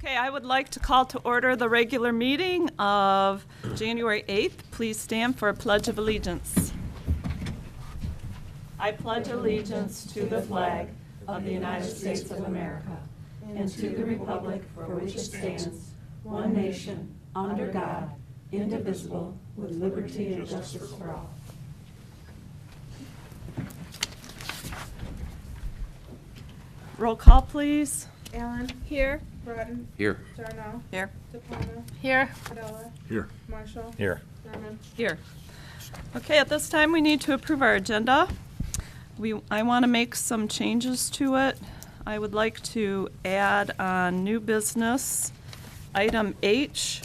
Okay, I would like to call to order the regular meeting of January 8th. Please stand for a Pledge of Allegiance. I pledge allegiance to the flag of the United States of America and to the republic for which it stands, one nation, under God, indivisible, with liberty and justice for all. Roll call, please. Allen. Here. Broughton. Here. Darnell. Here. DePalma. Here. Padella. Here. Marshall. Here. Thurman. Here. Okay, at this time, we need to approve our agenda. I want to make some changes to it. I would like to add on new business, item H,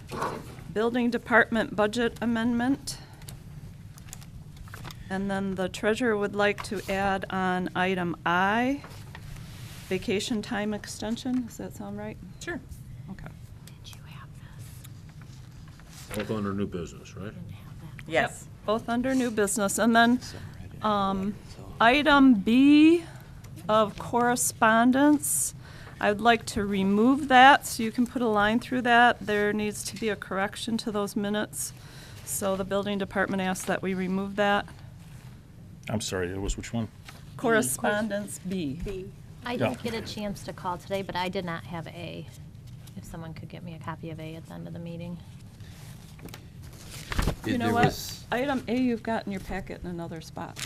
Building Department Budget Amendment. And then the treasurer would like to add on item I, Vacation Time Extension. Does that sound right? Sure. Okay. Did you have this? Both under new business, right? Yes. Both under new business. And then item B of correspondence, I would like to remove that, so you can put a line through that. There needs to be a correction to those minutes. So the building department asked that we remove that. I'm sorry, it was which one? Correspondence B. I Yeah. didn't get a chance to call today, but I did not have A. If someone could get me a copy of A at the end of the meeting. You know what? Item A you've got in your packet in another spot.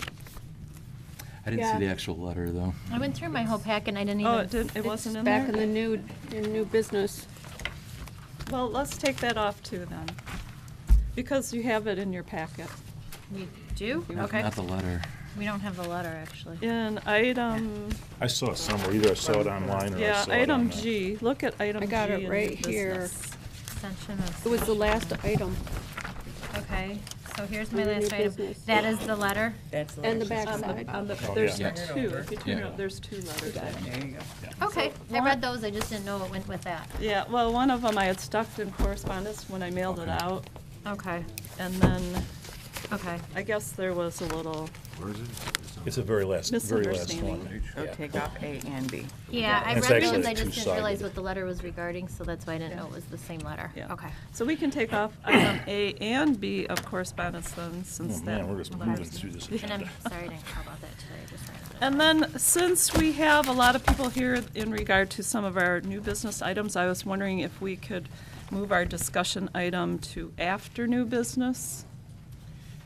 I didn't Yeah. see the actual letter, though. I went through my whole pack and I didn't even. Oh, it wasn't in there? Back in the new business. Well, let's take that off too then, because you have it in your packet. We do? Not Okay. Not the letter. We don't have the letter, actually. In item, I saw it somewhere, either I saw it online or I yeah, saw it item on G, look at item I G got it in right new here. business. Extension of. It was the last item, Okay, so here's my Under last new item. business. That is the letter? and the backside. There's yeah. two, if you turn it Yeah. up, there's two letters. Okay, I one- read those, I just didn't know it went with that. Yeah, well, one of them I had stuck in correspondence when I mailed it Okay. out, Okay, and then okay. I guess there was a little Where is it? It's the very last one. misunderstanding. So take off A and B. Yeah, I It's read actually those, I just didn't two-sided. realize what the letter was regarding, so that's why I didn't know it was the same letter. Yeah. Okay. So we can take off item A and B of correspondence then, since Oh, that. man, we're just moving through this And I'm agenda. sorry I didn't call about that today, I just ran out of And then, since we have a lot of people here in regard to some of our new business items, I was wondering if we could move our discussion item to after new business?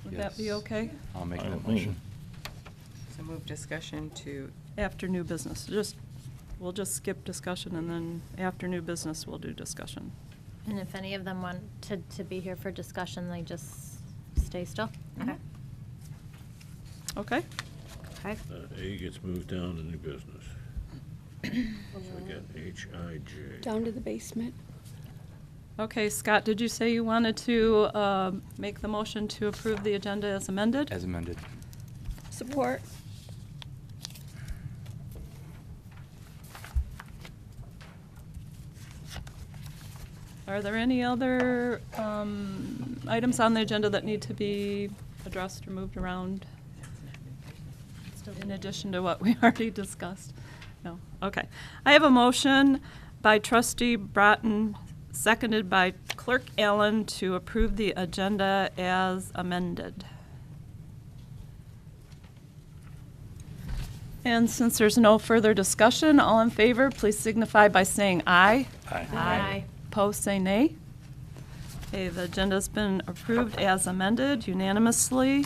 Would that be Yes. okay? I'll make I that don't motion. So move discussion to, After new business, we'll just skip discussion, and then after new business, we'll do discussion. And if any of them want to be here for discussion, they just stay still? Okay. Okay? Okay. A gets moved down to new business. So we got H-I-J. Down to the basement. Okay, Scott, did you say you wanted to make the motion to approve the agenda as amended? As amended. Support. Are there any other items on the agenda that need to be addressed or moved around in addition to what we already discussed? No? Okay. I have a motion by trustee Broughton, seconded by clerk Allen, to approve the agenda as amended. And since there's no further discussion, all in favor, please signify by saying aye. Aye. Aye. Opposed, say nay. Okay, the agenda's been approved as amended unanimously.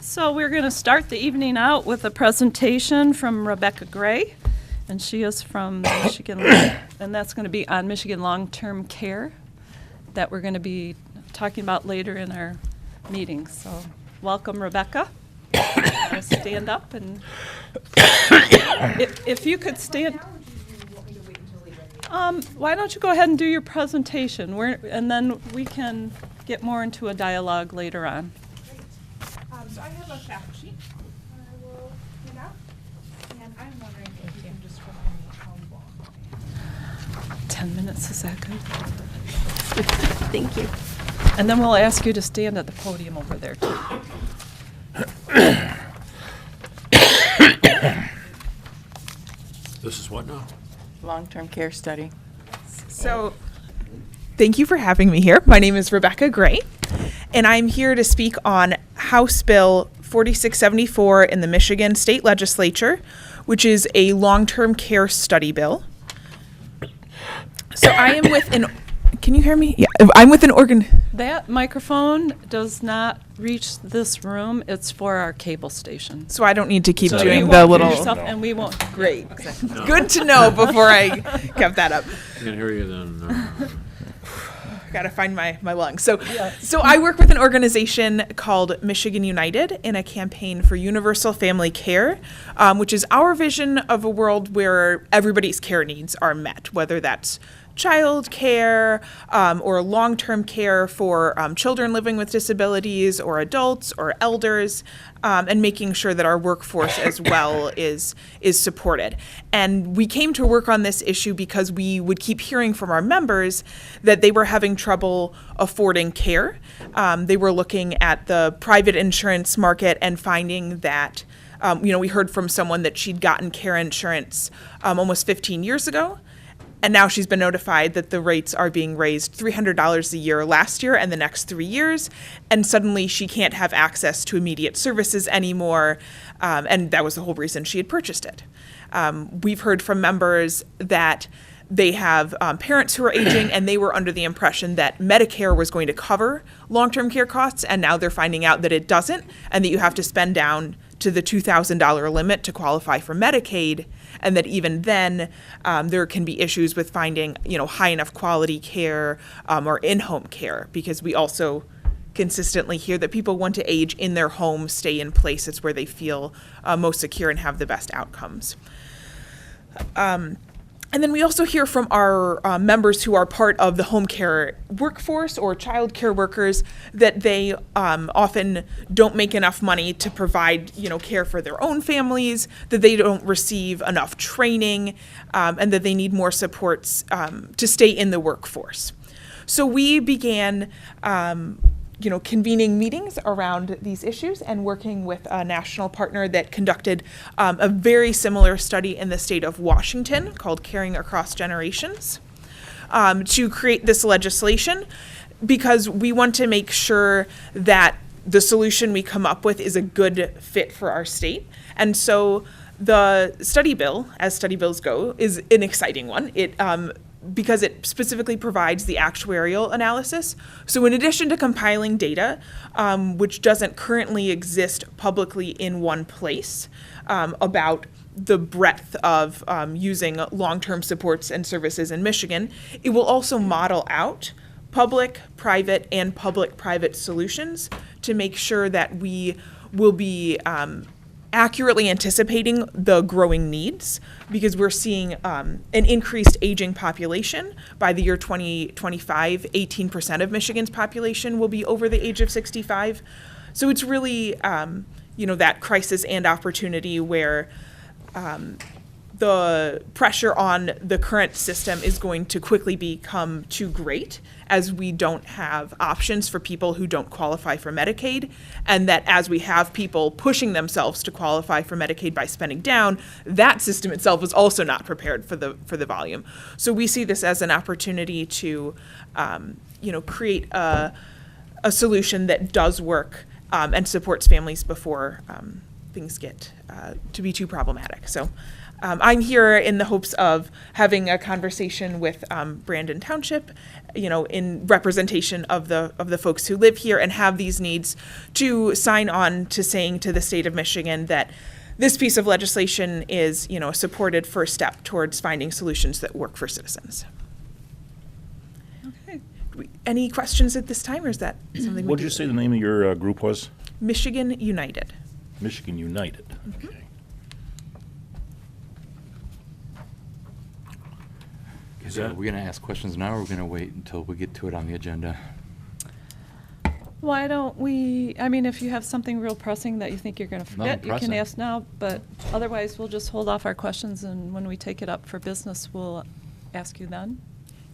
So we're going to start the evening out with a presentation from Rebecca Gray, and she is from Michigan, and that's going to be on Michigan long-term care that we're going to be talking about later in our meeting. So welcome, Rebecca. I'll stand up, and if you could stand. Why don't you go ahead and do your presentation, and then we can get more into a dialogue later on. So I have a fact sheet that I will hand out, and I'm wondering if you can just remind me how long. 10 minutes, is that good? Thank you. And then we'll ask you to stand at the podium over there, too. This is what now? Long-term care study. So, thank you for having me here. My name is Rebecca Gray, and I'm here to speak on House Bill 4674 in the Michigan State Legislature, which is a long-term care study bill. So I am with an, can you hear me? Yeah, I'm with an That microphone does not reach this room. It's for our cable station. so I don't need to keep So doing you the won't little. hear yourself. And we won't. Great. Good to know before I kept that up. Can't hear you then. Gotta find my lungs. So I work with an organization called Michigan United in a campaign for universal family care, which is our vision of a world where everybody's care needs are met, whether that's child care or long-term care for children living with disabilities or adults or elders, and making sure that our workforce as well is supported. And we came to work on this issue because we would keep hearing from our members that they were having trouble affording care. They were looking at the private insurance market and finding that we heard from someone that she'd gotten care insurance almost 15 years ago. And now she's been notified that the rates are being raised $300 a year last year and the next 3 years. And suddenly she can't have access to immediate services anymore. And that was the whole reason she had purchased it. We've heard from members that they have parents who are aging and they were under the impression that Medicare was going to cover long-term care costs. And now they're finding out that it doesn't and that you have to spend down to the $2,000 limit to qualify for Medicaid, and that even then there can be issues with finding high enough quality care or in-home care, because we also consistently hear that people want to age in their home, stay in places where they feel most secure and have the best outcomes. And then we also hear from our members who are part of the home care workforce or child care workers that they often don't make enough money to provide, care for their own families, that they don't receive enough training, and that they need more supports to stay in the workforce. So we began convening meetings around these issues and working with a national partner that conducted a very similar study in the state of Washington called Caring Across Generations to create this legislation, because we want to make sure that the solution we come up with is a good fit for our state. And so the study bill, as study bills go, is an exciting one. Because it specifically provides the actuarial analysis. So in addition to compiling data, which doesn't currently exist publicly in one place, about the breadth of using long-term supports and services in Michigan, it will also model out public, private, and public-private solutions to make sure that we will be accurately anticipating the growing needs, because we're seeing an increased aging population. By the year 2025, 18% of Michigan's population will be over the age of 65. So it's really, that crisis and opportunity where the pressure on the current system is going to quickly become too great, as we don't have options for people who don't qualify for Medicaid, and that as we have people pushing themselves to qualify for Medicaid by spending down, that system itself is also not prepared for the volume. So we see this as an opportunity to, create a solution that does work and supports families before things get to be too problematic. So I'm here in the hopes of having a conversation with Brandon Township, in representation of the folks who live here and have these needs, to sign on to saying to the state of Michigan that this piece of legislation is, a supported first step towards finding solutions that work for citizens. Okay. Any questions at this time, or is that something we What did you say the name of your group was? Michigan United. Michigan United. Mm-hmm. Okay. So are we going to ask questions now, or are we going to wait until we get to it on the agenda? Why don't we, if you have something real pressing that you think you're going to forget, you can pressing. ask now, but otherwise we'll just hold off our questions, and when we take it up for business, we'll ask you then.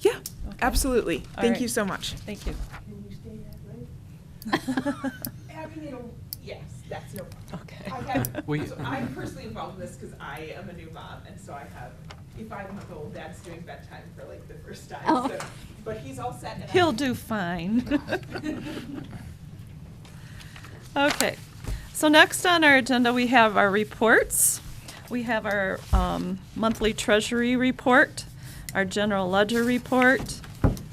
Yeah, Okay. absolutely. All Thank right. you so much. Thank you. Can you stay that late? Yes, that's no problem. Okay. I have, Well, so I'm personally involved in this because I am a new mom, and so I have, lucky 5-month-old that's doing bedtime for like the first time. Oh. So, but he's all set. And He'll do fine. Okay, so next on our agenda, we have our reports. We have our monthly treasury report, our general ledger report,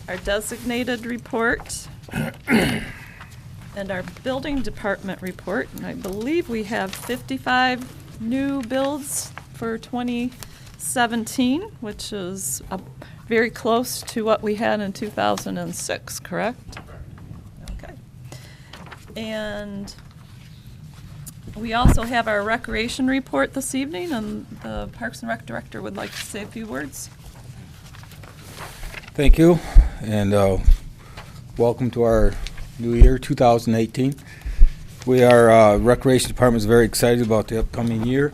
our designated report, and our building department report. And I believe we have 55 new builds for 2017, which is very close to what we had in 2006, correct? Okay. And we also have our recreation report this evening, and the Parks and Rec Director would like to say a few words. Thank you, and welcome to our new year, 2018. We are, Recreation Department is very excited about the upcoming year.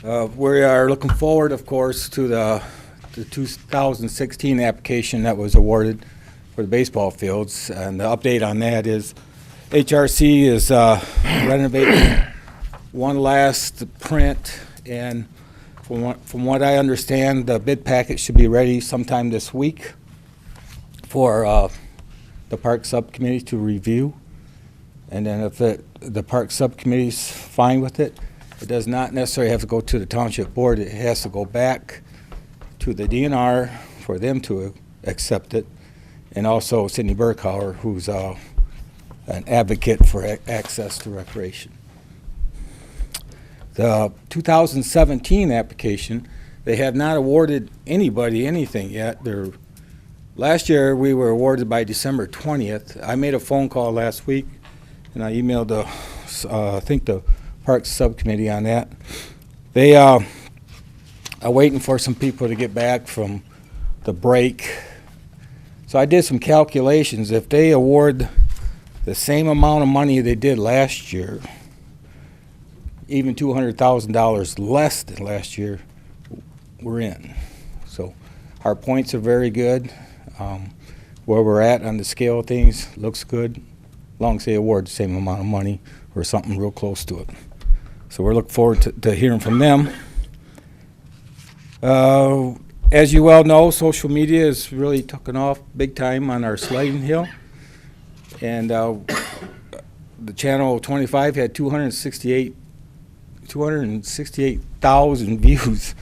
We are looking forward, of course, to the 2016 application that was awarded for the baseball fields, and the update on that is HRC is renovating one last print, and from what I understand, the bid packet should be ready sometime this week for the Park Subcommittee to review. And then if the Park Subcommittee's fine with it, it does not necessarily have to go to the Township Board. It has to go back to the DNR for them to accept it, and also Sidney Burkhauer, who's an advocate for access to recreation. The 2017 application, they have not awarded anybody anything yet. Last year, we were awarded by December 20th. I made a phone call last week, and I emailed I think the Parks Subcommittee on that. They are waiting for some people to get back from the break. So I did some calculations. If they award the same amount of money they did last year, even $200,000 less than last year, we're in. So our points are very good. Where we're at on the scale of things looks good, as long as they award the same amount of money or something real close to it. So we're looking forward to hearing from them. As you well know, social media has really taken off big time on our sledding hill. And the channel 25 had 268,000 views,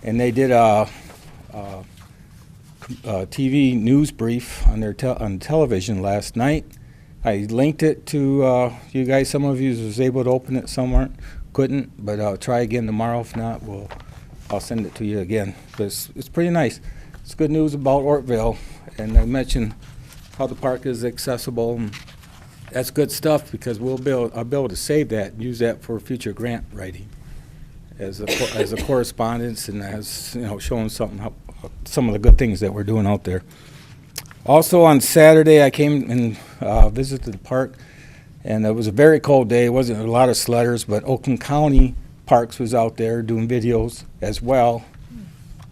and they did a TV news brief on their on television last night. I linked it to you guys. Some of you was able to open it, some couldn't, but I'll try again tomorrow. If not, I'll send it to you again. But it's pretty nice. It's good news about Ortville, and I mentioned how the park is accessible, and that's good stuff because I'll be able to save that and use that for future grant writing as a correspondence, and as showing some of the good things that we're doing out there. Also on Saturday, I came and visited the park, and it was a very cold day. It wasn't a lot of sledders, but Oakland County Parks was out there doing videos as well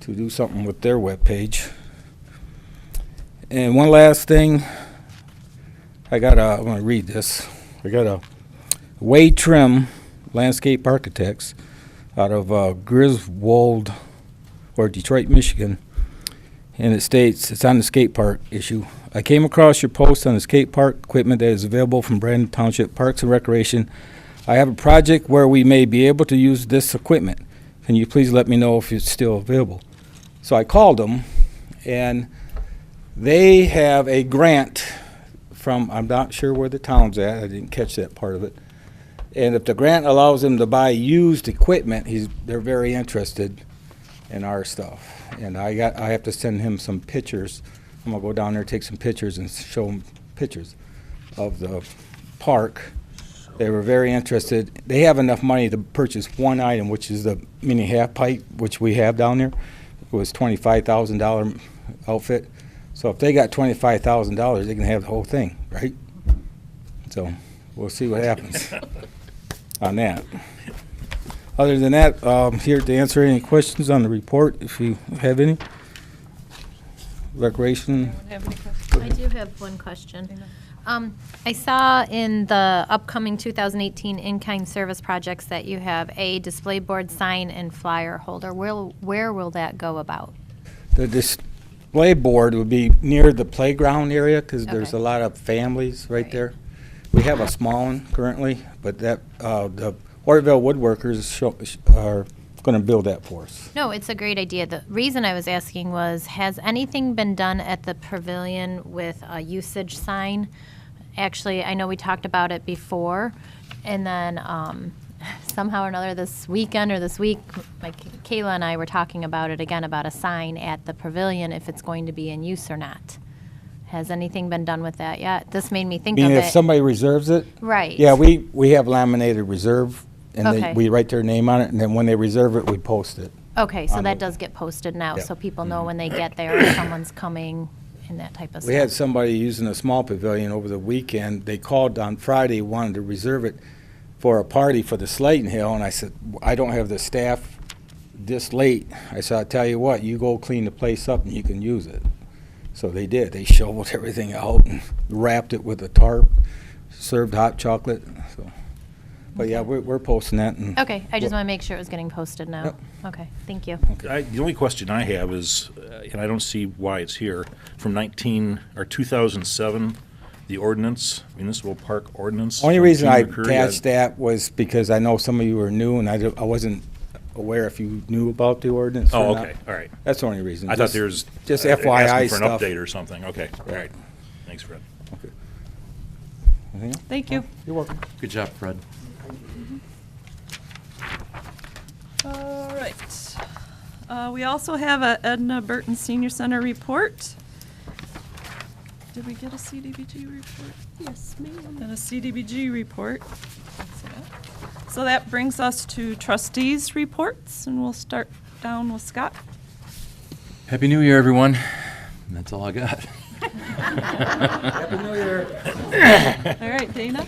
to do something with their webpage. And one last thing, I'm going to read this. I got a Wade Trim Landscape Architects out of Griswold or Detroit, Michigan. And it states, it's on the skate park issue. I came across your post on the skate park equipment that is available from Brandon Township Parks and Recreation. I have a project where we may be able to use this equipment. Can you please let me know if it's still available? So I called them, and they have a grant from, I'm not sure where the town's at, I didn't catch that part of it. And if the grant allows them to buy used equipment, they're very interested in our stuff. And I have to send him some pictures. I'm gonna go down there, take some pictures, and show him pictures of the park. They were very interested. They have enough money to purchase one item, which is the mini half pipe, which we have down there. It was $25,000 outfit. So if they got $25,000, they can have the whole thing, right? So we'll see what happens on that. Other than that, I'm here to answer any questions on the report, if you have any. Recreation. Anyone have any questions? I do have one question. I saw in the upcoming 2018 in-kind service projects that you have a display board, sign, and flyer holder. Where will that go about? The display board would be near the playground area because there's Okay. a lot of families right Right. there. We have a small one currently, but that, the Orville Woodworkers are going to build that for us. No, it's a great idea. The reason I was asking was, has anything been done at the pavilion with a usage sign? Actually, I know we talked about it before, and then somehow or another this weekend or this week, like Kayla and I were talking about it again, about a sign at the pavilion, if it's going to be in use or not. Has anything been done with that yet? This made me think of Meaning it. if somebody reserves it? Right. Yeah, we have laminated reserve, and Okay. we write their name on it, and then when they reserve it, we post it. Okay, so on that the- does get posted now, Yep. so people know when they get there if someone's coming and that type of stuff. We had somebody using a small pavilion over the weekend. They called on Friday, wanted to reserve it for a party for the Slayton Hill, and I said, I don't have the staff this late. I said, I'll tell you what, you go clean the place up and you can use it. So they did. They shoveled everything out and wrapped it with a tarp, served hot chocolate, so. But yeah, we're posting that and. Okay, I just want to make sure it was getting posted now. Yep. Okay, thank you. The only question I have is, and I don't see why it's here, from 2007, the ordinance, municipal park ordinance. Only from reason I Tina McCurry, attached that was because I know some of you were new and I wasn't aware if you knew about the ordinance or Oh, not. okay, all right. That's the only reason. I thought Just- there was. Just asking FYI for an stuff. update or something, okay, all right. Thanks, Fred. Anything else? Thank you. You're welcome. Good job, Fred. All right. We also have a Edna Burton Senior Center report. Did we get a CDBG report? Yes, ma'am. And a CDBG report. So that brings us to trustees' reports, and we'll start down with Scott. Happy New Year, everyone. That's all I got. Happy New Year. All right, Dana?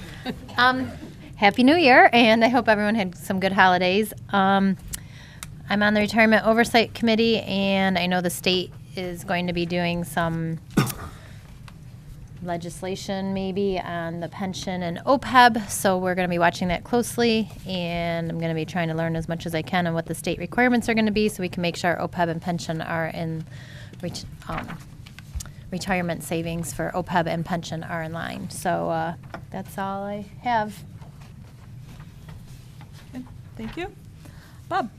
Happy New Year, and I hope everyone had some good holidays. I'm on the Retirement Oversight Committee, and I know the state is going to be doing some legislation maybe on the pension and OPEB, so we're going to be watching that closely, and I'm going to be trying to learn as much as I can on what the state requirements are going to be so we can make sure OPEB and pension are in retirement savings for OPEB and pension are in line. So that's all I have. Okay, thank you. Bob?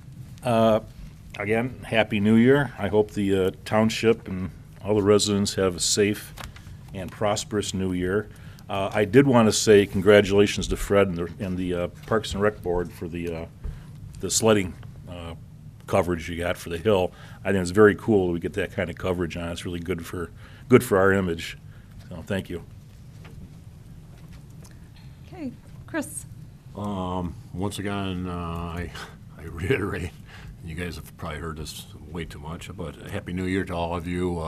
Again, Happy New Year. I hope the township and all the residents have a safe and prosperous new year. I did want to say congratulations to Fred and the Parks and Rec Board for the sledding coverage you got for the hill. I think it's very cool that we get that kind of coverage on it. It's really good for our image. So thank you. Okay, Chris? Once again, I reiterate, you guys have probably heard this way too much, but Happy New Year to all of you,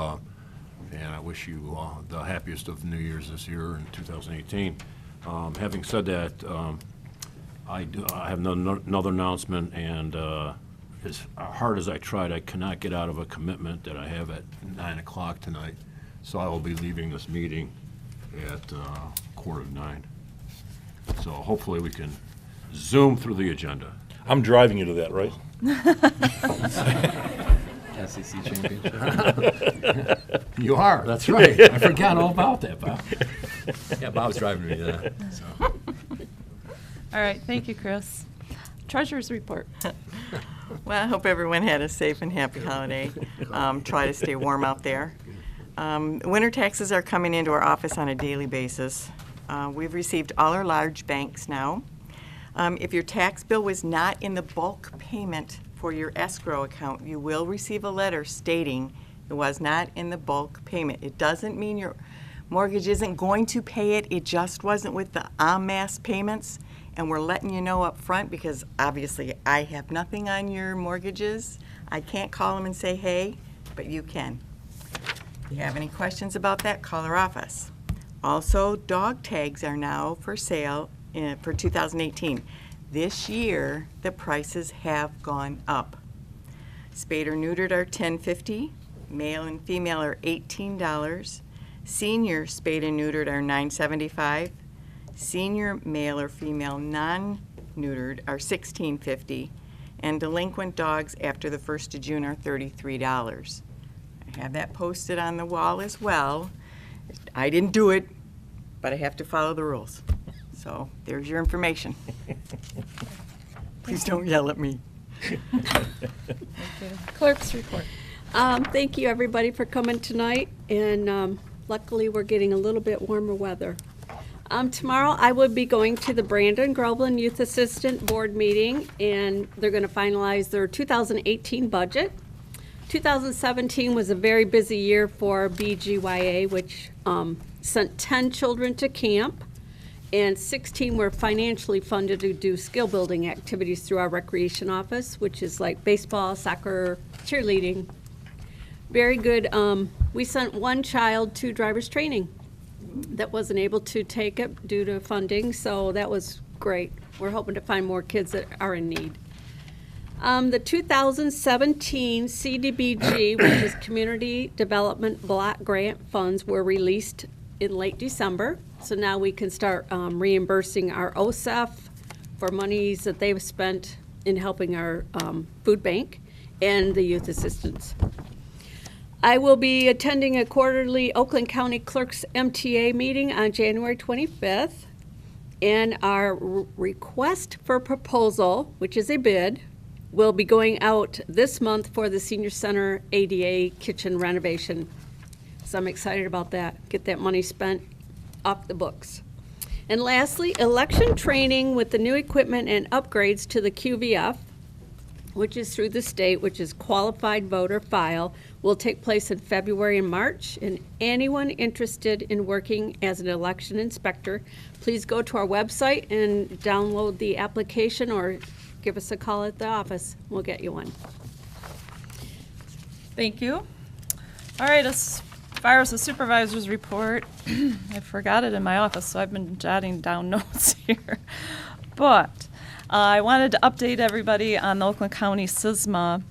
and I wish you the happiest of New Year's this year in 2018. Having said that, I have another announcement, and as hard as I tried, I cannot get out of a commitment that I have at 9 o'clock tonight, so I will be leaving this meeting at 8:45. So hopefully we can zoom through the agenda. I'm driving you to that, right? SEC championship. You are, that's right. I forgot all about that, Bob. Yeah, Bob's driving me to that. All right, thank you, Chris. Treasurer's report. Well, I hope everyone had a safe and happy holiday. Try to stay warm out there. Winter taxes are coming into our office on a daily basis. We've received all our large banks now. If your tax bill was not in the bulk payment for your escrow account, you will receive a letter stating it was not in the bulk payment. It doesn't mean your mortgage isn't going to pay it. It just wasn't with the en masse payments. And we're letting you know up front because obviously I have nothing on your mortgages. I can't call them and say, hey, but you can. If you have any questions about that, call our office. Also, dog tags are now for sale for 2018. This year, the prices have gone up. Spayed or neutered are $10.50. Male and female are $18. Senior spayed and neutered are $9.75. Senior male or female non-neutered are $16.50. And delinquent dogs after the 1st of June are $33. I have that posted on the wall as well. I didn't do it, but I have to follow the rules. So there's your information. Please don't yell at me. Clerk's report. Thank you, everybody, for coming tonight, and luckily, we're getting a little bit warmer weather. Tomorrow, I will be going to the Brandon Groveland Youth Assistant Board meeting, and they're going to finalize their 2018 budget. 2017 was a very busy year for BGYA, which sent 10 children to camp, and 16 were financially funded to do skill building activities through our recreation office, which is like baseball, soccer, cheerleading. Very good. We sent one child to driver's training that wasn't able to take it due to funding, so that was great. We're hoping to find more kids that are in need. The 2017 CDBG, which is Community Development Block Grant funds, were released in late December. So now we can start reimbursing our OSEF for monies that they've spent in helping our food bank and the youth assistants. I will be attending a quarterly Oakland County Clerks MTA meeting on January 25th. And our request for proposal, which is a bid, will be going out this month for the Senior Center ADA kitchen renovation. So I'm excited about that. Get that money spent off the books. And lastly, election training with the new equipment and upgrades to the QVF, which is through the state, which is Qualified Voter File, will take place in February and March. And anyone interested in working as an election inspector, please go to our website and download the application or give us a call at the office. We'll get you one. Thank you. All right, as far as the supervisor's report, I forgot it in my office, so I've been jotting down notes here. But I wanted to update everybody on the Oakland County SISMA.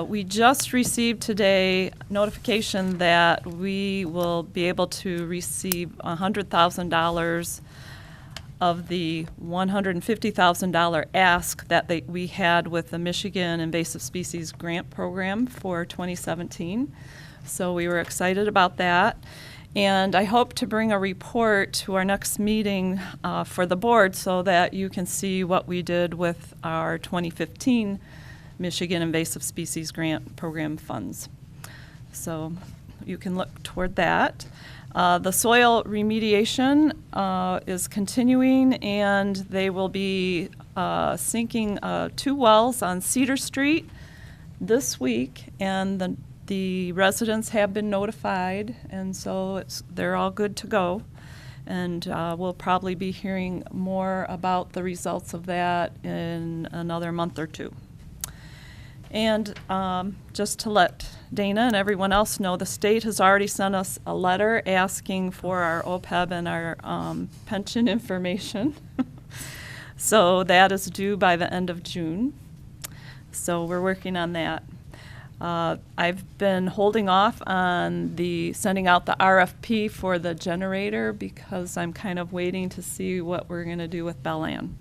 We just received today notification that we will be able to receive $100,000 of the $150,000 ask that we had with the Michigan Invasive Species Grant Program for 2017. So we were excited about that. And I hope to bring a report to our next meeting for the board so that you can see what we did with our 2015 Michigan Invasive Species Grant Program funds. So you can look toward that. The soil remediation is continuing, and they will be sinking 2 wells on Cedar Street this week, and the residents have been notified, and so they're all good to go. And we'll probably be hearing more about the results of that in another month or 2. And just to let Dana and everyone else know, the state has already sent us a letter asking for our OPEB and our pension information. So that is due by the end of June. So we're working on that. I've been holding off on sending out the RFP for the generator because I'm kind of waiting to see what we're going to do with Bell Ann.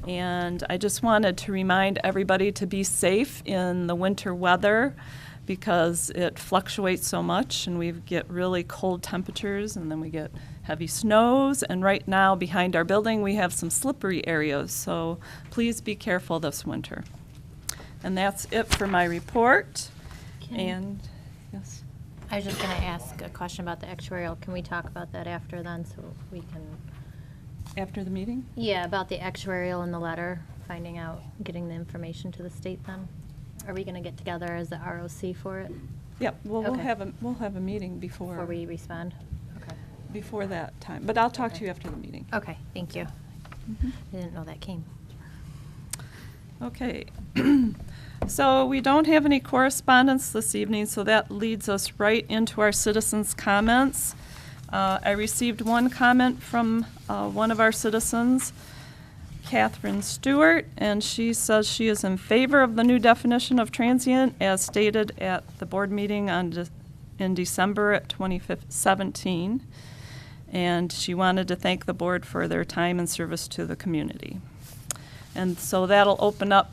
And I just wanted to remind everybody to be safe in the winter weather because it fluctuates so much, and we get really cold temperatures, and then we get heavy snows, and right now behind our building we have some slippery areas, so please be careful this winter. And that's it for my report. And yes. I was just going to ask a question about the actuarial. Can we talk about that after then so we can? After the meeting? Yeah, about the actuarial in the letter, finding out, getting the information to the state then. Are we going to get together as the ROC for it? Yep, well, Okay. we'll have a meeting before We respond? Okay. before that time, but I'll talk to you after the meeting. Okay, thank you. I didn't know that came. Okay. So we don't have any correspondence this evening, so that leads us right into our citizens' comments. I received one comment from one of our citizens, Catherine Stewart, and she says she is in favor of the new definition of transient as stated at the board meeting on in December at 2017, and she wanted to thank the board for their time and service to the community. And so that'll open up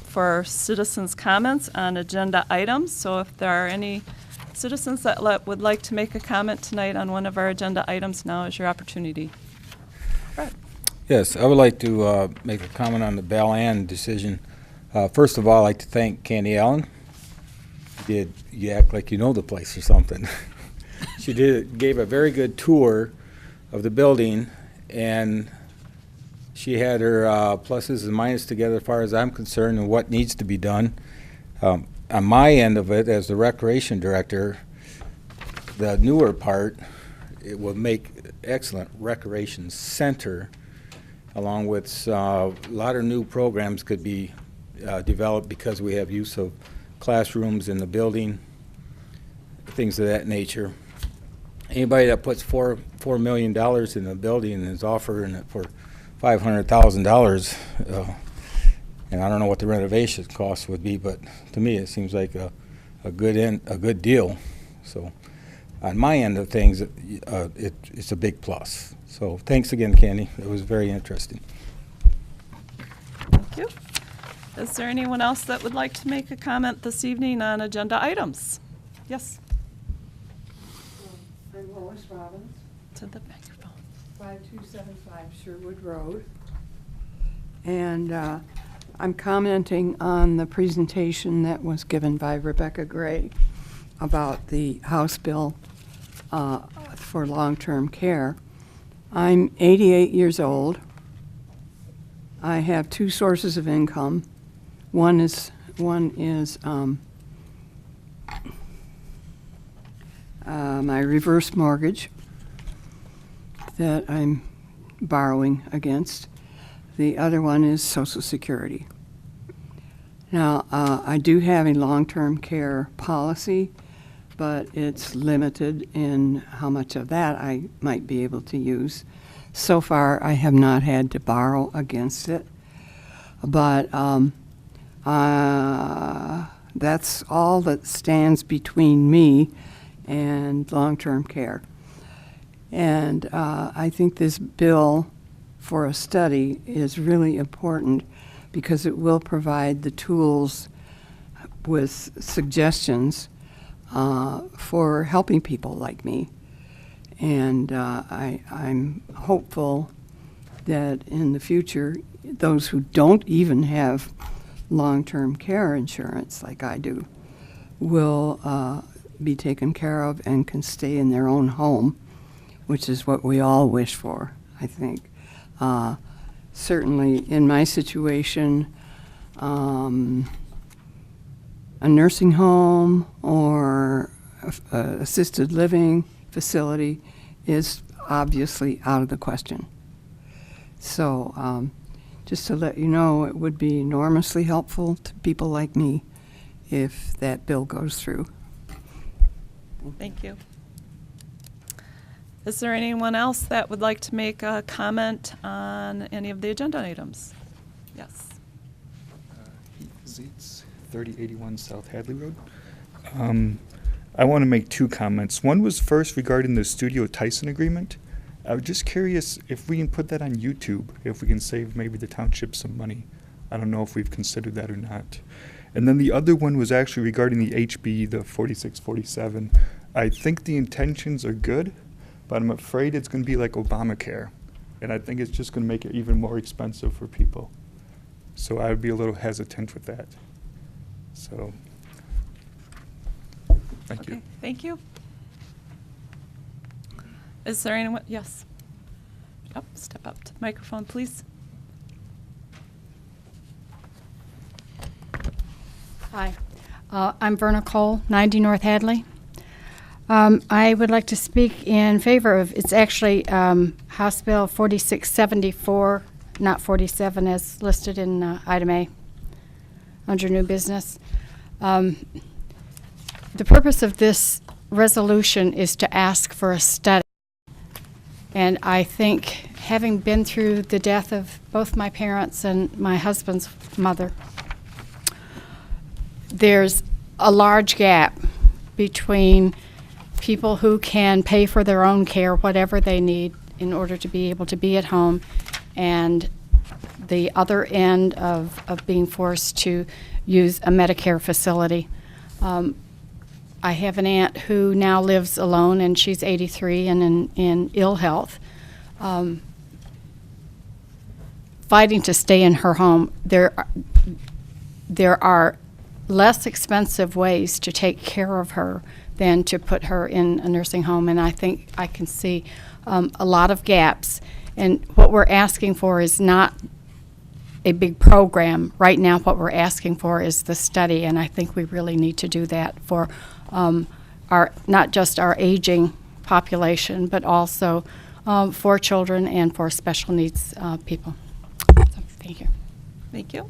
for citizens' comments on agenda items. So if there are any citizens that would like to make a comment tonight on one of our agenda items, now is your opportunity. Fred. Yes, I would like to make a comment on the Bell Ann decision. First of all, I'd like to thank Candy Allen. You act like you know the place or something. She gave a very good tour of the building, and she had her pluses and minuses together as far as I'm concerned and what needs to be done. On my end of it, as the recreation director, the newer part, it will make excellent recreation center, along with a lot of new programs could be developed because we have use of classrooms in the building, things of that nature. Anybody that puts $4 million in the building and is offering it for $500,000, and I don't know what the renovation cost would be, but to me it seems like a good deal. So on my end of things, it's a big plus. So thanks again, Candy. It was very interesting. Thank you. Is there anyone else that would like to make a comment this evening on agenda items? Yes. I'm Lois Robbins, To the microphone. 5275 Sherwood Road. And I'm commenting on the presentation that was given by Rebecca Gray about the House bill for long-term care. I'm 88 years old. I have two sources of income. One is my reverse mortgage that I'm borrowing against. The other one is Social Security. Now, I do have a long-term care policy, but it's limited in how much of that I might be able to use. So far, I have not had to borrow against it, but that's all that stands between me and long-term care. And I think this bill for a study is really important because it will provide the tools with suggestions for helping people like me. And I'm hopeful that in the future, those who don't even have long-term care insurance like I do will be taken care of and can stay in their own home, which is what we all wish for, I think. Certainly in my situation, a nursing home or assisted living facility is obviously out of the question. So just to let you know, it would be enormously helpful to people like me if that bill goes through. Thank you. Is there anyone else that would like to make a comment on any of the agenda items? Yes. Zeitz, 3081 South Hadley Road. I want to make two comments. One was first regarding the Studio Tyson agreement. I was just curious if we can put that on YouTube, if we can save maybe the township some money. I don't know if we've considered that or not. And then the other one was actually regarding the HB, the 4647. I think the intentions are good, but I'm afraid it's going to be like Obamacare. And I think it's just going to make it even more expensive for people. So I would be a little hesitant with that. So, thank you. Thank you. Is there anyone? Yes. Oh, step up to the microphone, please. Hi, I'm Verna Cole, 90 North Hadley. I would like to speak in favor of, it's actually House Bill 4674, not 47 as listed in item A under new business. The purpose of this resolution is to ask for a study. And I think, having been through the death of both my parents and my husband's mother, there's a large gap between people who can pay for their own care, whatever they need, in order to be able to be at home, and the other end of being forced to use a Medicare facility. I have an aunt who now lives alone, and she's 83 and in ill health. Fighting to stay in her home. There are less expensive ways to take care of her than to put her in a nursing home, and I think I can see a lot of gaps. And what we're asking for is not a big program. Right now, what we're asking for is the study, and I think we really need to do that for our, not just our aging population, but also for children and for special needs people. So, thank you. Thank you.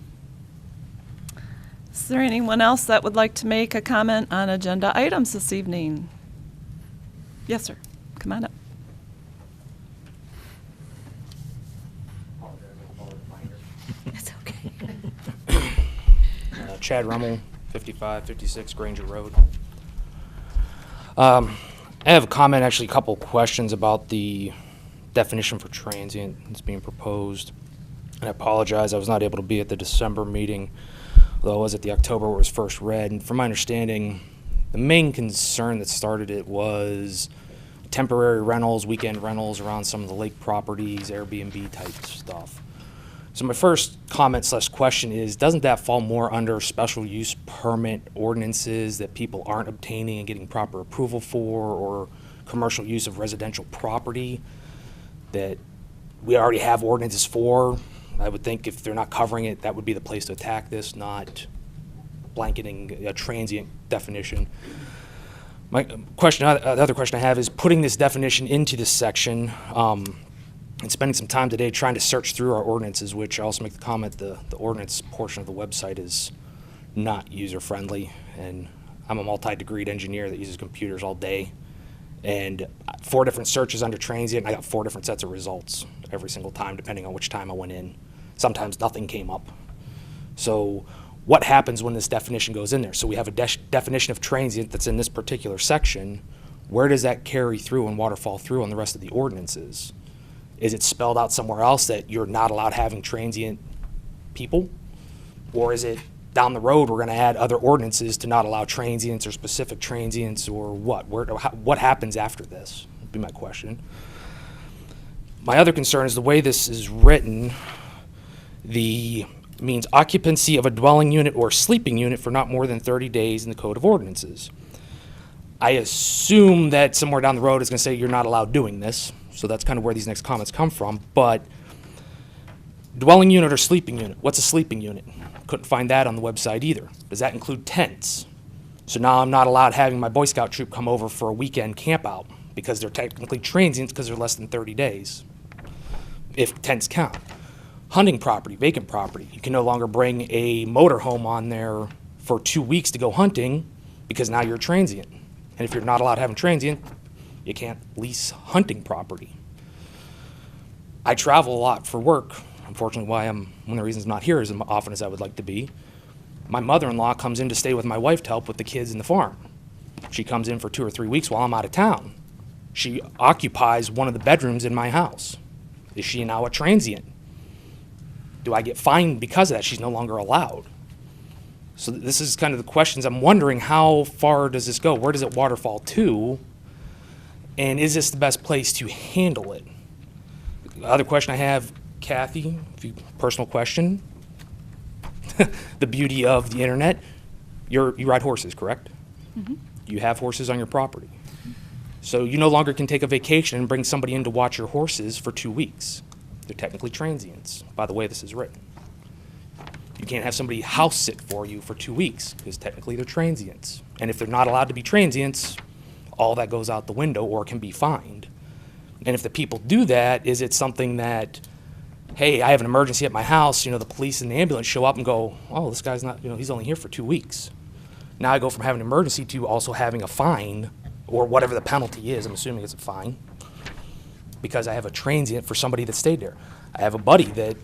Is there anyone else that would like to make a comment on agenda items this evening? Yes, sir. Come on up. That's okay. Chad Rummel, 5556 Granger Road. I have a comment, actually a couple questions about the definition for transient that's being proposed. And I apologize, I was not able to be at the December meeting, although I was at the October where it was first read. And from my understanding, the main concern that started it was temporary rentals, weekend rentals around some of the lake properties, Airbnb type stuff. So my first comment / question is, doesn't that fall more under special use permit ordinances that people aren't obtaining and getting proper approval for, or commercial use of residential property that we already have ordinances for? I would think if they're not covering it, that would be the place to attack this, not blanketing a transient definition. My question, the other question I have is putting this definition into this section, and spending some time today trying to search through our ordinances, which I also make the comment the ordinance portion of the website is not user-friendly, and I'm a multi-degreed engineer that uses computers all day, and 4 different searches under transient, and I got 4 different sets of results every single time, depending on which time I went in. Sometimes nothing came up. So what happens when this definition goes in there? So we have a definition of transient that's in this particular section. Where does that carry through and waterfall through on the rest of the ordinances? Is it spelled out somewhere else that you're not allowed having transient people? Or is it down the road we're going to add other ordinances to not allow transients or specific transients, or what? What happens after this would be my question. My other concern is the way this is written, means occupancy of a dwelling unit or sleeping unit for not more than 30 days in the Code of Ordinances. I assume that somewhere down the road it's going to say you're not allowed doing this. So that's kind of where these next comments come from. But dwelling unit or sleeping unit, what's a sleeping unit? Couldn't find that on the website either. Does that include tents? So now I'm not allowed having my Boy Scout troop come over for a weekend camp out because they're technically transients because they're less than 30 days, if tents count. Hunting property, vacant property. You can no longer bring a motorhome on there for 2 weeks to go hunting because now you're transient. And if you're not allowed having transient, you can't lease hunting property. I travel a lot for work. Unfortunately, one of the reasons I'm not here as often as I would like to be. My mother-in-law comes in to stay with my wife to help with the kids in the farm. She comes in for 2 or 3 weeks while I'm out of town. She occupies one of the bedrooms in my house. Is she now a transient? Do I get fined because of that? She's no longer allowed. So this is kind of the questions. I'm wondering, how far does this go? Where does it waterfall to? And is this the best place to handle it? The other question I have, Kathy, personal question. The beauty of the internet. You ride horses, correct? Mm-hmm. You have horses on your property. So you no longer can take a vacation and bring somebody in to watch your horses for 2 weeks. They're technically transients, by the way this is written. You can't have somebody house sit for you for 2 weeks, because technically they're transients. And if they're not allowed to be transients, all that goes out the window or can be fined. And if the people do that, is it something that, hey, I have an emergency at my house, the police and the ambulance show up and go, oh, this guy's not, he's only here for 2 weeks. Now I go from having an emergency to also having a fine, or whatever the penalty is. I'm assuming it's a fine, because I have a transient for somebody that stayed there. I have a buddy that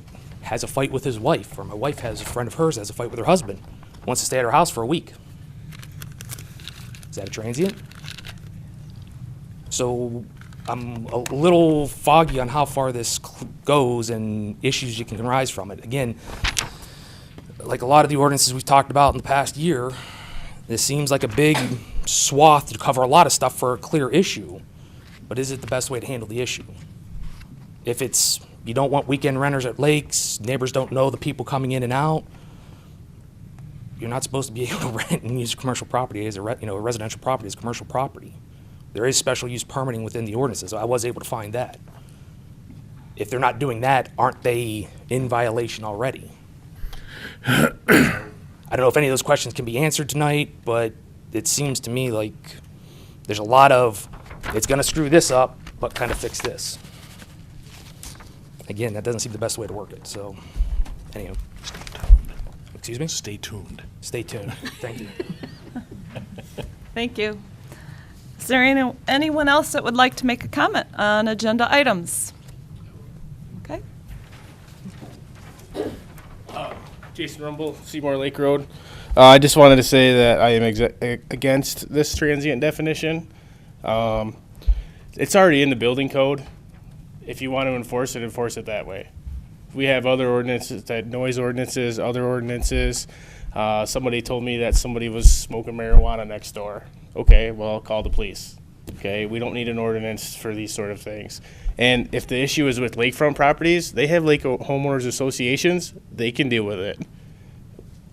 has a fight with his wife, or my wife has a friend of hers has a fight with her husband, wants to stay at her house for a week. Is that a transient? So I'm a little foggy on how far this goes and issues you can arise from it. Again, like a lot of the ordinances we've talked about in the past year, this seems like a big swath to cover a lot of stuff for a clear issue. But is it the best way to handle the issue? If it's, you don't want weekend renters at lakes, neighbors don't know the people coming in and out, you're not supposed to be able to rent and use commercial property as a residential property as commercial property. There is special use permitting within the ordinances. So I was able to find that. If they're not doing that, aren't they in violation already? I don't know if any of those questions can be answered tonight, but it seems to me like there's a lot of, it's going to screw this up, but kind of fix this. Again, that doesn't seem the best way to work it. So, anyhow. Excuse me? Stay tuned. Stay tuned. Thank you. Thank you. Is there anyone else that would like to make a comment on agenda items? Okay. Jason Rumble, Seymour Lake Road. I just wanted to say that I am against this transient definition. It's already in the building code. If you want to enforce it that way. We have other ordinances, that noise ordinances, other ordinances. Somebody told me that somebody was smoking marijuana next door. Okay, well, I'll call the police. Okay, we don't need an ordinance for these sort of things. And if the issue is with lakefront properties, they have lake homeowners associations. They can deal with it.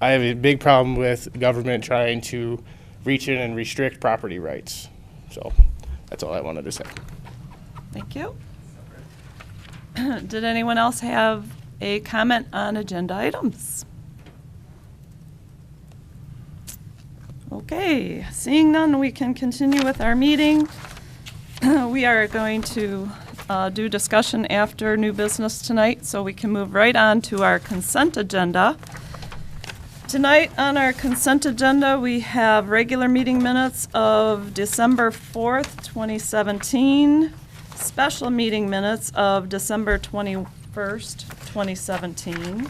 I have a big problem with government trying to reach in and restrict property rights. So that's all I wanted to say. Thank you. Did anyone else have a comment on agenda items? Okay, seeing none, we can continue with our meeting. We are going to do discussion after new business tonight, so we can move right on to our consent agenda. Tonight on our consent agenda, we have regular meeting minutes of December 4th, 2017, special meeting minutes of December 21st, 2017,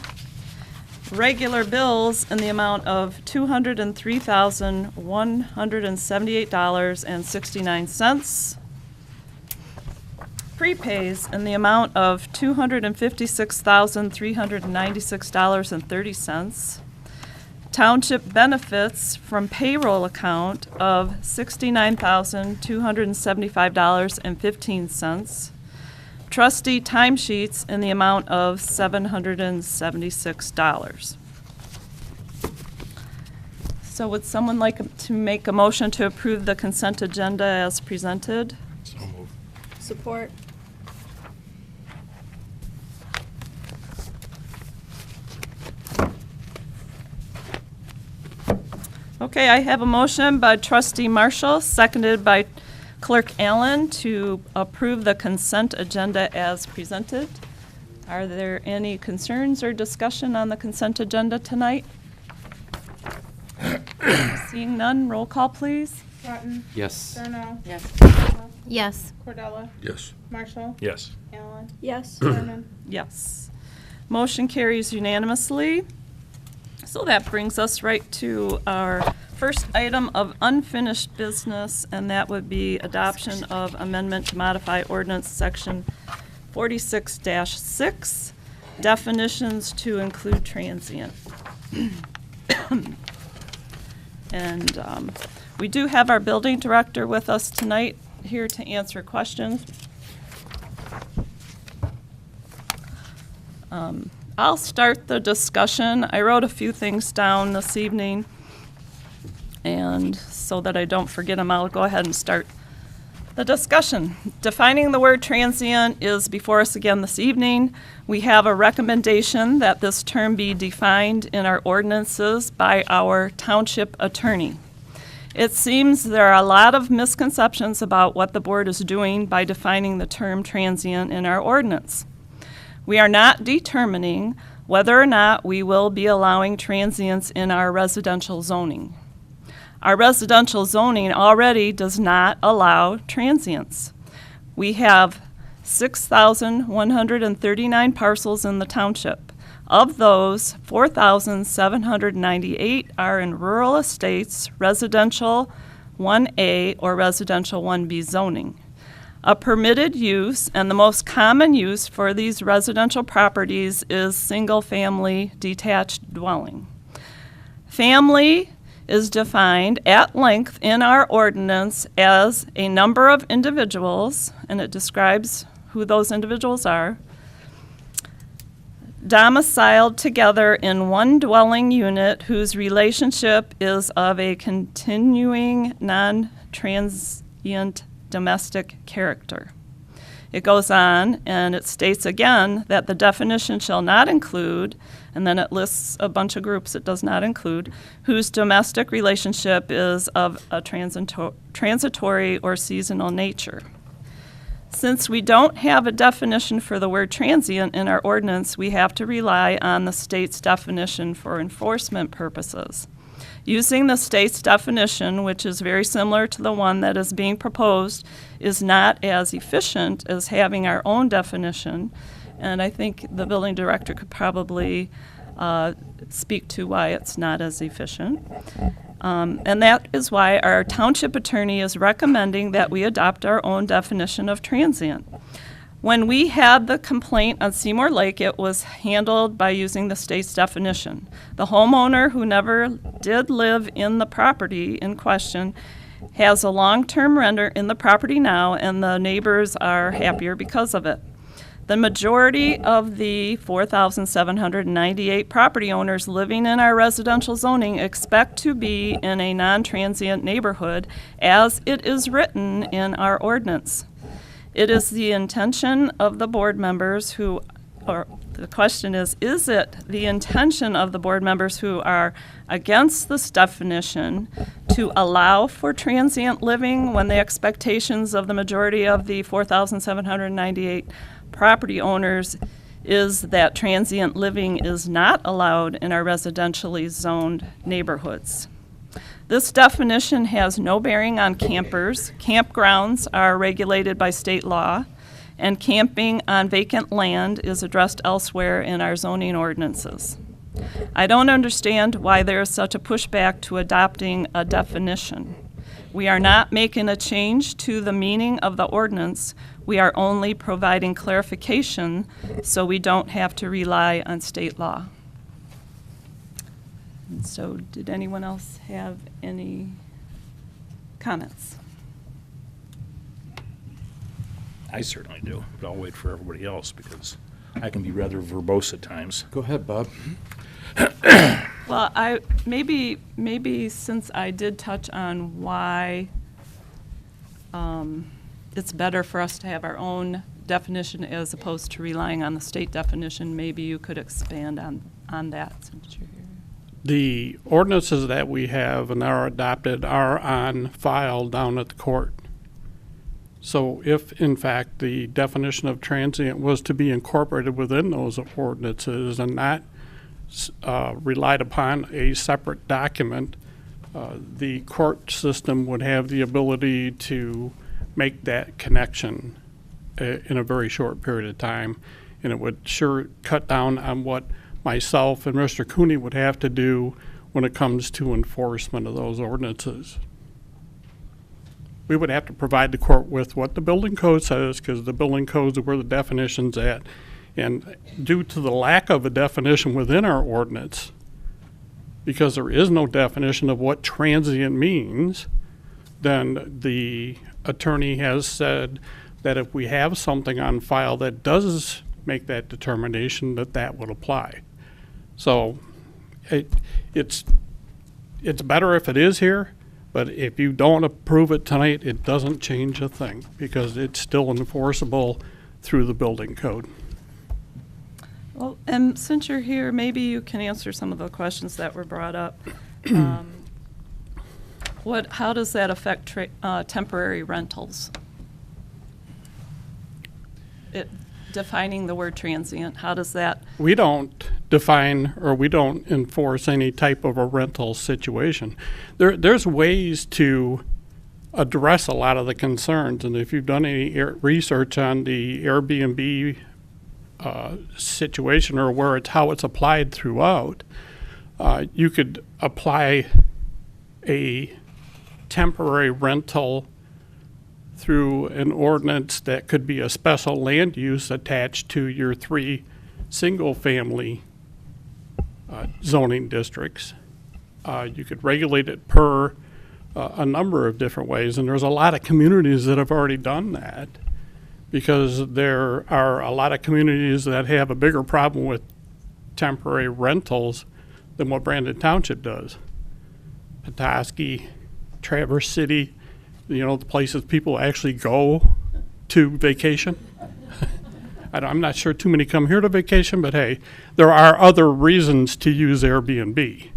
regular bills in the amount of $203,178.69, prepays in the amount of $256,396.30, Township benefits from payroll account of $69,275.15. Trustee timesheets in the amount of $776. So would someone like to make a motion to approve the consent agenda as presented? So moved. Support. Okay, I have a motion by Trustee Marshall, seconded by Clerk Allen to approve the consent agenda as presented. Are there any concerns or discussion on the consent agenda tonight? Seeing none, roll call, please. Rotten. Yes. Durno. Yes. Yes. Cordella. Yes. Marshall. Yes. Allen. Yes. Thurman. Yes. Motion carries unanimously. So that brings us right to our first item of unfinished business, and that would be adoption of amendment to modify ordinance section 46-6, definitions to include transient. And we do have our building director with us tonight here to answer questions. I'll start the discussion. I wrote a few things down this evening, and so that I don't forget them, I'll go ahead and start the discussion. Defining the word transient is before us again this evening. We have a recommendation that this term be defined in our ordinances by our township attorney. It seems there are a lot of misconceptions about what the board is doing by defining the term transient in our ordinance. We are not determining whether or not we will be allowing transients in our residential zoning. Our residential zoning already does not allow transients. We have 6,139 parcels in the township. Of those, 4,798 are in rural estates, residential, 1A or residential 1B zoning. A permitted use and the most common use for these residential properties is single-family detached dwelling. Family is defined at length in our ordinance as a number of individuals, and it describes who those individuals are, domiciled together in one dwelling unit whose relationship is of a continuing, non-transient domestic character. It goes on and it states again that the definition shall not include, and then it lists a bunch of groups it does not include, whose domestic relationship is of a transitory or seasonal nature. Since we don't have a definition for the word transient in our ordinance, we have to rely on the state's definition for enforcement purposes. Using the state's definition, which is very similar to the one that is being proposed, is not as efficient as having our own definition, and I think the building director could probably speak to why it's not as efficient. And that is why our township attorney is recommending that we adopt our own definition of transient. When we had the complaint on Seymour Lake, it was handled by using the state's definition. The homeowner who never did live in the property in question has a long-term renter in the property now, and the neighbors are happier because of it. The majority of the 4,798 property owners living in our residential zoning expect to be in a non-transient neighborhood as it is written in our ordinance. It is the intention of the board members who, or the question is it the intention of the board members who are against this definition to allow for transient living when the expectations of the majority of the 4,798 property owners is that transient living is not allowed in our residentially zoned neighborhoods? This definition has no bearing on campers. Campgrounds are regulated by state law, and camping on vacant land is addressed elsewhere in our zoning ordinances. I don't understand why there is such a pushback to adopting a definition. We are not making a change to the meaning of the ordinance. We are only providing clarification so we don't have to rely on state law. And so, did anyone else have any comments? I certainly do, but I'll wait for everybody else because I can be rather verbose at times. Go ahead, Bob. Well, maybe since I did touch on why it's better for us to have our own definition as opposed to relying on the state definition, maybe you could expand on that since you're here. The ordinances that we have and are adopted are on file down at the court. So if, in fact, the definition of transient was to be incorporated within those ordinances and not relied upon a separate document, the court system would have the ability to make that connection in a very short period of time, and it would sure cut down on what myself and Mr. Cooney would have to do when it comes to enforcement of those ordinances. We would have to provide the court with what the building code says, because the building code is where the definition's at. And due to the lack of a definition within our ordinance, because there is no definition of what transient means, then the attorney has said that if we have something on file that does make that determination, that would apply. So it's better if it is here, but if you don't approve it tonight, it doesn't change a thing because it's still enforceable through the building code. Well, and since you're here, maybe you can answer some of the questions that were brought up. How does that affect temporary rentals? Defining the word transient, how does that? We don't define or we don't enforce any type of a rental situation. There's ways to address a lot of the concerns, and if you've done any research on the Airbnb situation or where how it's applied throughout, you could apply a temporary rental through an ordinance that could be a special land use attached to your 3 single-family zoning districts. You could regulate it per a number of different ways, and there's a lot of communities that have already done that, because there are a lot of communities that have a bigger problem with temporary rentals than what Brandon Township does. Petoskey, Traverse City, the places people actually go to vacation. I'm not sure too many come here to vacation, but hey, there are other reasons to use Airbnb.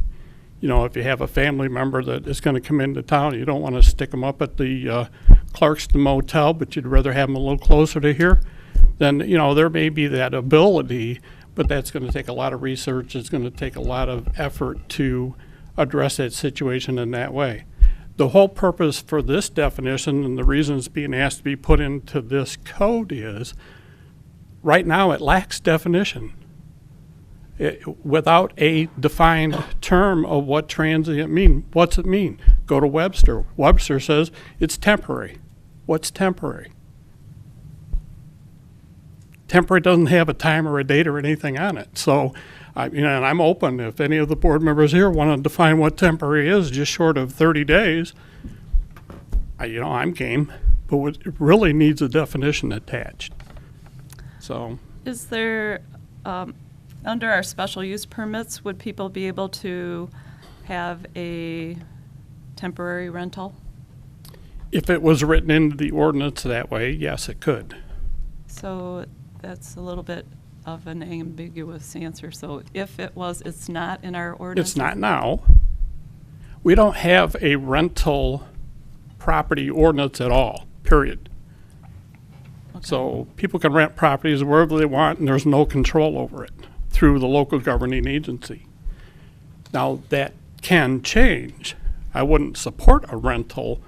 If you have a family member that is going to come into town, you don't want to stick them up at the Clarkston Motel, but you'd rather have them a little closer to here, then, there may be that ability, but that's going to take a lot of research. It's going to take a lot of effort to address that situation in that way. The whole purpose for this definition and the reason it's being asked to be put into this code is, right now it lacks definition. Without a defined term of what transient mean. What's it mean? Go to Webster. Webster says it's temporary. What's temporary? Temporary doesn't have a time or a date or anything on it. So, and I'm open. If any of the board members here want to define what temporary is, just short of 30 days, I'm game. But it really needs a definition attached. So, is there, under our special use permits, would people be able to have a temporary rental? If it was written into the ordinance that way, yes, it could. So that's a little bit of an ambiguous answer. So if it was, it's not in our ordinance? It's not now. We don't have a rental property ordinance at all, period. Okay. So people can rent properties wherever they want, and there's no control over it through the local governing agency. Now, that can change. I wouldn't support a rental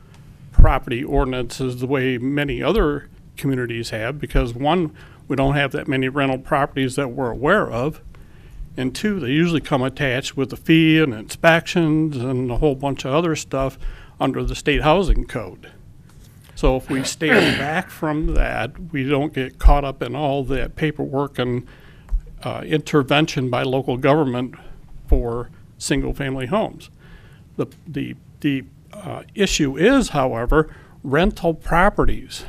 property ordinances the way many other communities have, because 1, we don't have that many rental properties that we're aware of, and 2, they usually come attached with a fee and inspections and a whole bunch of other stuff under the state housing code. So if we stay back from that, we don't get caught up in all that paperwork and intervention by local government for single-family homes. The issue is, however, rental properties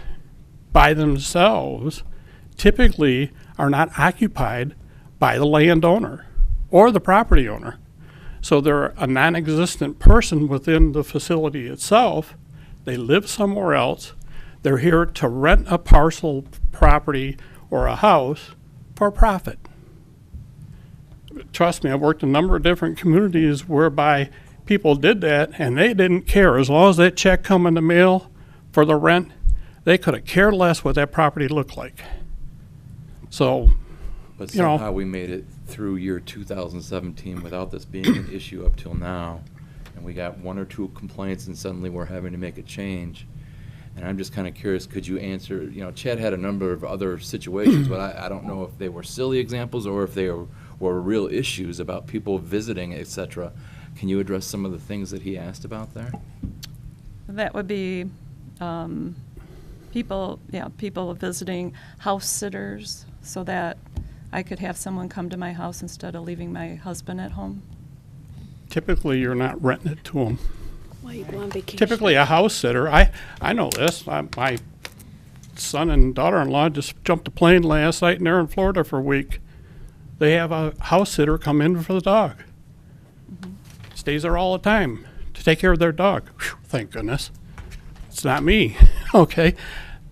by themselves typically are not occupied by the landowner or the property owner. So they're a non-existent person within the facility itself. They live somewhere else. They're here to rent a parcel property or a house for profit. Trust me, I've worked in a number of different communities whereby people did that and they didn't care. As long as that check come in the mail for the rent, they could have cared less what that property looked like. So, but somehow we made it through year 2017 without this being an issue up till now. And we got 1 or 2 complaints and suddenly we're having to make a change. And I'm just kind of curious, could you answer, Chad had a number of other situations, but I don't know if they were silly examples or if they were real issues about people visiting, etc. Can you address some of the things that he asked about there? That would be people visiting, house sitters, so that I could have someone come to my house instead of leaving my husband at home. Typically, you're not renting it to them. Well, you go on vacation. Typically, a house sitter, I know this. My son and daughter-in-law just jumped a plane last night and they're in Florida for a week. They have a house sitter come in for the dog. Mm-hmm. Stays there all the time to take care of their dog. Whew, thank goodness. It's not me, okay?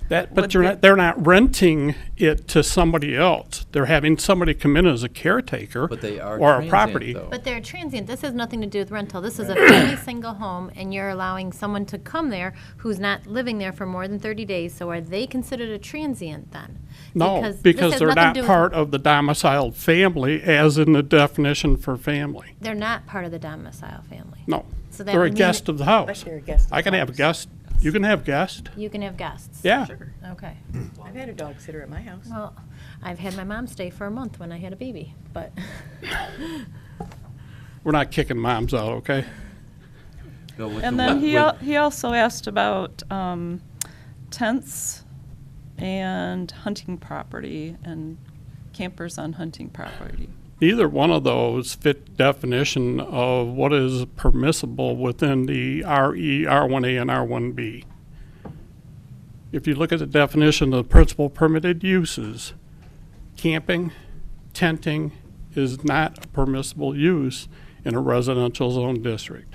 But they're not renting it to somebody else. They're having somebody come in as a caretaker or a property. Though. But they're transient. This has nothing to do with rental. This is a family single home, and you're allowing someone to come there who's not living there for more than 30 days. So are they considered a transient then? No, because they're not part of the domiciled family as in the definition for family. They're not part of the domicile family. No. So that they're a would mean guest of the house. I can have guests. You can have guests. You can have guests. Yeah. Sure. Okay. I've had a dog sitter at my house. Well, I've had my mom stay for a month when I had a baby, but We're not kicking moms out, okay? Bill, with And the then wet- he also asked about tents and hunting property and campers on hunting property. Either one of those fit definition of what is permissible within the RE, R1A, and R1B. If you look at the definition of principal permitted uses, camping, tenting is not a permissible use in a residential zone district.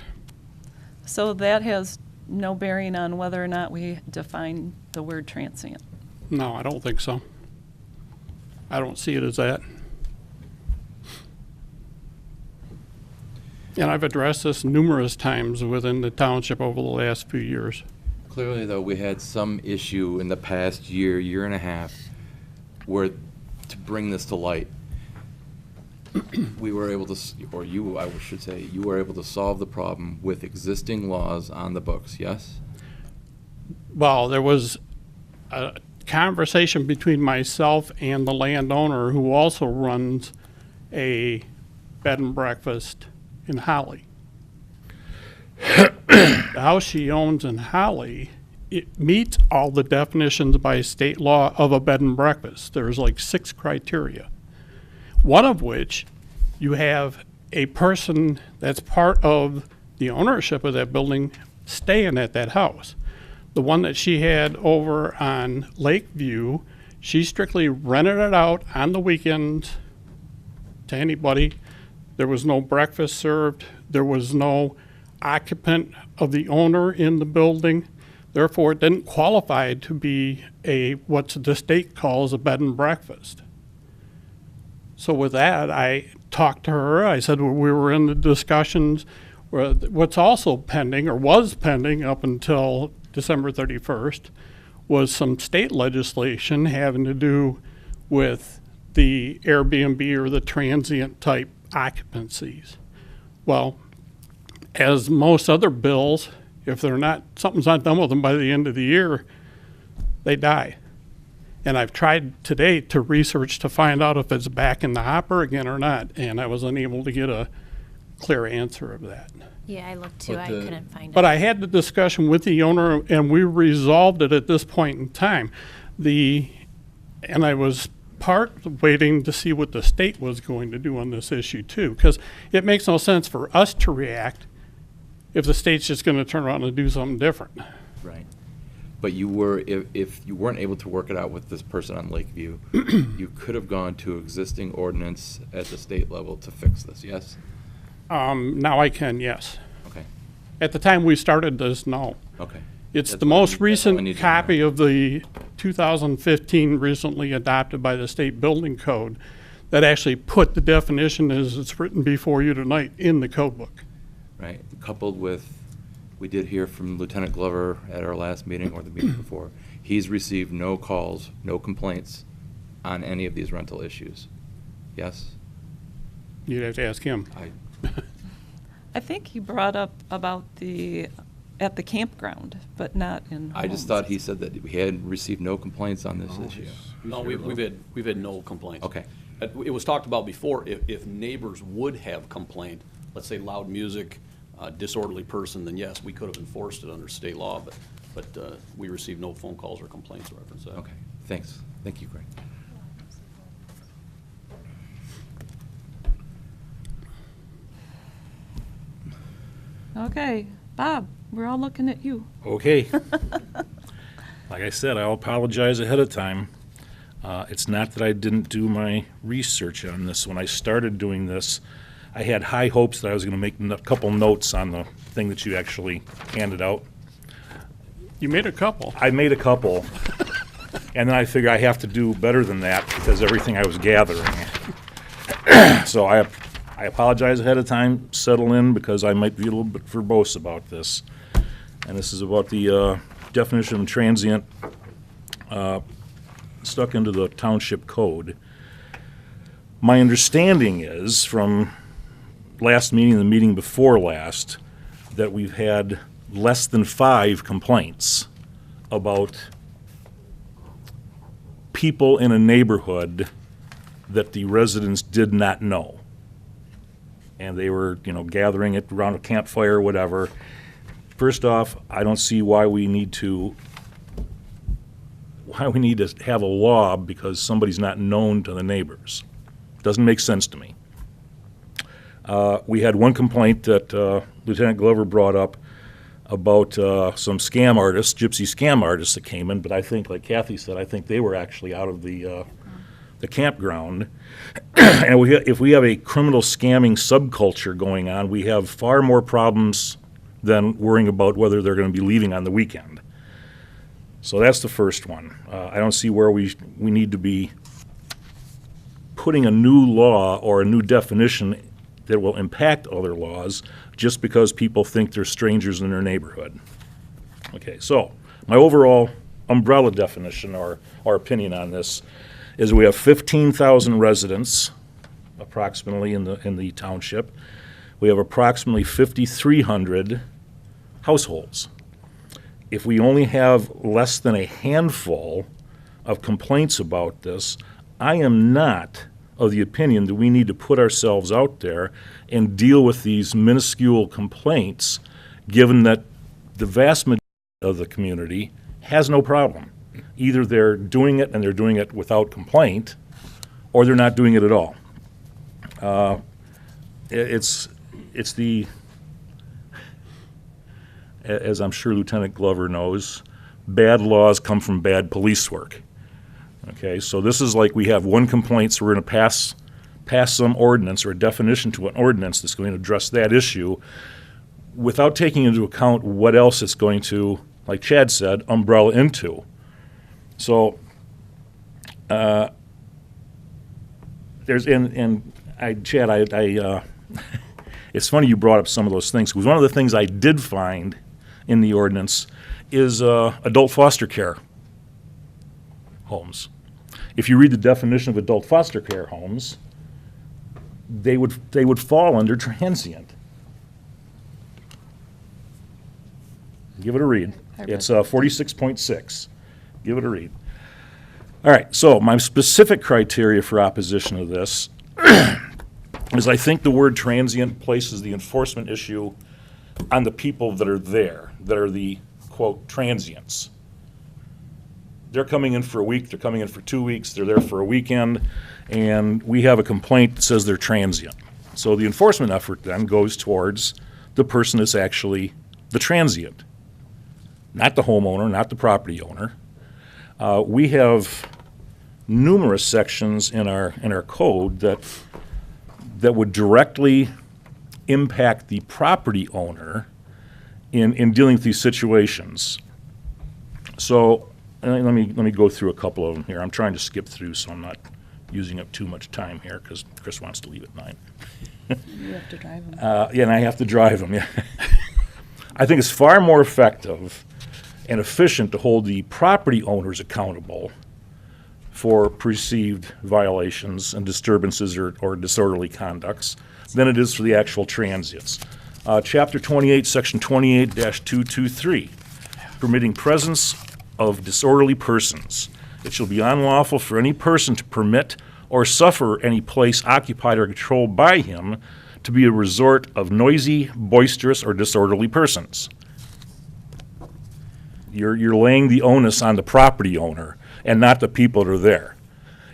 So that has no bearing on whether or not we define the word transient. No, I don't think so. I don't see it as that. And I've addressed this numerous times within the township over the last few years. Clearly, though, we had some issue in the past year, year and a half, where, to bring this to light, we were able to, or you, I should say, you were able to solve the problem with existing laws on the books, yes? Well, there was a conversation between myself and the landowner who also runs a bed and breakfast in Holly. The house she owns in Holly, it meets all the definitions by state law of a bed and breakfast. There's like 6 criteria. One of which, you have a person that's part of the ownership of that building staying at that house. The one that she had over on Lakeview, she strictly rented it out on the weekends to anybody. There was no breakfast served. There was no occupant of the owner in the building. Therefore, it didn't qualify to be what the state calls a bed and breakfast. So with that, I talked to her. I said we were in the discussions. What's also pending, or was pending up until December 31st, was some state legislation having to do with the Airbnb or the transient type occupancies. Well, as most other bills, if something's not done with them by the end of the year, they die. And I've tried today to research to find out if it's back in the hopper again or not, and I was unable to get a clear answer of that. Yeah, I looked too. I couldn't find it. But I had the discussion with the owner, and we resolved it at this point in time. And I was waiting to see what the state was going to do on this issue too, because it makes no sense for us to react if the state's just going to turn around and do something different. Right. But you were, if you weren't able to work it out with this person on Lakeview, you could have gone to existing ordinance at the state level to fix this, yes? Now I can, yes. Okay. At the time we started this, no. Okay. It's That's the what I most need- that's all I recent need to copy of the 2015 recently adopted by the state building code that actually put the definition as it's written before you tonight in the code book. Right, coupled with, we did hear from Lieutenant Glover at our last meeting or the meeting before. He's received no calls, no complaints on any of these rental issues. Yes? You'd have to ask him. I think he brought up about at the campground, but not in I just homes. thought he said that we had received no complaints on this issue. No, we've had no complaints. Okay. It was talked about before, if neighbors would have complained, let's say loud music, disorderly person, then yes, we could have enforced it under state law, but we received no phone calls or complaints to reference that. Okay, thanks. Thank you, Greg. Okay, Bob, we're all looking at you. Okay. Like I said, I'll apologize ahead of time. It's not that I didn't do my research on this. When I started doing this, I had high hopes that I was going to make a couple notes on the thing that you actually handed out. You made a couple. I made a couple. And then I figure I have to do better than that because everything I was gathering. So I apologize ahead of time, settle in, because I might be a little bit verbose about this. And this is about the definition of transient stuck into the township code. My understanding is from last meeting and the meeting before last that we've had less than 5 complaints about people in a neighborhood that the residents did not know. And they were, gathering it around a campfire or whatever. First off, I don't see why we need to have a law because somebody's not known to the neighbors. Doesn't make sense to me. We had one complaint that Lieutenant Glover brought up about some scam artists, gypsy scam artists that came in, but I think, like Kathy said, I think they were actually out of the campground. And if we have a criminal scamming subculture going on, we have far more problems than worrying about whether they're going to be leaving on the weekend. So that's the first one. I don't see where we need to be putting a new law or a new definition that will impact other laws just because people think they're strangers in their neighborhood. Okay, so my overall umbrella definition or opinion on this is we have 15,000 residents approximately in the township. We have approximately 5,300 households. If we only have less than a handful of complaints about this, I am not of the opinion that we need to put ourselves out there and deal with these minuscule complaints, given that the vast majority of the community has no problem. Either they're doing it and they're doing it without complaint, or they're not doing it at all. It's the, as I'm sure Lieutenant Glover knows, bad laws come from bad police work. Okay, so this is like we have one complaint, so we're going to pass some ordinance or a definition to an ordinance that's going to address that issue without taking into account what else it's going to, like Chad said, umbrella into. So Chad, it's funny you brought up some of those things, because one of the things I did find in the ordinance is adult foster care homes. If you read the definition of adult foster care homes, they would fall under transient. Give it a read. It's 46.6. Give it a read. All right, so my specific criteria for opposition to this is I think the word transient places the enforcement issue on the people that are there, that are the, quote, transients. They're coming in for a week, they're coming in for 2 weeks, they're there for a weekend, and we have a complaint that says they're transient. So the enforcement effort then goes towards the person that's actually the transient, not the homeowner, not the property owner. We have numerous sections in our code that would directly impact the property owner in dealing with these situations. So let me go through a couple of them here. I'm trying to skip through, so I'm not using up too much time here because Chris wants to leave at 9. You have to drive them. Yeah, and I have to drive them, yeah. I think it's far more effective and efficient to hold the property owners accountable for perceived violations and disturbances or disorderly conducts than it is for the actual transients. Chapter 28, Section 28-223, permitting presence of disorderly persons. It shall be unlawful for any person to permit or suffer any place occupied or controlled by him to be a resort of noisy, boisterous, or disorderly persons. You're laying the onus on the property owner and not the people that are there.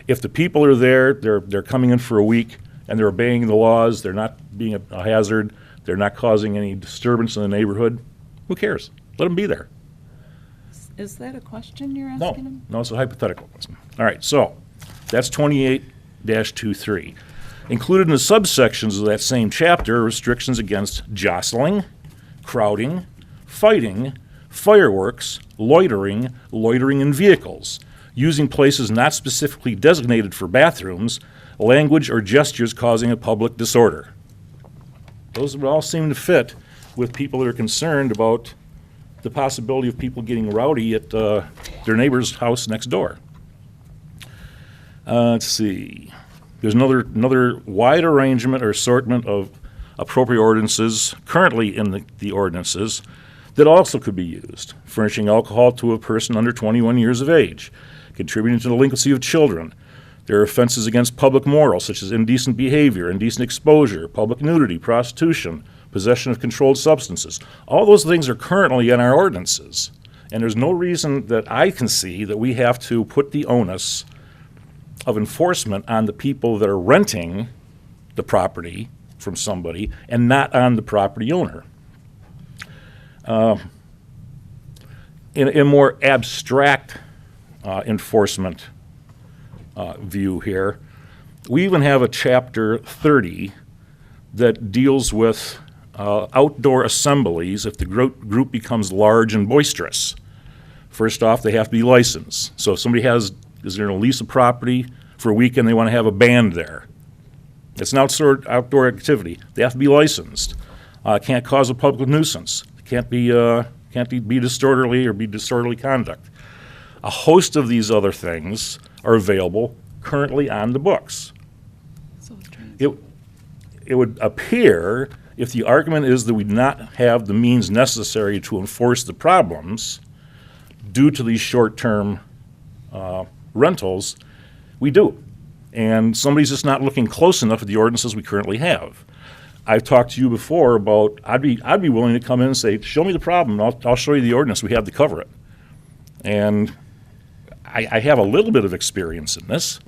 If the people are there, they're coming in for a week and they're obeying the laws, they're not being a hazard, they're not causing any disturbance in the neighborhood, who cares? Let them be there. Is that a question you're asking him? No, it's a hypothetical. All right, so that's 28-23. Included in the subsections of that same chapter are restrictions against jostling, crowding, fighting, fireworks, loitering in vehicles, using places not specifically designated for bathrooms, language or gestures causing a public disorder. Those would all seem to fit with people that are concerned about the possibility of people getting rowdy at their neighbor's house next door. Let's see. There's another wide arrangement or assortment of appropriate ordinances currently in the ordinances that also could be used. Furnishing alcohol to a person under 21 years of age, contributing to the delinquency of children. There are offenses against public morals, such as indecent behavior, indecent exposure, public nudity, prostitution, possession of controlled substances. All those things are currently in our ordinances. And there's no reason that I can see that we have to put the onus of enforcement on the people that are renting the property from somebody and not on the property owner. In a more abstract enforcement view here, we even have a chapter 30 that deals with outdoor assemblies if the group becomes large and boisterous. First off, they have to be licensed. So if somebody is going to lease a property for a weekend, they want to have a band there. It's an outdoor activity. They have to be licensed. Can't cause a public nuisance. Can't be disorderly or be disorderly conduct. A host of these other things are available currently on the books. It would appear, if the argument is that we do not have the means necessary to enforce the problems due to these short-term rentals, we do. And somebody's just not looking close enough at the ordinances we currently have. I've talked to you before about, I'd be willing to come in and say, show me the problem, and I'll show you the ordinance we have to cover it. And I have a little bit of experience in this,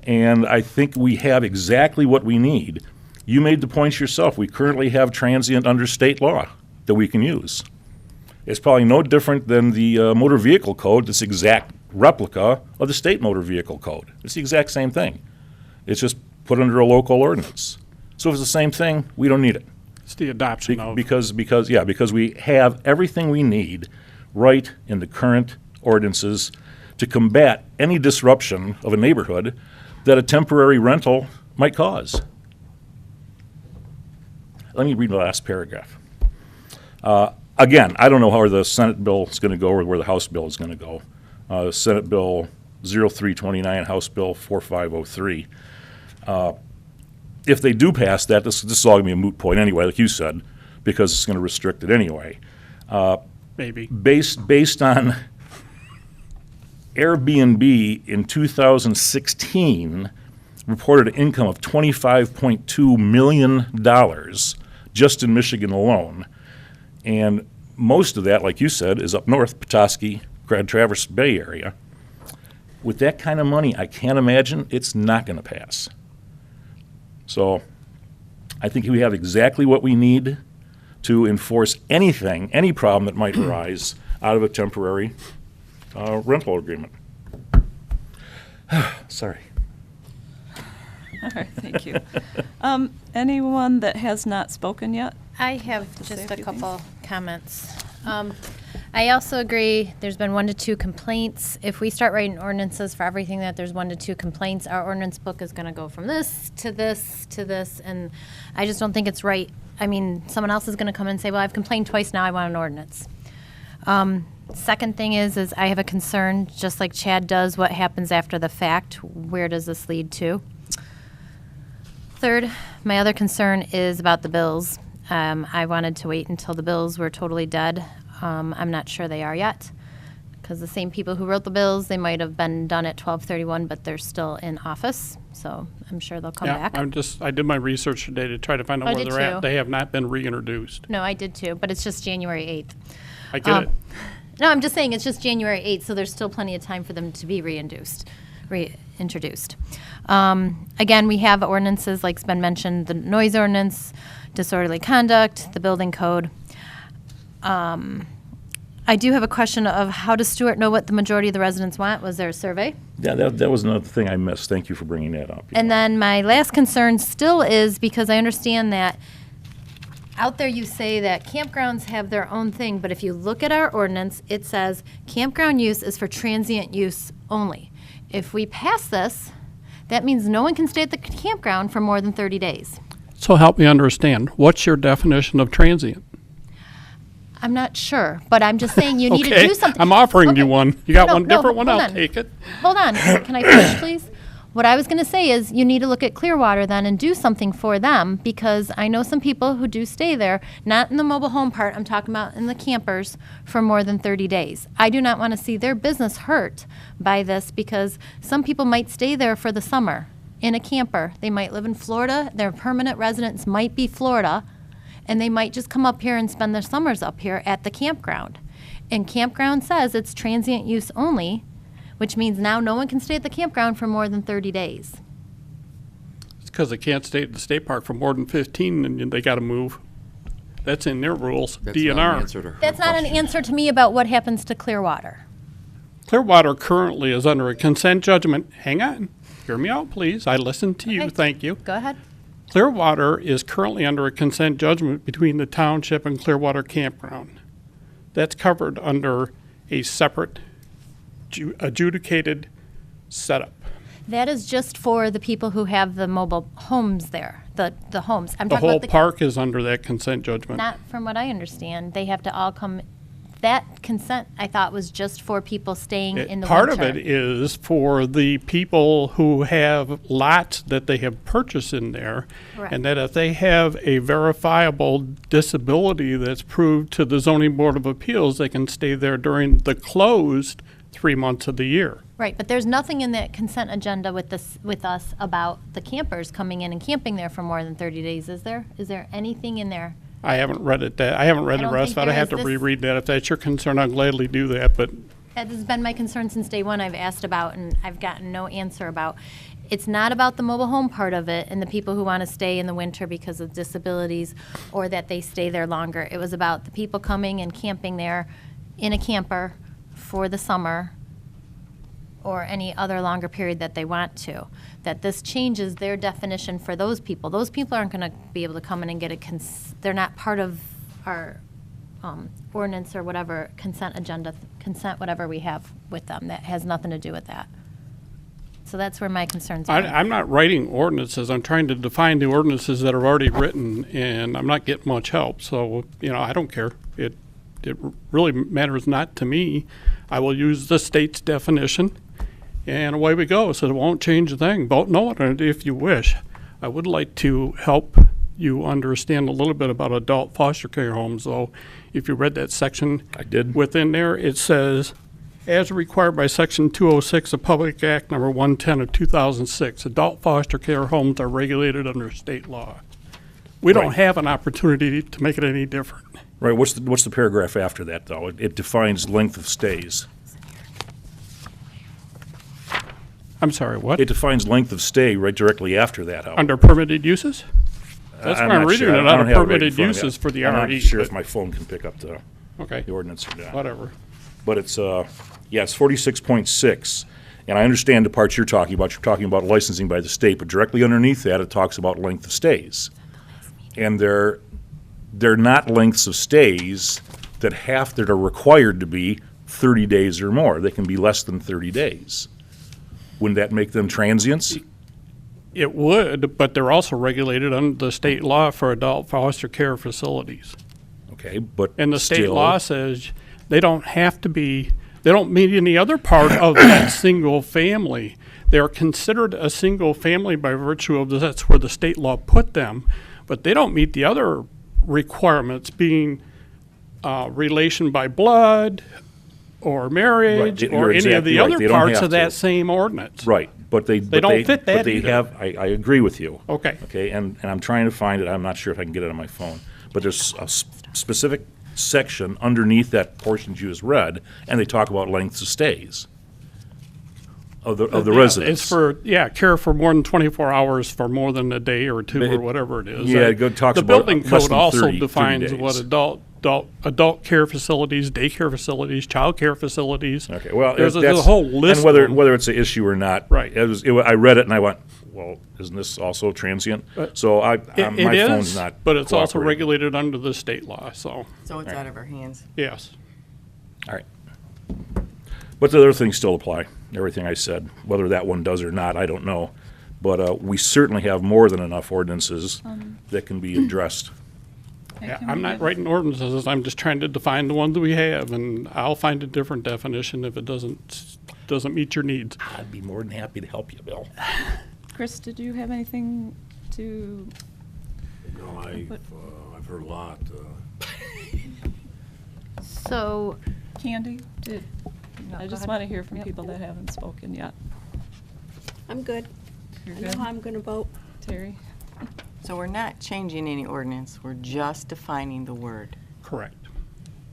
and I think we have exactly what we need. You made the point yourself. We currently have transient under state law that we can use. It's probably no different than the motor vehicle code, this exact replica of the state motor vehicle code. It's the exact same thing. It's just put under a local ordinance. So if it's the same thing, we don't need it. It's the adoption of. Because we have everything we need right in the current ordinances to combat any disruption of a neighborhood that a temporary rental might cause. Let me read the last paragraph. Again, I don't know how the Senate bill is going to go or where the House bill is going to go. Senate Bill 0329, House Bill 4503. If they do pass that, this is all going to be a moot point anyway, like you said, because it's going to restrict it anyway. Maybe. Based on Airbnb in 2016 reported an income of $25.2 million just in Michigan alone. And most of that, like you said, is up north, Petoskey, Grand Traverse Bay area. With that kind of money, I can't imagine it's not going to pass. So I think we have exactly what we need to enforce anything, any problem that might arise out of a temporary rental agreement. Sorry. All right, thank you. Anyone that has not spoken yet? I have To say just a a few couple comments. I also agree, there's been 1 to 2 complaints. If we start writing ordinances for everything that there's 1 to 2 complaints, our ordinance book is gonna go from this to this to this, and I just don't think it's right. I mean, someone else is gonna come and say, well, I've complained twice, now I want an ordinance. Second thing is I have a concern, just like Chad does, what happens after the fact? Where does this lead to? Third, my other concern is about the bills. I wanted to wait until the bills were totally dead. I'm not sure they are yet, because the same people who wrote the bills, they might have been done at 12/31, but they're still in office, so I'm sure they'll come back. I did my research today to try to find out I where did they're too. at. They have not been reintroduced. No, I did too, but it's just January 8th. I get it. No, I'm just saying it's just January 8th, so there's still plenty of time for them to be reintroduced. Again, we have ordinances, like's been mentioned, the noise ordinance, disorderly conduct, the building code. I do have a question of how does Stuart know what the majority of the residents want? Was there a survey? Yeah, that was another thing I missed. Thank you for bringing that up. And then my last concern still is, because I understand that out there you say that campgrounds have their own thing, but if you look at our ordinance, it says campground use is for transient use only. If we pass this, that means no one can stay at the campground for more than 30 days. So help me understand, what's your definition of transient? I'm not sure, but I'm just saying you need to do something. I'm offering you one. You got No, one no, different one, hold I'll on. take it. Hold on, can I finish, please? What I was going to say is you need to look at Clearwater then and do something for them, because I know some people who do stay there, not in the mobile home part, I'm talking about in the campers, for more than 30 days. I do not want to see their business hurt by this, because some people might stay there for the summer in a camper. They might live in Florida, their permanent residence might be Florida, and they might just come up here and spend their summers up here at the campground. And campground says it's transient use only, which means now no one can stay at the campground for more than 30 days. It's because they can't stay at the state park for more than 15, and they got to move. That's in their rules, That's not an DNR. answer to her That's not an question. answer to me about what happens to Clearwater. Clearwater currently is under a consent judgment. Hang on. Hear me out, please. I listened to you. Okay. Thank you. Go ahead. Clearwater is currently under a consent judgment between the township and Clearwater Campground. That's covered under a separate adjudicated setup. That is just for the people who have the mobile homes there, the homes. I'm The talking whole about park is under that consent judgment. Not from what I understand. They have to all come. That consent, I thought, was just for people staying in the Part winter. of it is for the people who have lots that they have purchased in there. Correct. And that if they have a verifiable disability that's proved to the zoning board of appeals, they can stay there during the closed 3 months of the year. Right, but there's nothing in that consent agenda with us about the campers coming in and camping there for more than 30 days, is there? Is there anything in there? I haven't read it. I haven't read I the don't rest think of it. I there have is to this- reread that. If that's your concern, I'll gladly do that, but That has been my concern since day one. I've asked about and I've gotten no answer about. It's not about the mobile home part of it and the people who want to stay in the winter because of disabilities or that they stay there longer. It was about the people coming and camping there in a camper for the summer or any other longer period that they want to. That this changes their definition for those people. Those people aren't going to be able to come in and get they're not part of our ordinance or whatever, consent agenda, consent whatever we have with them. That has nothing to do with that. So that's where my concerns are. I'm not writing ordinances. I'm trying to define the ordinances that are already written, and I'm not getting much help. So, I don't care. It really matters not to me. I will use the state's definition, and away we go. So it won't change a thing. Vote no on it if you wish. I would like to help you understand a little bit about adult foster care homes, though. If you read that section, I did. Within there, it says, as required by Section 206 of Public Act Number 110 of 2006, adult foster care homes are regulated under state law. We don't Right. have an opportunity to make it any different. Right, what's the paragraph after that, though? It defines length of stays. I'm sorry, what? It defines length of stay right directly after that, however. Under permitted uses? That's why I'm not reading sure. it I under don't have it right in permitted front of me. uses for the I'm RE. not sure but- if my phone can pick up the Okay, ordinance or not. whatever. But it's 46.6. And I understand the parts you're talking about. You're talking about licensing by the state, but directly underneath that, it talks about length of stays. And they're not lengths of stays that are required to be 30 days or more. They can be less than 30 days. Wouldn't that make them transients? It would, but they're also regulated under the state law for adult foster care facilities. Okay, but And the state still- law says they don't have to be, they don't meet any other part of that single family. They're considered a single family by virtue of that's where the state law put them, but they don't meet the other requirements being relation by blood or marriage Right, or you're any of exactly the right. other They don't parts have of that to. same ordinance. Right, but they don't fit that But they either. have. I agree with you. Okay. Okay, and I'm trying to find it. I'm not sure if I can get it on my phone. But there's a specific section underneath that portion you just read, and they talk about lengths of stays of the Yeah, residents. It's for, care for more than 24 hours for more than a day or two or whatever it is. Yeah, it talks The about building less code than also 30 defines what days. adult care facilities, daycare facilities, child care facilities. Okay, well, There's a that's- whole list. And of them. whether it's an issue or not, Right. I read it and I went, well, isn't this also transient? So my It phone's is, not. but it's also cooperating. regulated under the state law, so, So it's out of our hands. yes. All right. But the other things still apply, everything I said. Whether that one does or not, I don't know. But we certainly have more than enough ordinances that can be addressed. Yeah, I'm not writing ordinances, I'm just trying to define the ones we have, and I'll find a different definition if it doesn't meet your needs. I'd be more than happy to help you, Bill. Chris, did you have anything to? No, I've heard a lot. So, Candy, did, No, I go just ahead. want to hear from Yep. people that haven't spoken yet. I'm good. You're I know good? how I'm going to vote. Terry? So we're not changing any ordinance, we're just defining the word. Correct.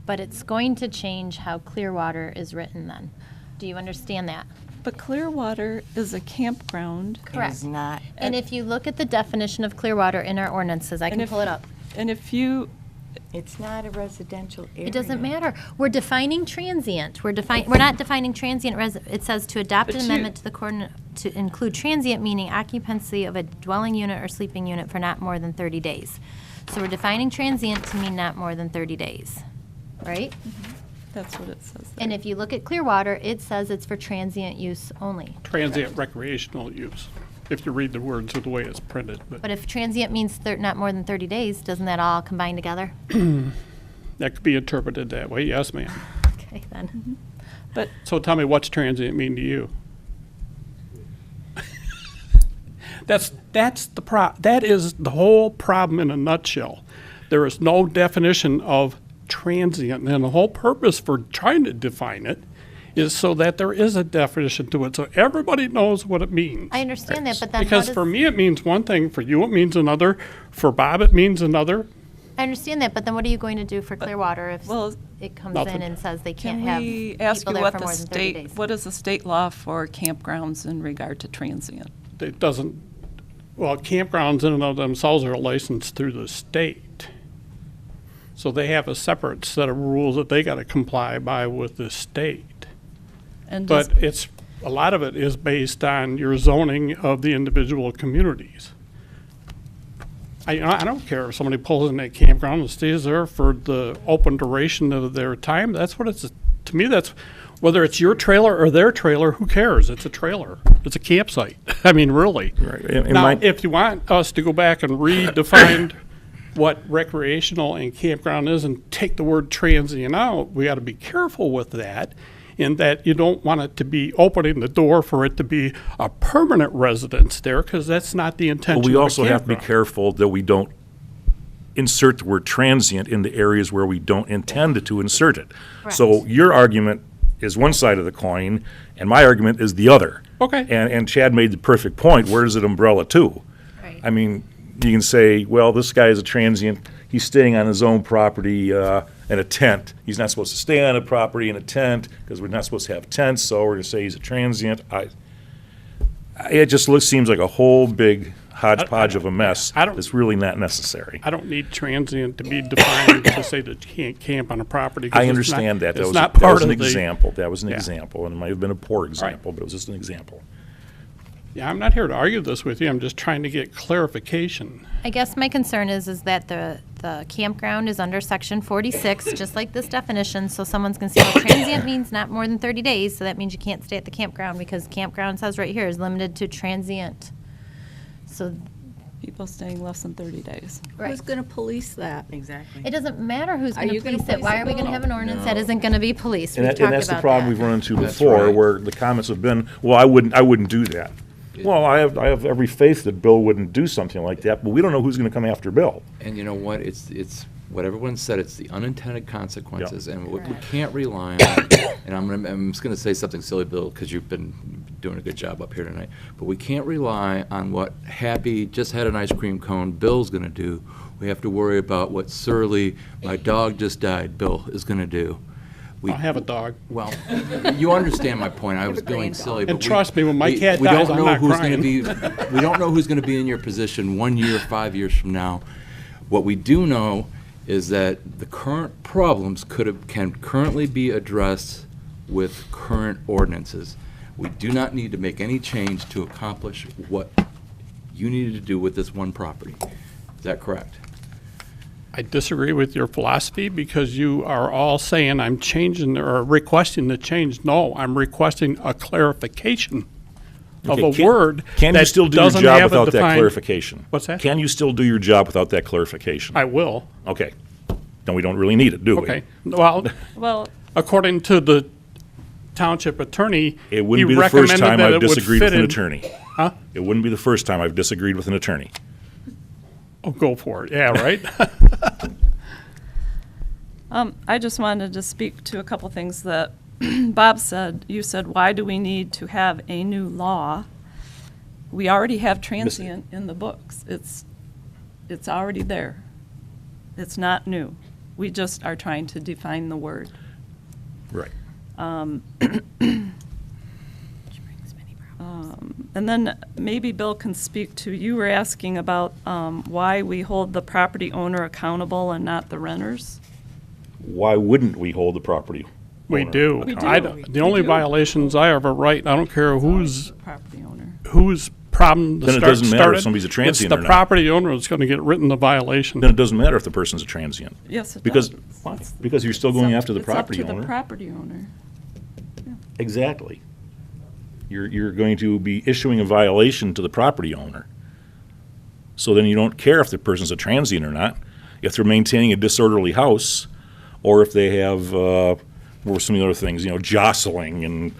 But it's going to change how Clearwater is written then. Do you understand that? But Clearwater is a campground. Correct. It is not. And if you look at the definition of Clearwater in our ordinances, I can pull it up. And if you, It's not a residential area. It doesn't matter. We're defining transient. We're not defining transient it says to adopt But an you- amendment to the to include transient, meaning occupancy of a dwelling unit or sleeping unit for not more than 30 days. So we're defining transient to mean not more than 30 days, right? that's what it says. And if you look at Clearwater, it says it's for transient use only. Transient recreational use, if you read the words of the way it's printed. But if transient means not more than 30 days, doesn't that all combine together? That could be interpreted that way, yes, ma'am. Okay, then. But So tell me, what's transient mean to you? That is the whole problem in a nutshell. There is no definition of transient, and the whole purpose for trying to define it is so that there is a definition to it, so everybody knows what it means. I understand that, but then how Because does- for me, it means one thing, for you, it means another, for Bob, it means another. I understand that, but then what are you going to do for Clearwater if well, it comes nothing. in and says they can can't have we ask people you there what for the more than 30 days? state, what is the state law for campgrounds in regard to transient? It doesn't, well, campgrounds in and of themselves are licensed through the state. So they have a separate set of rules that they gotta comply by with the state. And does- But a lot of it is based on your zoning of the individual communities. I don't care if somebody pulls in that campground and stays there for the open duration of their time. That's what it's, to me, that's, whether it's your trailer or their trailer, who cares? It's a trailer. It's a campsite. I mean, really. Right. And Now, my- if you want us to go back and redefine what recreational and campground is and take the word transient out, we got to be careful with that, in that you don't want it to be opening the door for it to be a permanent residence there, because that's not the intention But we of a also have to be campground. careful that we don't insert the word transient into areas where we don't intend to insert it. So Correct. your argument is one side of the coin, and my argument is the other. Okay. And Chad made the perfect point. Where does it umbrella to? Right. I mean, you can say, well, this guy is a transient. He's staying on his own property in a tent. He's not supposed to stay on a property in a tent because we're not supposed to have tents, so we're going to say he's a transient. It just seems like a whole big hodgepodge of a mess. I don't- It's really not necessary. I don't need transient to be defined to say that you can't camp on a property. 'cause I it's understand not- that. That it's was, not that part was an of the- example. That was an Yeah. example, and it might have been a poor example, but it was just an example. Yeah, I'm not here to argue this with you. I'm just trying to get clarification. I guess my concern is that the campground is under section 46, just like this definition, so someone's gonna say, well, transient means not more than 30 days, so that means you can't stay at the campground, because campground says right here is limited to transient. So, People staying less than 30 days. Who's going to police that? Exactly. it doesn't matter who's Are gonna you gonna police it. police Why it? are we gonna have an ordinance that No. isn't gonna be policed? And We've that, and talked that's the about problem that. we've run into That's before, right. where the comments have been, well, I wouldn't do that. Well, I have every faith that Bill wouldn't do something like that, but we don't know who's going to come after Bill. And you know what, it's what everyone said, it's the unintended consequences, and what we can't rely on, and I'm just gonna say something silly, Bill, because you've been doing a good job up here tonight, but we can't rely on what Happy, just had an ice cream cone, Bill's gonna do. We have to worry about what surly, my dog just died, Bill is gonna do. I have a dog. Well, you understand my point. I was being silly. And but trust me, when my cat we dies, don't I'm know not who's crying. gonna be. We don't know who's going to be in your position 1 year, 5 years from now. What we do know is that the current problems can currently be addressed with current ordinances. We do not need to make any change to accomplish what you needed to do with this one property. Is that correct? I disagree with your philosophy, because you are all saying I'm changing or requesting the change. No, I'm requesting a clarification of Okay, a word Can you that still do your doesn't job have a without that defined- clarification? What's that? Can you still do your job without that clarification? I will. Okay. Then we don't really need it, do we? Okay. Well, Well, according to the township attorney, It wouldn't he be the first recommended time that I've it would disagreed fit with an in- attorney. Huh? It wouldn't be the first time I've disagreed with an attorney. Oh, go for it. Yeah, right? I just wanted to speak to a couple things that Bob said. You said, why do we need to have a new law? We already have transient in the books. It's It's already there. It's not new. We just are trying to define the word. Right. And then maybe Bill can speak to, you were asking about why we hold the property owner accountable and not the renters? Why wouldn't we hold the property We owner do. accountable? The only violations I ever write, I don't care whose Property owner. problem the Then it start doesn't matter if started. somebody's a transient It's or the not. property owner that's going to get written the violation. Then it doesn't matter if the person's a transient. Yes, it Because, does. why? Because you're still going after the property It's up to owner. the property owner. Exactly. You're going to be issuing a violation to the property owner. So then you don't care if the person's a transient or not, if they're maintaining a disorderly house, or if they have, what were some of the other things, jostling and,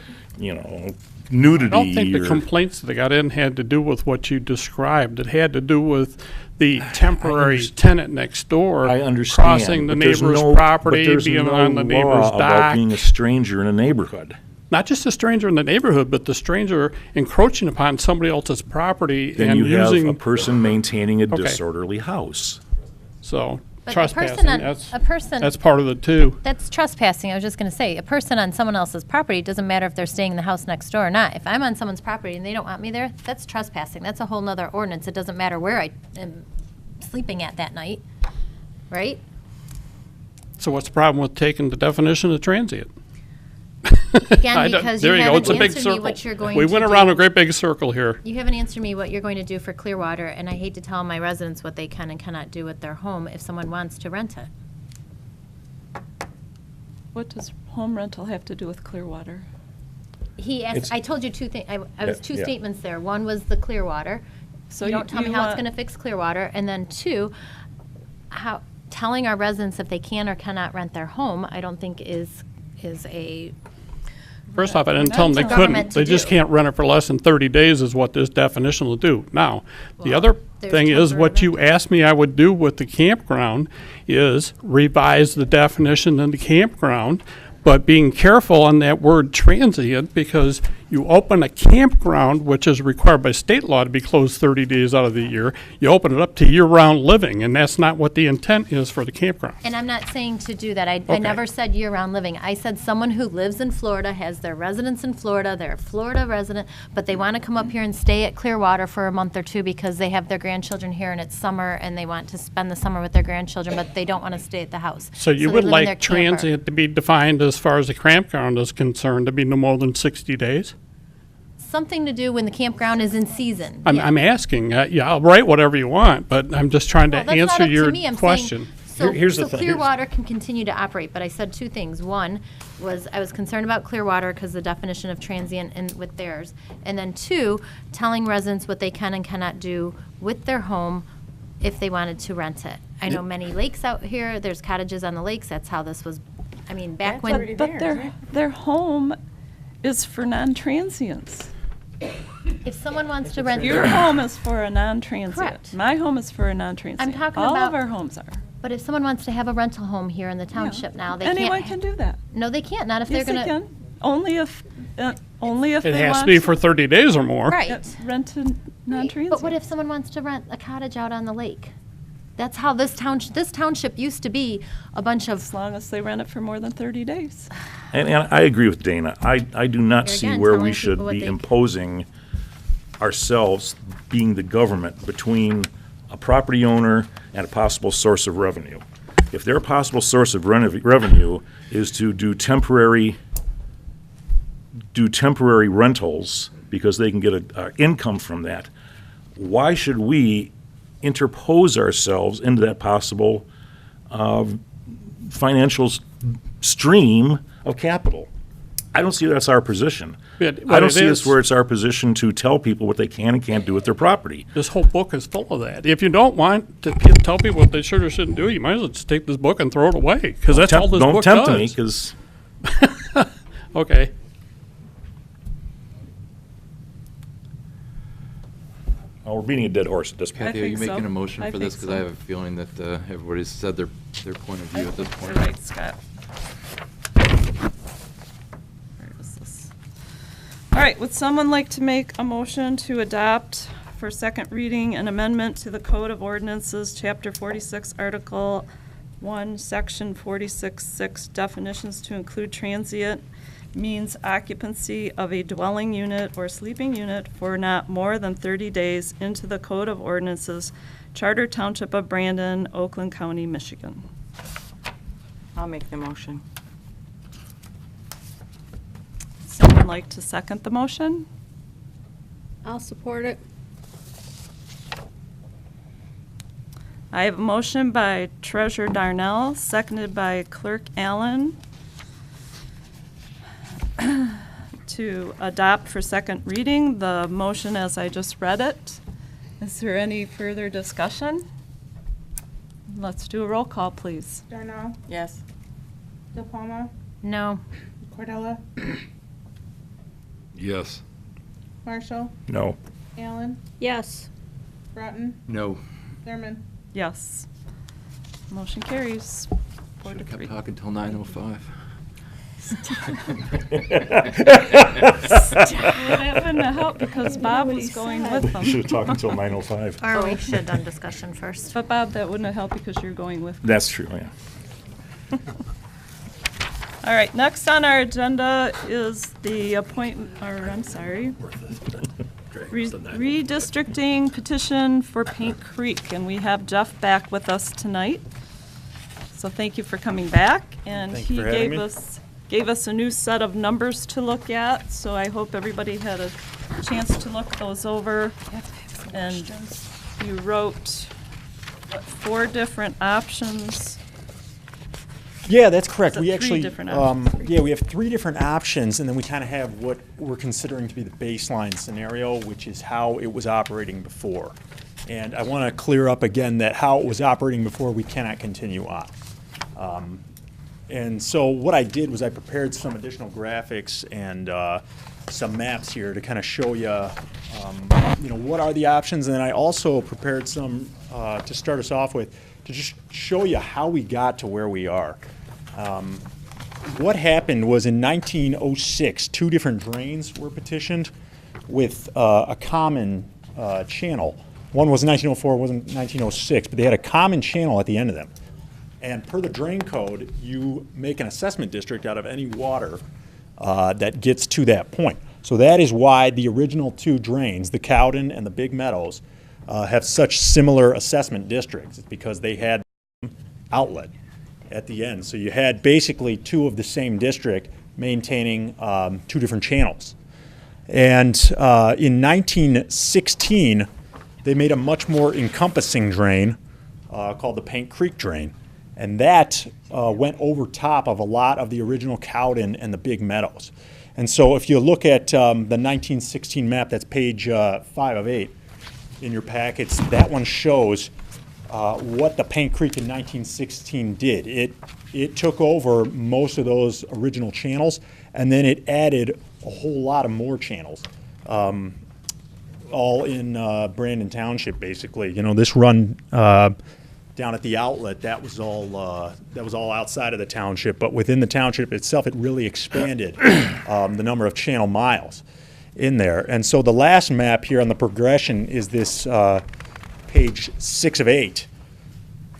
nudity. I don't think the or- complaints that got in had to do with what you described. It had to do with the temporary tenant next door. I understand. Crossing the but there's neighbor's no- property, but there's being no on the law neighbor's about dock. being a stranger in a neighborhood. Not just a stranger in the neighborhood, but the stranger encroaching upon somebody else's property Then and you have using. a person maintaining a Okay. disorderly house. So But a trespassing, person on- that's, a person- that's part of it too. That's trespassing. I was just going to say, a person on someone else's property, it doesn't matter if they're staying in the house next door or not. If I'm on someone's property and they don't want me there, that's trespassing. That's a whole nother ordinance. It doesn't matter where I am sleeping at that night, right? So what's the problem with taking the definition of transient? Again, I don't- because you there go. haven't It's a big answered me circle. what you're going We to went around do. a great big circle here. You haven't answered me what you're going to do for Clearwater, and I hate to tell my residents what they can and cannot do with their home if someone wants to rent it. What does home rental have to do with Clearwater? He It's- asked, I told you two things, I was Yeah, two yeah. statements there. One was the Clearwater. So You you- don't tell me you how it's want- gonna fix Clearwater. And then two, how, telling our residents if they can or cannot rent their home, I don't think is a, First off, I didn't tell them they That's for government couldn't. to They just do. can't rent it for less than 30 days is what this definition will do. Now, the Well, other there's thing is what you temporary asked me I would do with the campground is revise the definition in the campground, but being careful on that word transient because you open a campground, which is required by state law to be closed 30 days out of the year, you open it up to year-round living, and that's not what the intent is for the campground. and I'm not saying to do that. I Okay. never said year-round living. I said someone who lives in Florida, has their residence in Florida, they're a Florida resident, but they want to come up here and stay at Clearwater for a month or two because they have their grandchildren here and it's summer and they want to spend the summer with their grandchildren, but they don't want to stay at the house. So you they would live in their like camper. transient to be defined as far as the campground is concerned, to be no more than 60 days? Something to do when the campground is in season. I'm, Yeah. I'm asking, yeah, I'll write whatever you want, but I'm just trying to Well, that's not answer up to your me. I'm saying- question. So, Here's the so thing. Here's- Clearwater can continue to operate, but I said two things. One was I was concerned about Clearwater because the definition of transient and with theirs. And then two, telling residents what they can and cannot do with their home if they wanted to rent it. I know many lakes out here, there's cottages on the lakes, that's how this was, I mean, back when. But their home is for non-transients. If someone wants to rent. Your home is for a non-transient. Correct. My home is for a non-transient. I'm talking All about- of our homes are. But if someone wants to have a rental home here in the township now, they can't. Anyone can do that. No, they can't, not if Yes, they're they gonna. can. Only if It they has to want be for 30 days or more. Right. rent to Right, non-transient. but what if someone wants to rent a cottage out on the lake? That's how this township used to be a bunch of. As long as they rent it for more than 30 days. And I agree with Dana. I do not Here see again, where telling we should people what be they- imposing ourselves, being the government, between a property owner and a possible source of revenue. If their possible source of revenue is to do temporary rentals because they can get a income from that, why should we interpose ourselves into that possible financial stream of capital? I don't see that's our position. But I what don't it see this is- where it's our position to tell people what they can and can't do with their property. This whole book is full of that. If you don't want to tell people what they should or shouldn't do, you might as well just take this book and throw it away, because that's all this Don't book tempt me, does. because Okay. we're beating a dead horse at this point. Kathy, are you think so. making a motion I for this? think Because I so. have a feeling that everybody's said their point of view at this point. You're right, Scott. Where is this? All right, would someone like to make a motion to adopt for second reading an amendment to the Code of Ordinances, Chapter 46, Article 1, Section 46.6, definitions to include transient means occupancy of a dwelling unit or sleeping unit for not more than 30 days into the Code of Ordinances, Charter Township of Brandon, Oakland County, Michigan. I'll make the motion. Someone like to second the motion? I'll support it. I have a motion by Treasurer Darnell, seconded by Clerk Allen, to adopt for second reading the motion as I just read it. Is there any further discussion? Let's do a roll call, please. Darnell, Yes. De Palma, No. Cordella, Yes. Marshall, No. Allen, Yes. Broughton, No. Thurman. Yes. Motion carries. 4 Should to have kept 3. talking till 9:05. Well, that wouldn't have helped because Bob was going with them. Should have talked until 9:05. Or we should have done discussion first. But Bob, that wouldn't have helped because you're going with them. That's true, yeah. All right, next on our agenda is the redistricting petition for Paint Creek, and we have Jeff back with us tonight. So thank you for coming back, and Thank he you for having me. gave us a new set of numbers to look at, so I hope everybody had a chance to look those over. And you wrote, what, 4 different options? Yeah, that's correct. Is it We 3 actually, different options? yeah, we have 3 different options, and then we kind of have what we're considering to be the baseline scenario, which is how it was operating before. And I want to clear up again that how it was operating before we cannot continue on. And so what I did was I prepared some additional graphics and some maps here to kind of show you, what are the options, and then I also prepared some to start us off with to just show you how we got to where we are. What happened was in 1906, 2 different drains were petitioned with a common channel. One was 1904, one was 1906, but they had a common channel at the end of them. And per the drain code, you make an assessment district out of any water that gets to that point. So that is why the original 2 drains, the Cowden and the Big Meadows, have such similar assessment districts. It's because they had outlet at the end. So you had basically 2 of the same district maintaining 2 different channels. And in 1916, they made a much more encompassing drain called the Paint Creek Drain. And that went over top of a lot of the original Cowden and the Big Meadows. And so if you look at the 1916 map, that's page 5 of 8 in your packets, that one shows what the Paint Creek in 1916 did. It took over most of those original channels, and then it added a whole lot of more channels, all in Brandon Township, basically. This run down at the outlet, that was all outside of the township, but within the township itself, it really expanded the number of channel miles in there. And so the last map here on the progression is this page 6 of 8.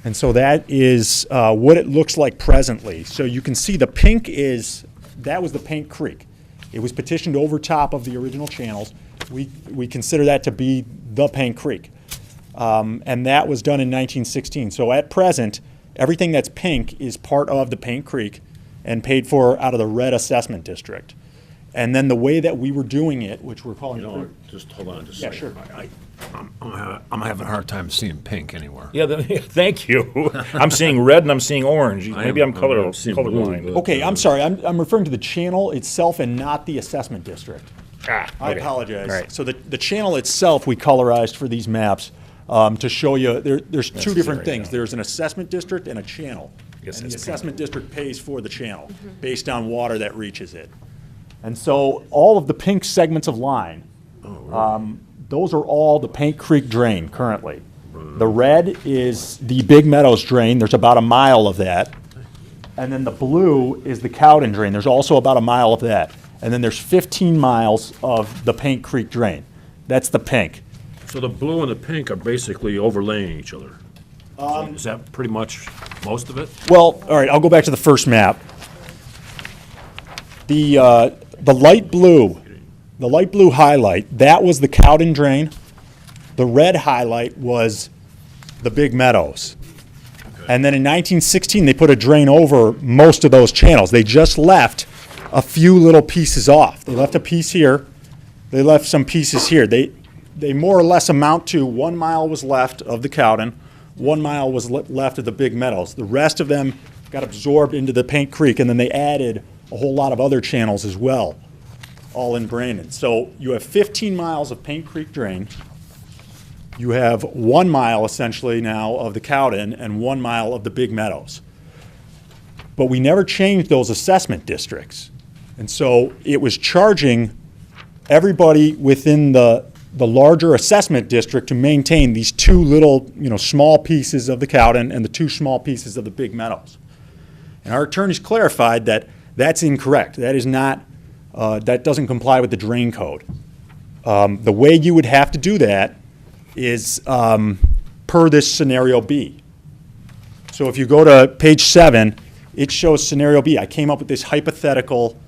And so that is what it looks like presently. So you can see the pink that was the Paint Creek. It was petitioned over top of the original channels. We consider that to be the Paint Creek. And that was done in 1916. So at present, everything that's pink is part of the Paint Creek and paid for out of the red assessment district. And then the way that we were doing it, which we're calling Just hold on just a Yeah, second. sure. I'm having a hard time seeing pink anywhere. Yeah, thank you. I'm seeing red and I'm seeing orange. Maybe I'm colorblind. Okay, I'm sorry. I'm referring to the channel itself and not the assessment district. I apologize. All right. So the channel itself we colorized for these maps to show you there's 2 different things. There's an assessment district and a channel. Yes, And the that's assessment district pays for the channel based on water that reaches it. And so all of the pink segments of line, those are all the Paint Creek Drain currently. The red is the Big Meadows Drain. There's about a mile of that. And then the blue is the Cowden Drain. There's also about a mile of that. And then there's 15 miles of the Paint Creek Drain. That's the pink. So the blue and the pink are basically overlaying each other. Is that pretty much most of it? Well, all right, I'll go back to the first map. The light blue highlight, that was the Cowden drain. The red highlight was the Big Meadows. And then in 1916, they put a drain over most of those channels. They just left a few little pieces off. They left a piece here. They left some pieces here. They more or less amount to 1 mile was left of the Cowden, 1 mile was left of the Big Meadows. The rest of them got absorbed into the Paint Creek, and then they added a whole lot of other channels as well, all in Brandon. So you have 15 miles of Paint Creek drain. You have 1 mile essentially now of the Cowden and 1 mile of the Big Meadows. But we never changed those assessment districts. And so it was charging everybody within the larger assessment district to maintain these two little, small pieces of the Cowden and the two small pieces of the Big Meadows. And our attorneys clarified that that's incorrect. That is not, that doesn't comply with the drain code. The way you would have to do that is per this scenario B. So if you go to page 7, it shows scenario B. I came up with this hypothetical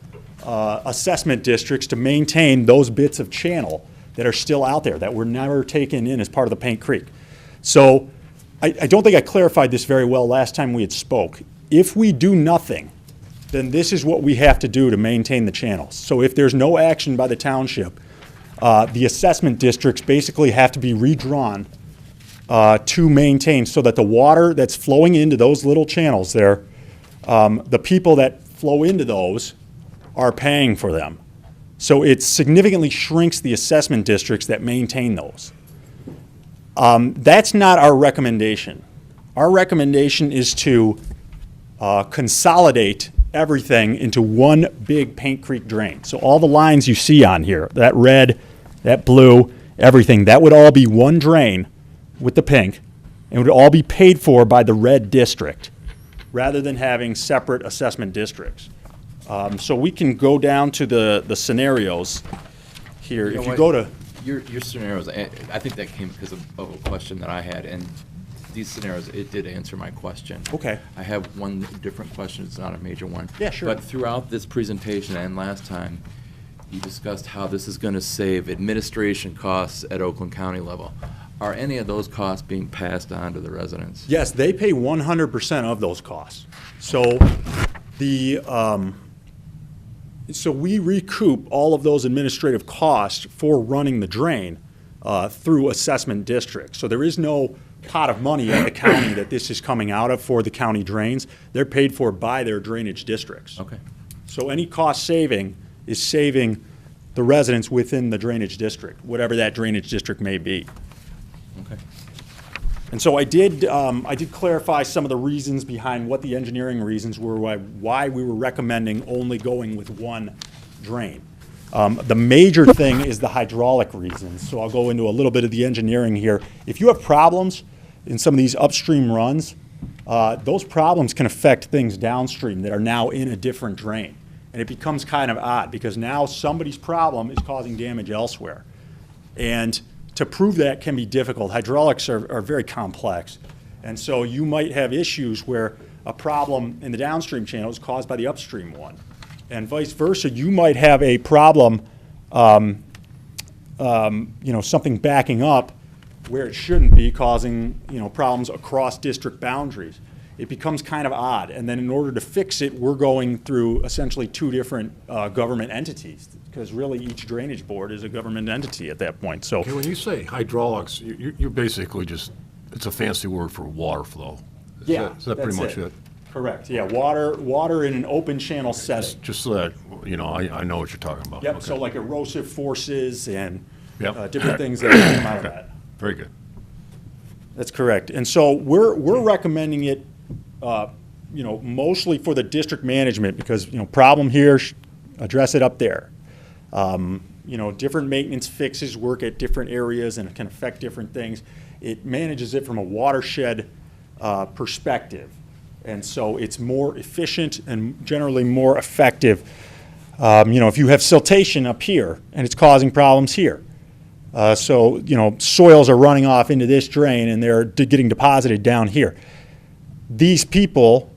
assessment districts to maintain those bits of channel that are still out there that were never taken in as part of the Paint Creek. So I don't think I clarified this very well last time we had spoke. If we do nothing, then this is what we have to do to maintain the channels. So if there's no action by the township, the assessment districts basically have to be redrawn to maintain so that the water that's flowing into those little channels there, the people that flow into those are paying for them. So it significantly shrinks the assessment districts that maintain those. That's not our recommendation. Our recommendation is to consolidate everything into one big Paint Creek drain. So all the lines you see on here, that red, that blue, everything, that would all be one drain with the pink, and would all be paid for by the red district, rather than having separate assessment districts. So we can go down to the scenarios here. You know if you what? go to your scenarios, I think that came because of a question that I had, and these scenarios, it did answer my question. Okay. I have one different question. It's not a major one. Yeah, sure. But throughout this presentation and last time, you discussed how this is going to save administration costs at Oakland County level. Are any of those costs being passed on to the residents? Yes, they pay 100% of those costs. So so we recoup all of those administrative costs for running the drain through assessment districts. So there is no pot of money at the county that this is coming out of for the county drains. They're paid for by their drainage districts. Okay. So any cost saving is saving the residents within the drainage district, whatever that drainage district may be. Okay. And so I did clarify some of the reasons behind what the engineering reasons were, why we were recommending only going with one drain. The major thing is the hydraulic reasons. So I'll go into a little bit of the engineering here. If you have problems in some of these upstream runs, those problems can affect things downstream that are now in a different drain. And it becomes kind of odd because now somebody's problem is causing damage elsewhere. And to prove that can be difficult. Hydraulics are very complex. And so you might have issues where a problem in the downstream channel is caused by the upstream one. And vice versa, you might have a problem, something backing up where it shouldn't be, causing, problems across district boundaries. It becomes kind of odd. And then in order to fix it, we're going through essentially two different government entities, because really each drainage board is a government entity at that point. So Okay, when you say hydraulics, you're basically just, it's a fancy word for water flow. Is that pretty much it? Correct, yeah, water in an open channel setting. Just so that, I know what you're talking about. Yep, Okay. so like erosive forces and Yep. different things that come out of Okay. that. Very good. That's correct. And so we're recommending it, mostly for the district management because, problem here, address it up there. Different maintenance fixes work at different areas and it can affect different things. It manages it from a watershed perspective. And so it's more efficient and generally more effective. If you have siltation up here and it's causing problems here, So, soils are running off into this drain and they're getting deposited down here. These people,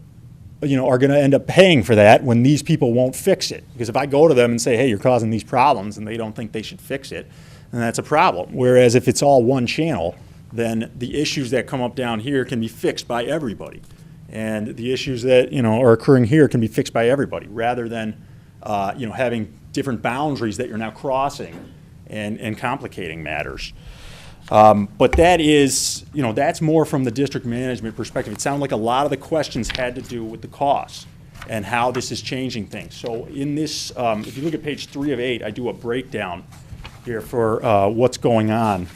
are going to end up paying for that when these people won't fix it. Because if I go to them and say, hey, you're causing these problems, and they don't think they should fix it, then that's a problem. Whereas if it's all one channel, then the issues that come up down here can be fixed by everybody. And the issues that, are occurring here can be fixed by everybody, rather than, having different boundaries that you're now crossing and complicating matters. But that is, that's more from the district management perspective. It sounded like a lot of the questions had to do with the costs and how this is changing things. So in this, if you look at page 3 of 8, I do a breakdown here for what's going on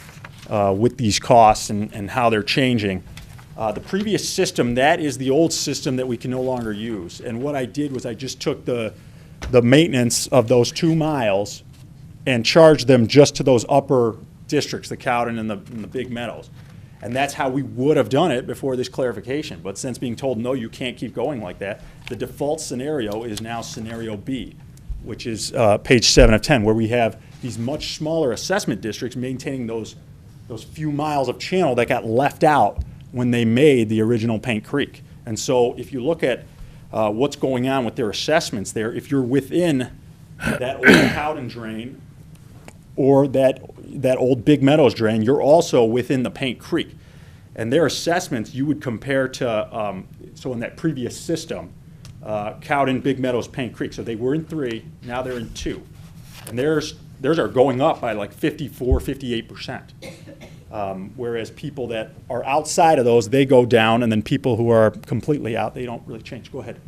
with these costs and how they're changing. The previous system, that is the old system that we can no longer use. And what I did was I just took the maintenance of those 2 miles and charged them just to those upper districts, the Cowden and the Big Meadows. And that's how we would have done it before this clarification. But since being told, no, you can't keep going like that, the default scenario is now scenario B, which is page 7 of 10, where we have these much smaller assessment districts maintaining those few miles of channel that got left out when they made the original Paint Creek. And so if you look at what's going on with their assessments there, if you're within that old Cowden drain or that old Big Meadows drain, you're also within the Paint Creek. And their assessments you would compare to, so in that previous system, Cowden, Big Meadows, Paint Creek. So they were in 3, now they're in 2. And theirs are going up by like 54, 58%. Whereas people that are outside of those, they go down, and then people who are completely out, they don't really change. Go ahead.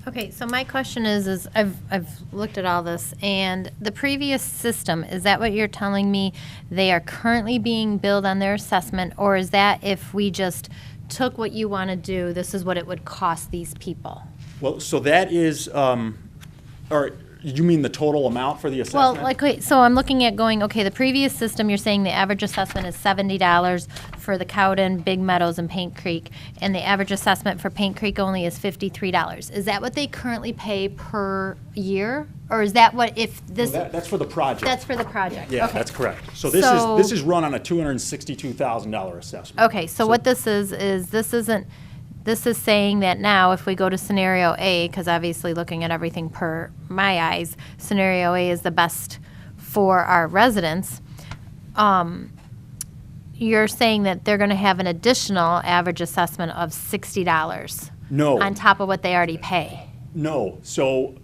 Okay, so my question is I've looked at all this, and the previous system, is that what you're telling me they are currently being billed on their assessment, or is that if we just took what you want to do, this is what it would cost these people? Well, so that is, or you mean the total amount for the assessment? Well, wait, so I'm looking at going, okay, the previous system, you're saying the average assessment is $70 for the Cowden, Big Meadows, and Paint Creek, and the average assessment for Paint Creek only is $53. Is that what they currently pay per year? Or is that what, if this? Well, that's for the project. That's for the project, Yeah, okay. that's correct. So this is run on a $262,000 assessment. Okay, so what this is this is saying that now if we go to scenario A, because obviously looking at everything per my eyes, scenario A is the best for our residents. You're saying that they're going to have an additional average assessment of $60 No. on top of what they already pay. No. So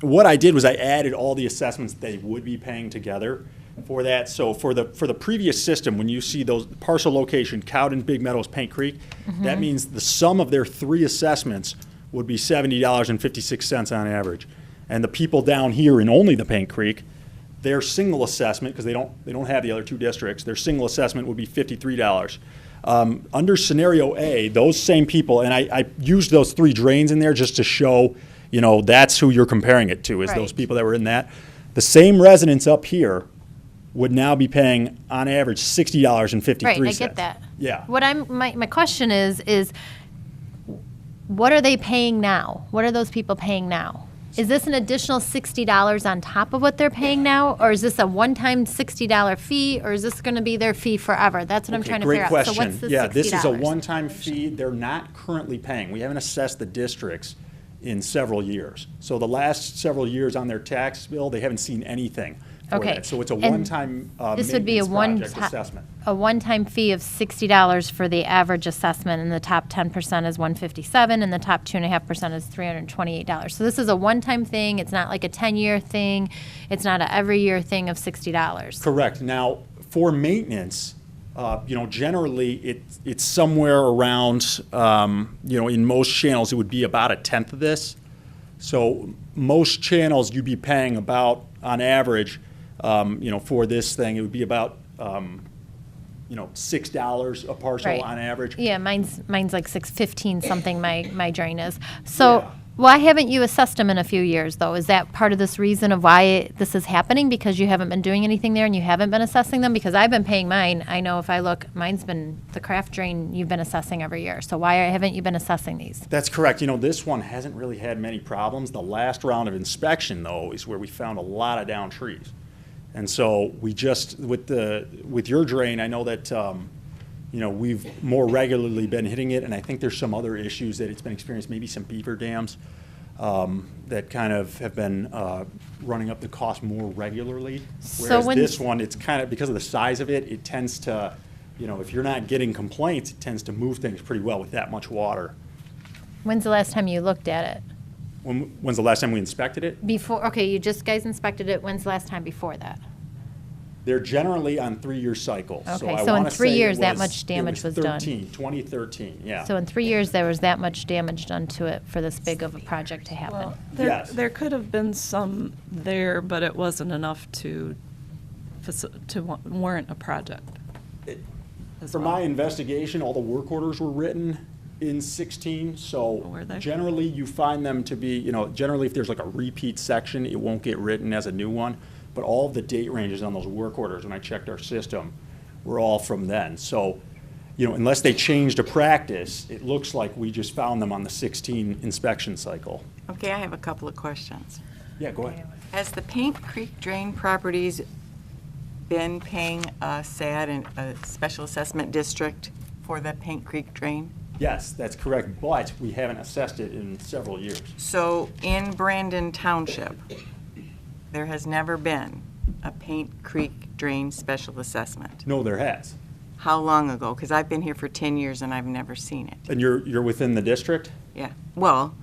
what I did was I added all the assessments that they would be paying together for that. So for the previous system, when you see those parcel location, Cowden, Big Meadows, Paint Creek, that means the sum of their 3 assessments would be $70.56 on average. And the people down here in only the Paint Creek, their single assessment, because they don't have the other 2 districts, their single assessment would be $53. Under scenario A, those same people, and I used those 3 drains in there just to show, that's who you're comparing it to, is those people that were in that. The same residents up here would now be paying, on average, $60.53. Right, I get that. Yeah. What my question is what are they paying now? What are those people paying now? Is this an additional $60 on top of what they're paying now? Or is this a one-time $60 fee, or is this going to be their fee forever? That's what I'm trying to figure Great out. question. So what's the Yeah, $60? this is a one-time fee. They're not currently paying. We haven't assessed the districts in several years. So the last several years on their tax bill, they haven't seen anything for Okay. that. So it's a And one-time this would be a maintenance project assessment. a one-time fee of $60 for the average assessment, and the top 10% is $157, and the top 2.5% is $328. So this is a one-time thing. It's not like a 10-year thing. It's not a every year thing of $60. Correct. Now, for maintenance, generally it's somewhere around, in most channels it would be about a tenth of this. So most channels you'd be paying about, on average, for this thing, it would be about, $6 a parcel Right. on average. Yeah, mine's like $6.15 something. My drain is. So why haven't you assessed them in a few years though? Is that part of this reason of why this is happening? Because you haven't been doing anything there and you haven't been assessing them? Because I've been paying mine. I know if I look, mine's been the craft drain you've been assessing every year. So why haven't you been assessing these? That's correct. This one hasn't really had many problems. The last round of inspection, though, is where we found a lot of down trees. And so we just, with your drain, I know that, you know, we've more regularly been hitting it, and I think there's some other issues that it's been experienced, maybe some beaver dams that kind of have been running up the cost more regularly. So Whereas this one, it's kind of, because of the size of it, it tends to, you know, if you're not getting complaints, it tends to move things pretty well with that much water. When's the last time you looked at it? When's the last time we inspected it? Before, okay, you just guys inspected it. When's the last time before that? They're generally on 3-year cycles. Okay, I so in wanna 3 say it years, that was- much damage was done. 2013, yeah. So in 3 years, there was that much damage done to it for this big of a project to happen. Well, there, Yes. there could have been some there, but it wasn't enough to warrant a project. as For well. my investigation, all the work orders were written in 16, so Were they? generally you find them to be, you know, generally if there's like a repeat section, it won't get written as a new one, but all of the date ranges on those work orders, when I checked our system, were all from then. So, you know, unless they changed a practice, it looks like we just found them on the 16 inspection cycle. Okay, I have a couple of questions. Yeah, go ahead. Has the Paint Creek Drain Properties been paying a SAD and a special assessment district for the Paint Creek Drain? Yes, that's correct, but we haven't assessed it in several years. So in Brandon Township, there has never been a Paint Creek Drain special assessment. No, there has. How long ago? Because I've been here for 10 years and I've never seen it. And you're within the district? Yeah, well,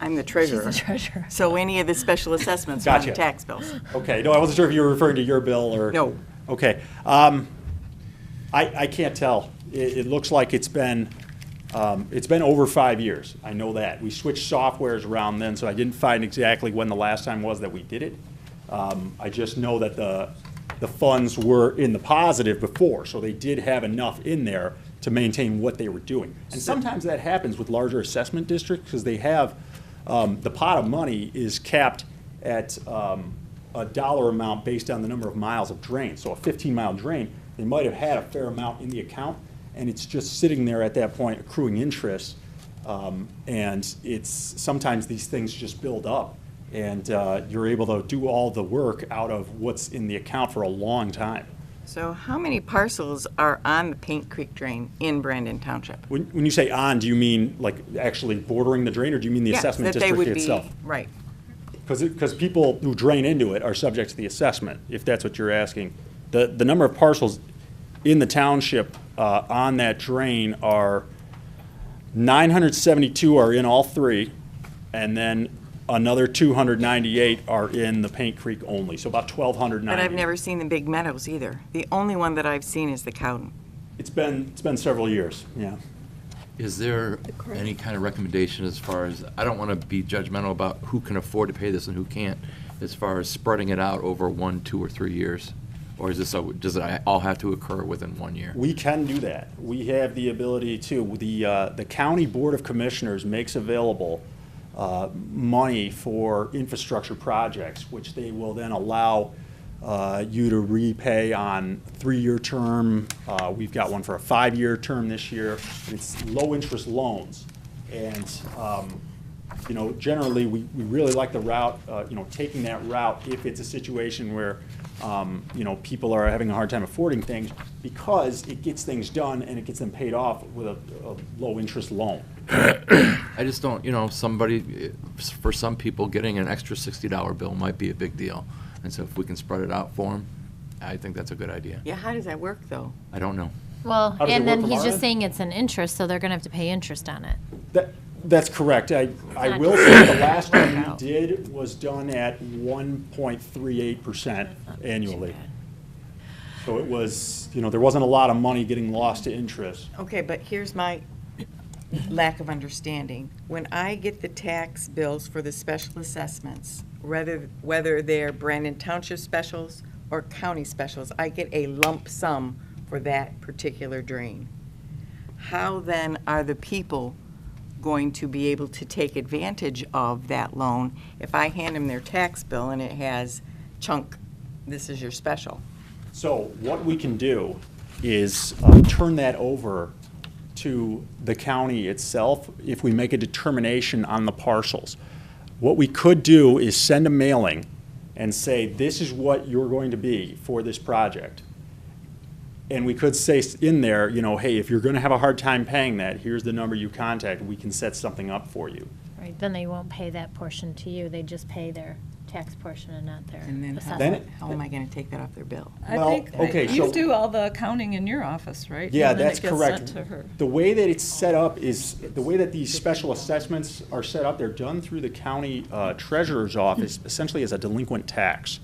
I'm the treasurer. She's the treasurer. So any of the special assessments are on the Gotcha. tax bills. Okay, no, I wasn't sure if you were referring to your bill or. No. Okay. I can't tell. It looks like it's been over 5 years. I know that. We switched softwares around then, so I didn't find exactly when the last time was that we did it. I just know that the funds were in the positive before, so they did have enough in there to maintain what they were doing. And sometimes that happens with larger assessment districts because they have, the pot of money is capped at a dollar amount based on the number of miles of drain. So a 15-mile drain, they might have had a fair amount in the account, and it's just sitting there at that point accruing interest. And it's, sometimes these things just build up, and you're able to do all the work out of what's in the account for a long time. So how many parcels are on the Paint Creek Drain in Brandon Township? When you say on, do you mean like actually bordering the drain, or do you mean the Yeah, assessment that they district would be- itself? Right. Because people who drain into it are subject to the assessment, if that's what you're asking. The number of parcels in the township on that drain are 972 are in all three, and then another 298 are in the Paint Creek only, so about 1,290. But I've never seen the Big Meadows either. The only one that I've seen is the Cowden. It's been several years, yeah. Is there any kind of recommendation as far as, I don't want to be judgmental about who can afford to pay this and who can't, as far as spreading it out over 1, 2, or 3 years? Or is this, does it all have to occur within 1 year? We can do that. We have the ability to. The County Board of Commissioners makes available money for infrastructure projects, which they will then allow you to repay on 3-year term. We've got one for a 5-year term this year. It's low-interest loans. And, you know, generally, we really like the route, you know, taking that route if it's a situation where, you know, people are having a hard time affording things, because it gets things done and it gets them paid off with a low-interest loan. I just don't, you know, for some people, getting an extra $60 bill might be a big deal. And so if we can spread it out for them, I think that's a good idea. Yeah, how does that work, though? I don't know. Well, How does it and then work he's from our just end? saying it's an interest, so they're gonna have to pay interest on it. That's correct. I not will just say the last one out. we did was done at 1.38% annually. So it was, you know, there wasn't a lot of money getting lost to interest. Okay, but here's my lack of understanding. When I get the tax bills for the special assessments, whether they're Brandon Township specials or county specials, I get a lump sum for that particular drain. How then are the people going to be able to take advantage of that loan if I hand them their tax bill and it has chunk, this is your special? So what we can do is turn that over to the county itself if we make a determination on the parcels. What we could do is send a mailing and say, this is what you're going to be for this project. And we could say in there, you know, hey, if you're going to have a hard time paying that, here's the number you contact. We can set something up for you. Right, then they won't pay that portion to you, they just pay their tax portion and not their And then assessment. how am I going to take that off their bill? I Well, think okay, you so- do all the accounting in your office, right? Yeah, And then that's it gets correct. sent to her. The way that it's set up is, the way that these special assessments are set up, they're done through the county treasurer's office, essentially as a delinquent tax.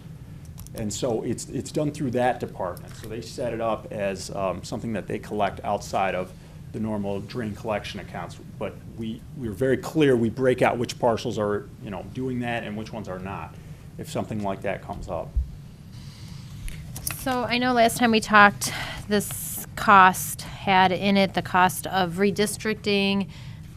And so it's done through that department. So they set it up as something that they collect outside of the normal drain collection accounts. But we're very clear, we break out which parcels are, you know, doing that and which ones are not, if something like that comes up. So I know last time we talked, this cost had in it the cost of redistricting,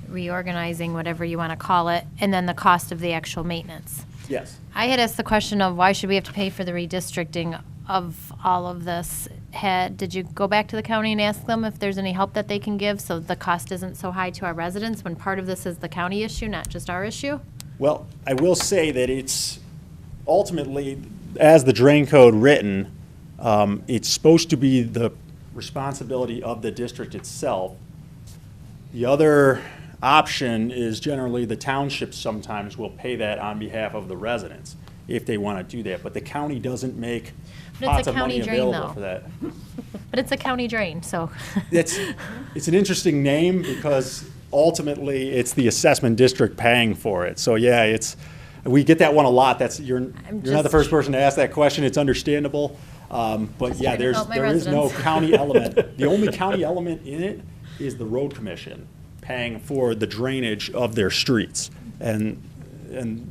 reorganizing, whatever you want to call it, and then the cost of the actual maintenance. Yes. I had asked the question of why should we have to pay for the redistricting of all of this? Did you go back to the county and ask them if there's any help that they can give so the cost isn't so high to our residents when part of this is the county issue, not just our issue? Well, I will say that it's ultimately, as the drain code written, it's supposed to be the responsibility of the district itself. The other option is generally the township sometimes will pay that on behalf of the residents if they want to do that. But the county doesn't make But pots it's a of money county drain, available though. for that. But it's a county drain, so. It's an interesting name because ultimately it's the assessment district paying for it. So yeah, we get that one a lot. You're not the just- first person to ask that question. It's understandable. But yeah, trying to help my there is no residents. county element. The only county element in it is the road commission paying for the drainage of their streets. And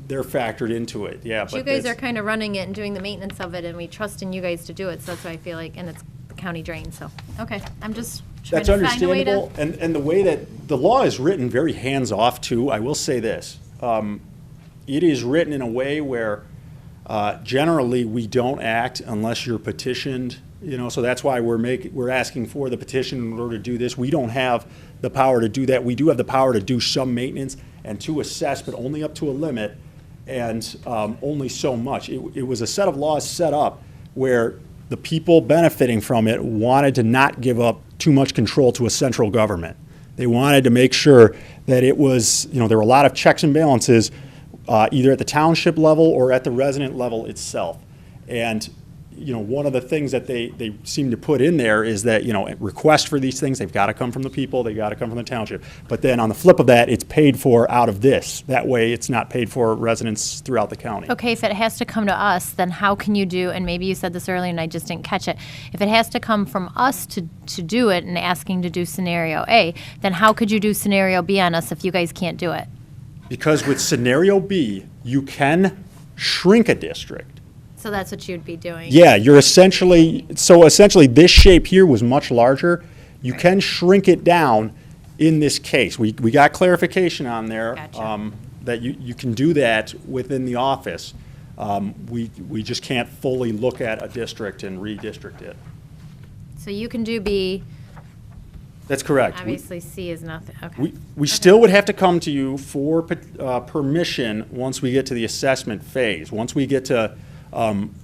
they're factored into it, yeah. But you guys are kind of running it and doing the maintenance of it, and we trust in you guys to do it, so that's why I feel like, and it's the county drain, so, okay. I'm just trying That's to find a way to. understandable, and the way that the law is written very hands-off too, I will say this. It is written in a way where generally we don't act unless you're petitioned, you know, so that's why we're asking for the petition in order to do this. We don't have the power to do that. We do have the power to do some maintenance and to assess, but only up to a limit and only so much. It was a set of laws set up where the people benefiting from it wanted to not give up too much control to a central government. They wanted to make sure that it was, you know, there were a lot of checks and balances either at the township level or at the resident level itself. And, you know, one of the things that they seem to put in there is that, you know, requests for these things, they've got to come from the people, they've got to come from the township. But then on the flip of that, it's paid for out of this. That way it's not paid for residents throughout the county. Okay, if it has to come to us, then how can you do, and maybe you said this earlier and I just didn't catch it, if it has to come from us to do it and asking to do scenario A, then how could you do scenario B on us if you guys can't do it? Because with scenario B, you can shrink a district. So that's what you'd be doing? Yeah, you're essentially this shape here was much larger. You can shrink it down in this case. We got clarification on there. Gotcha. That you can do that within the office. We just can't fully look at a district and redistrict it. So you can do B, That's correct. obviously C is nothing, okay. We still would have to come to you for permission once we get to the assessment phase, once we get to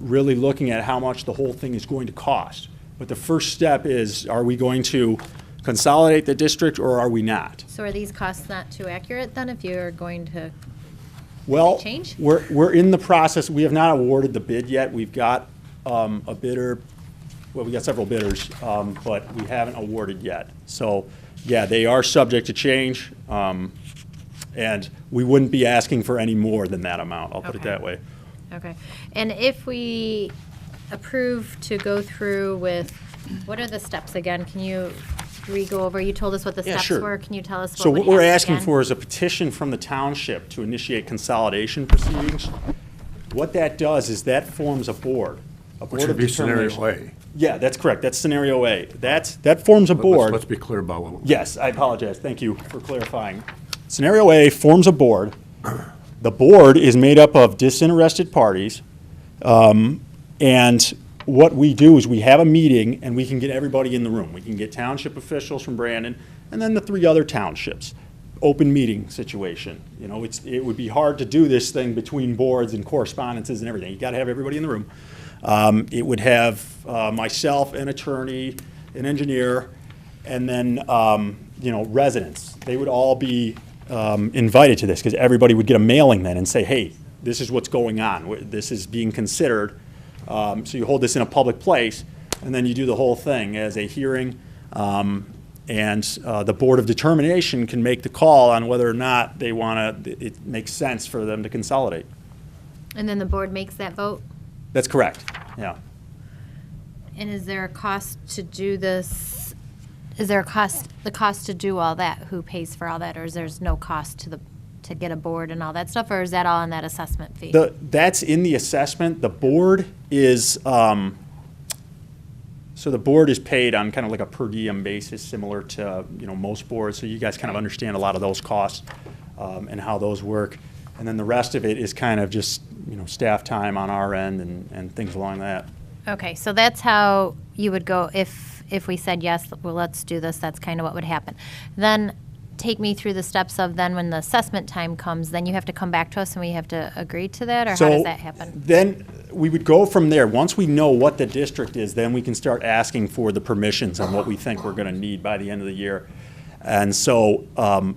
really looking at how much the whole thing is going to cost. But the first step is, are we going to consolidate the district or are we not? So are these costs not too accurate then if you're going to Well, change? we're in the process. We have not awarded the bid yet. We've got a bidder, well, we got several bidders, but we haven't awarded yet. So, yeah, they are subject to change, and we wouldn't be asking for any more than that amount, I'll put it Okay. that way. Okay. And if we approve to go through with, what are the steps again? Can you re-go over? You told us what the Yeah, steps sure. were. Can you tell us So what what would we're happen asking again? for is a petition from the township to initiate consolidation proceedings. What that does is that forms a board. Which would be scenario A. Yeah, that's correct. That's scenario A. That forms a board. Let's be clear about what. Yes, I apologize. Thank you for clarifying. Scenario A forms a board. The board is made up of disinterested parties. And what we do is we have a meeting and we can get everybody in the room. We can get township officials from Brandon and then the 3 other townships. open meeting situation. You know, it would be hard to do this thing between boards and correspondences and everything. You got to have everybody in the room. It would have myself, an attorney, an engineer, and then you know, residents. They would all be invited to this because everybody would get a mailing then and say, hey, this is what's going on. This is being considered. So you hold this in a public place, and then you do the whole thing as a hearing. And the Board of Determination can make the call on whether or not they want to, it makes sense for them to consolidate. And then the board makes that vote? That's correct, yeah. And is there a cost to do this? Is there the cost to do all that? Who pays for all that? Or is there's no cost to get a board and all that stuff? Or is that all in that assessment fee? That's in the assessment. The board is, so the board is paid on kind of like a per diem basis, similar to, you know, most boards. So you guys kind of understand a lot of those costs and how those work. And then the rest of it is kind of just, you know, staff time on our end and things along that. Okay, so that's how you would go if we said yes, well, let's do this, that's kind of what would happen. Then take me through the steps of then when the assessment time comes, then you have to come back to us and we have to agree to that, or how does that happen? Then we would go from there. Once we know what the district is, then we can start asking for the permissions on what we think we're going to need by the end of the year. And so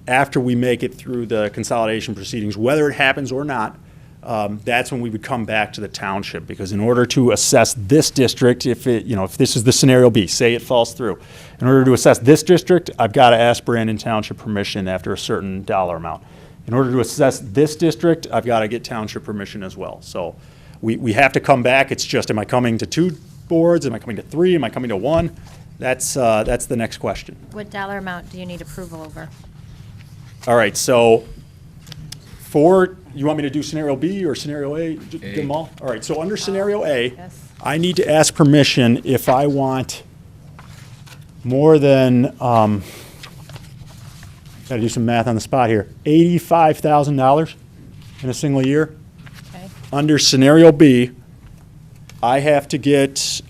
after we make it through the consolidation proceedings, whether it happens or not, that's when we would come back to the township, because in order to assess this district, if this is the scenario B, say it falls through, in order to assess this district, I've got to ask Brandon Township permission after a certain dollar amount. In order to assess this district, I've got to get township permission as well. So we have to come back. It's just, am I coming to 2 boards? Am I coming to 3? Am I coming to 1? That's the next question. What dollar amount do you need approval over? All right, so you want me to do scenario B or scenario A? Get them all? All right, so under scenario A, yes. I need to ask permission if I want more than, got to do some math on the spot here, $85,000 in a single year. Okay. Under scenario B, I have to get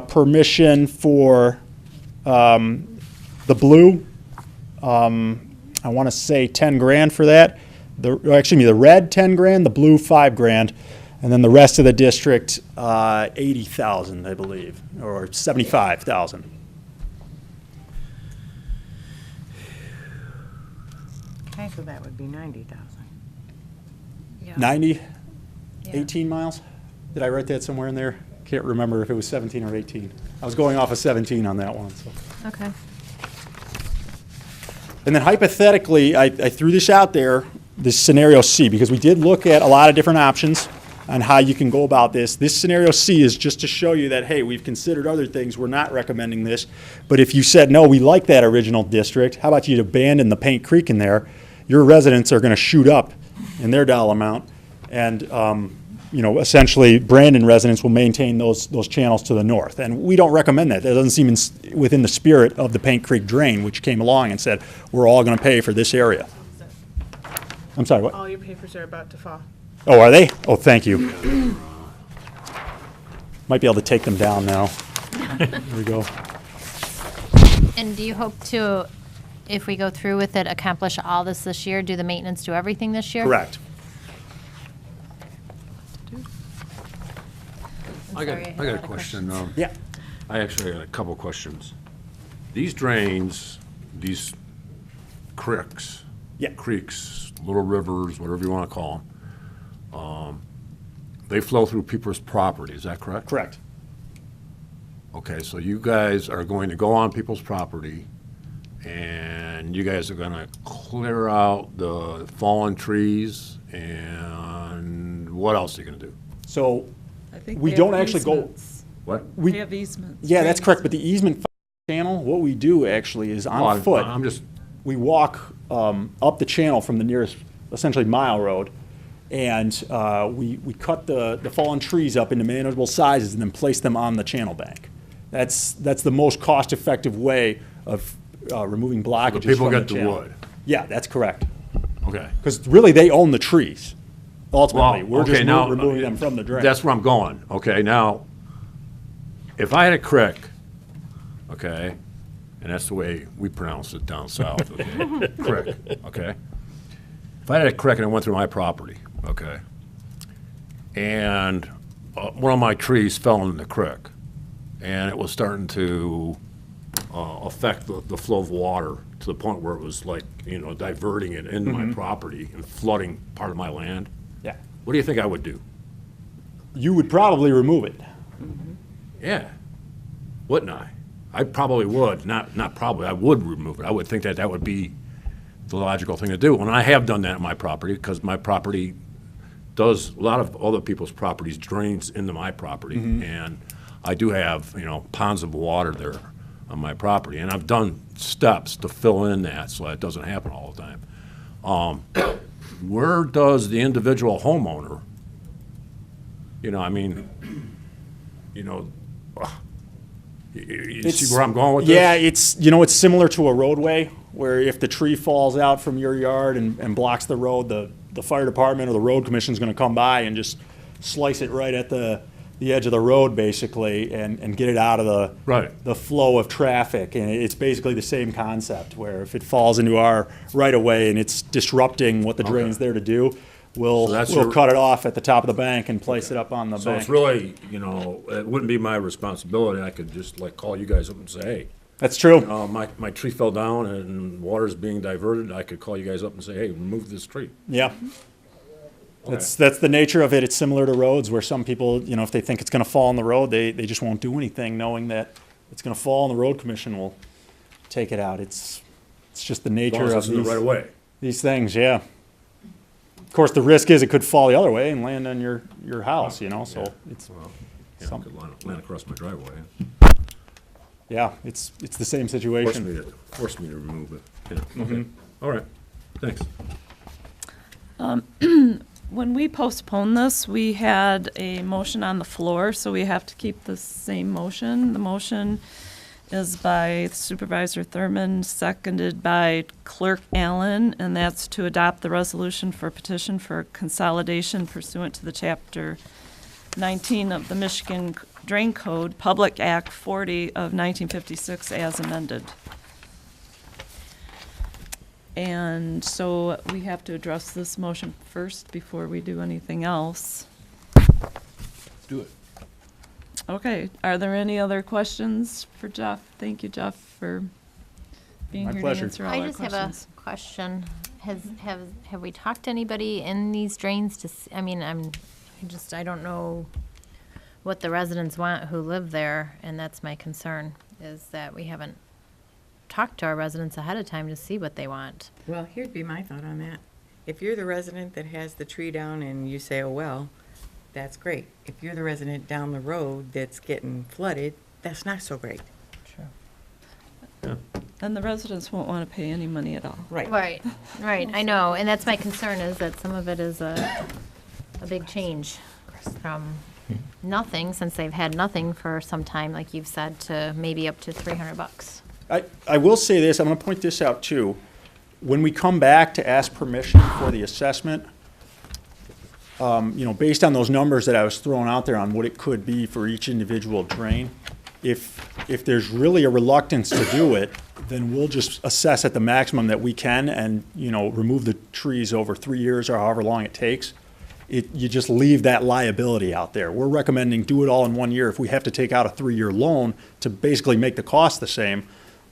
permission for the blue. I want to say 10 grand for that. The red 10 grand, the blue 5 grand, and then the rest of the district 80,000, I believe, or 75,000. Okay, so that would be 90,000. 90, 18 miles? Did I write that somewhere in there? Can't remember if it was 17 or 18. I was going off of 17 on that one. So. Okay. And then hypothetically, I threw this out there, this scenario C, because we did look at a lot of different options on how you can go about this. This scenario C is just to show you that, hey, we've considered other things. We're not recommending this. But if you said, no, we like that original district, how about you abandon the Paint Creek in there? Your residents are going to shoot up in their dollar amount. And, essentially, Brandon residents will maintain those channels to the north. And we don't recommend that. That doesn't seem within the spirit of the Paint Creek Drain, which came along and said, we're all going to pay for this area. I'm sorry, what? All your papers are about to fall. Oh, are they? Oh, thank you. Might be able to take them down now. There we go. And do you hope to, if we go through with it, accomplish all this year, do the maintenance, do everything this year? Correct. I got a question. Yeah. I actually got a couple questions. These drains, these creeks, little rivers, whatever you want to call them, they flow through people's property. Is that correct? Correct. Okay, so you guys are going to go on people's property, and you guys are going to clear out the fallen trees, and what else are you going to do? So I think we they don't have actually easements. go. What? We have easements. Yeah, that's correct. But the easement channel, what we do actually is on foot. We walk up the channel from the nearest, essentially, mile road, and we cut the fallen trees up into manageable sizes and then place them on the channel bank. That's the most cost-effective way of removing blockages So the people from get the the channel. wood. Yeah, that's correct. Okay. Because really, they own the trees. Ultimately, Well, we're just now, removing them from the drain. That's where I'm going. Okay, now, if I had a creek, okay, and that's the way we pronounce it down south, okay? Crick, okay? If I had a crick and it went through my property, okay, and one of my trees fell in the creek, and it was starting to affect the flow of water to the point where it was like, you know, diverting it into my property and flooding part of my land. Yeah. What do you think I would do? You would probably remove it. Yeah, wouldn't I? I probably would, not probably, I would remove it. I would think that that would be the logical thing to do. And I have done that on my property, because my property does, a lot of other people's properties drains into my property. And I do have, you know, ponds of water there on my property. And I've done steps to fill in that so that doesn't happen all the time. Where does the individual homeowner, you know, I mean, you know, you see where I'm going with this? Yeah, it's, you know, it's similar to a roadway, where if the tree falls out from your yard and blocks the road, the fire department or the road commission's gonna come by and just slice it right at the edge of the road, basically, and get it out of the flow of traffic. And it's basically the same concept, where if it falls into our right-of-way and it's disrupting what the drain's there to do, we'll cut it off at the top of the bank and place it up on the So bank. it's really, you know, it wouldn't be my responsibility. I could just like call you guys up and say, hey. That's true. My tree fell down and water's being diverted. I could call you guys up and say, hey, remove this tree. Yeah. That's the nature of it. It's similar to roads, where some people, you know, if they think it's gonna fall on the road, they just won't do anything, knowing that it's gonna fall and the road commission will take it out. It's just the nature As long of as it's in the right of way. these things, yeah. Of course, the risk is it could fall the other way and land on your house, you know, so it's, Yeah, it could land across my driveway. yeah, it's the same situation. Force me to remove it. Yeah, okay. All right, thanks. When we postponed this, we had a motion on the floor, so we have to keep the same motion. The motion is by Supervisor Thurman, seconded by Clerk Allen, and that's to adopt the resolution for petition for consolidation pursuant to the Chapter 19 of the Michigan Drain Code, Public Act 40 of 1956 as amended. And so we have to address this motion first before we do anything else. Do it. Okay, are there any other questions for Jeff? Thank you, Jeff, for being My here pleasure. to answer all I our just questions. have a question. Have we talked to anybody in these drains to, I mean, I don't know what the residents want who live there, and that's my concern, is that we haven't talked to our residents ahead of time to see what they want. Well, here'd be my thought on that. If you're the resident that has the tree down and you say, oh, well, that's great. If you're the resident down the road that's getting flooded, that's not so great. And the residents won't want to pay any money at all. Right. Right, I know, and that's my concern, is that some of it is a big change from nothing, since they've had nothing for some time, like you've said, to maybe up to $300. I will say this, I'm gonna point this out too. When we come back to ask permission for the assessment, you know, based on those numbers that I was throwing out there on what it could be for each individual drain, if there's really a reluctance to do it, then we'll just assess at the maximum that we can and, you know, remove the trees over 3 years or however long it takes. You just leave that liability out there. We're recommending do it all in 1 year. If we have to take out a 3-year loan to basically make the cost the same,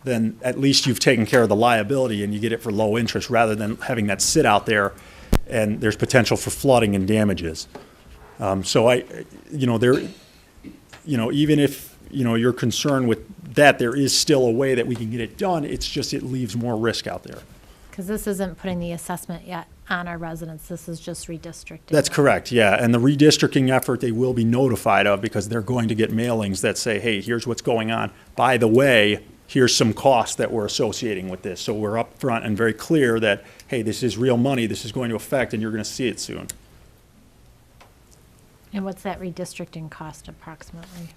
then at least you've taken care of the liability and you get it for low interest, rather than having that sit out there and there's potential for flooding and damages. So even if, you know, you're concerned with that, there is still a way that we can get it done. It's just, it leaves more risk out there. Because this isn't putting the assessment yet on our residents, this is just redistricting. That's correct, yeah. And the redistricting effort, they will be notified of, because they're going to get mailings that say, hey, here's what's going on. By the way, here's some costs that we're associating with this. So we're upfront and very clear that, hey, this is real money, this is going to affect, and you're going to see it soon. And what's that redistricting cost approximately?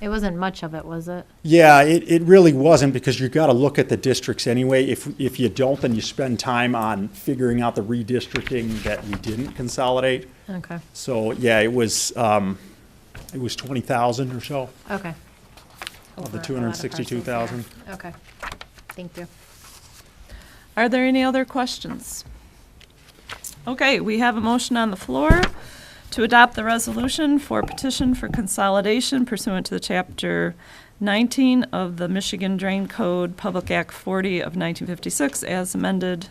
It wasn't much of it, was it? Yeah, it really wasn't, because you've got to look at the districts anyway. If you don't, then you spend time on figuring out the redistricting that we didn't consolidate. Okay. So, yeah, it was 20,000 or so. Okay. of Over the a lot of 262,000. parcels, yeah. Okay, thank you. Are there any other questions? Okay, we have a motion on the floor to adopt the resolution for petition for consolidation pursuant to the Chapter 19 of the Michigan Drain Code, Public Act 40 of 1956, as amended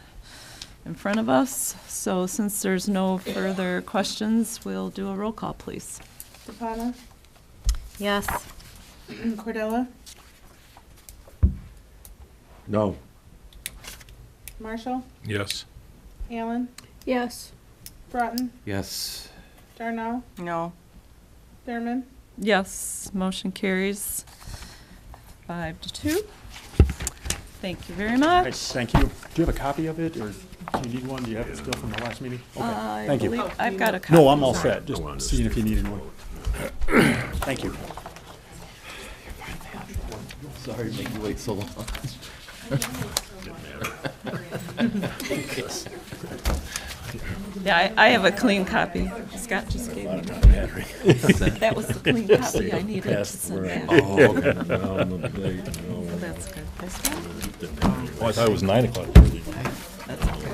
in front of us. So since there's no further questions, we'll do a roll call, please. Zapata, Yes. Cordella, No. Marshall, Yes. Allen, Yes. Broughton, Yes. Darnall, No. Thurman. Yes, motion carries 5-2. Thank you very Right, much. thank you. Do you have a copy of it, or do you need one? Do you have it still from the last meeting? Okay, I thank you. believe I've got a copy. No, I'm all set, just seeing if you needed one. Thank you. Sorry to make you wait so long. Yeah, I have a clean copy. Scott just gave me. That was the clean copy I needed to send back. Oh, okay. So that's good. This one? Oh, I thought it was 9 o'clock.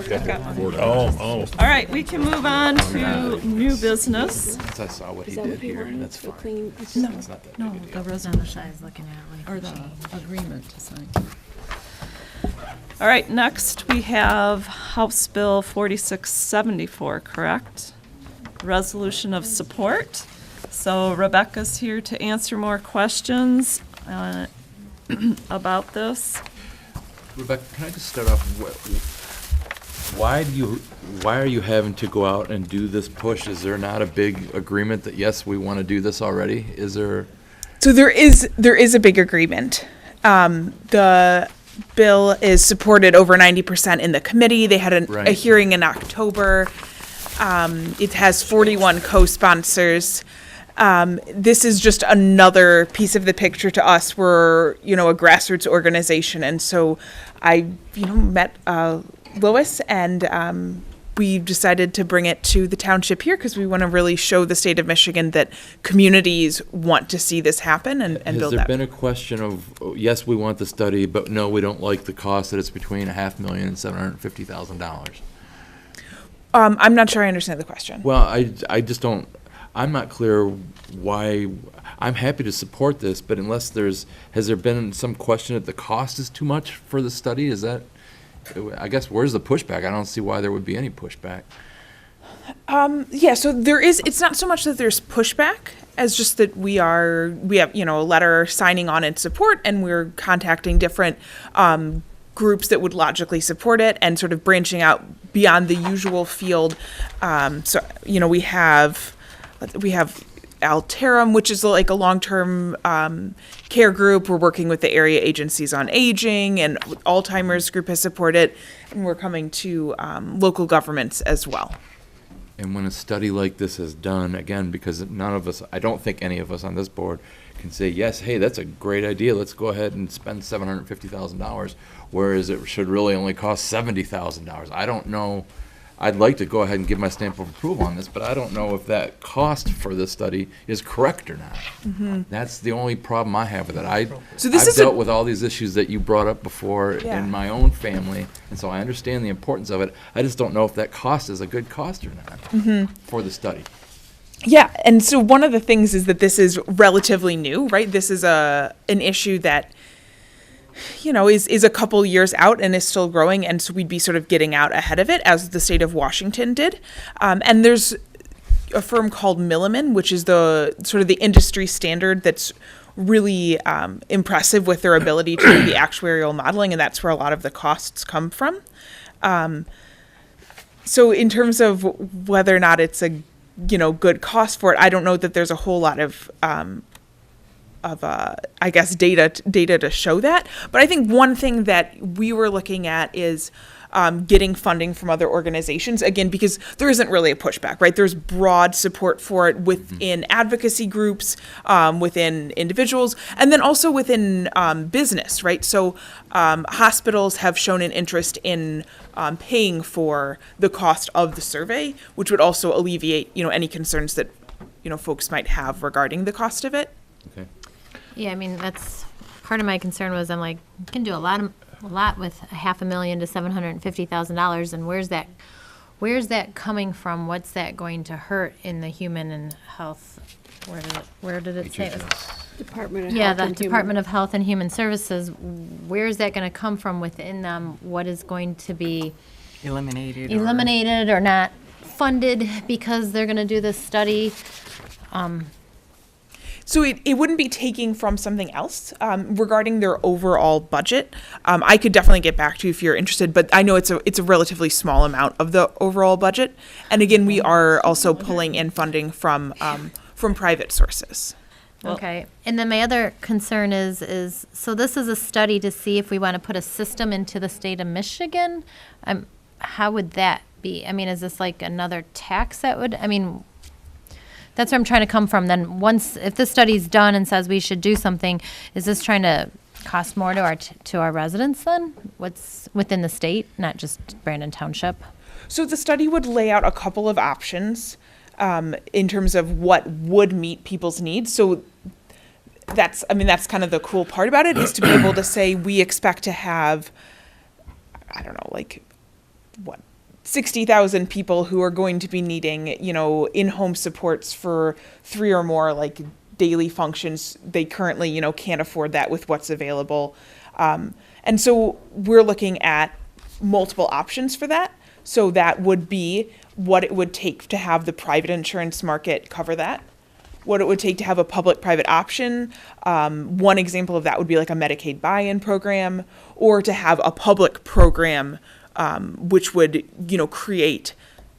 I've got one. Oh. All right, we can move on to new business. Since I saw what he Is that did what you here, wanted that's for fine. clean? No, It's not that no, big a the deal. resolution, I was looking at, or the agreement to sign. All right, next we have House Bill 4674, correct? Resolution of support. So Rebecca's here to answer more questions about this. Rebecca, can I just start off? Why are you having to go out and do this push? Is there not a big agreement that yes, we want to do this already? Is there? So there is a big agreement. The bill is supported over 90% in the committee. They had a Right. hearing in October. It has 41 co-sponsors. This is just another piece of the picture to us. We're, a grassroots organization. And so I, met Lois, and we decided to bring it to the township here because we want to really show the state of Michigan that communities want to see this happen and Has build there that. been a question of, oh, yes, we want the study, but no, we don't like the cost, that it's between $500,000 and $750,000? I'm not sure I understand the question. Well, I just don't, I'm not clear why, I'm happy to support this, but unless has there been some question that the cost is too much for the study? Is that, I guess, where's the pushback? I don't see why there would be any pushback. Yeah, so it's not so much that there's pushback as just that we have, a letter signing on in support, and we're contacting different groups that would logically support it and sort of branching out beyond the usual field. So, we have Alterum, which is like a long-term care group. We're working with the area agencies on aging, and Alzheimer's group has supported, and we're coming to local governments as well. And when a study like this is done, again, because none of us, I don't think any of us on this board can say, yes, hey, that's a great idea, let's go ahead and spend $750,000, whereas it should really only cost $70,000. I don't know, I'd like to go ahead and give my stamp of approval on this, but I don't know if that cost for this study is correct or not. Mm-hmm. That's the only problem I have with it. So this I've is a- dealt with all these issues that you brought up before Yeah. in my own family, and so I understand the importance of it. I just don't know if that cost is a good cost or not for the study. Yeah, and so one of the things is that this is relatively new, right? This is an issue that, is a couple years out and is still growing, and so we'd be sort of getting out ahead of it, as the state of Washington did. And there's a firm called Milliman, which is the sort of the industry standard that's really impressive with their ability to do the actuarial modeling, and that's where a lot of the costs come from. So in terms of whether or not it's a good cost for it, I don't know that there's a whole lot of I guess data to show that. But I think one thing that we were looking at is getting funding from other organizations, again, because there isn't really a pushback, right? There's broad support for it within advocacy groups, within individuals, and then also within business, right? So hospitals have shown an interest in paying for the cost of the survey, which would also alleviate, any concerns that, folks might have regarding the cost of it. Okay. Yeah, I mean, that's part of my concern was I'm like, you can do a lot with $500,000 to $750,000, and where's that coming from? What's that going to hurt in the human and health? Where did it say? Department of Yeah, Health the and Human- Department of Health and Human Services. Where is that going to come from within them? What is going to be eliminated or not funded because they're going to do this study? So it wouldn't be taking from something else regarding their overall budget. I could definitely get back to you if you're interested, but I know it's a relatively small amount of the overall budget. And again, we are also pulling in funding from private sources. Okay, and then my other concern is so this is a study to see if we want to put a system into the state of Michigan. How would that be? I mean, is this like another tax that would? I mean, that's where I'm trying to come from. Then if this study's done and says we should do something, is this trying to cost more to our residents then? What's within the state, not just Brandon Township? So the study would lay out a couple of options in terms of what would meet people's needs. So that's kind of the cool part about it, is to be able to say we expect to have, I don't know, like 60,000 people who are going to be needing, in-home supports for 3 or more like daily functions. They currently, can't afford that with what's available. And so we're looking at multiple options for that. So that would be what it would take to have the private insurance market cover that, what it would take to have a public-private option. One example of that would be like a Medicaid buy-in program, or to have a public program which would, create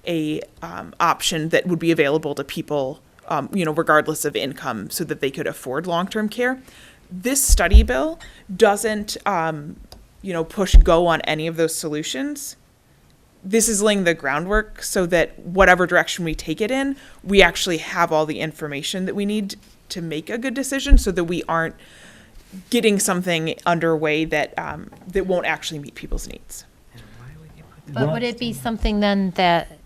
a option that would be available to people, regardless of income, so that they could afford long-term care. This study bill doesn't, push go on any of those solutions. This is laying the groundwork so that whatever direction we take it in, we actually have all the information that we need to make a good decision, so that we aren't getting something underway that that won't actually meet people's needs. But would it be something then that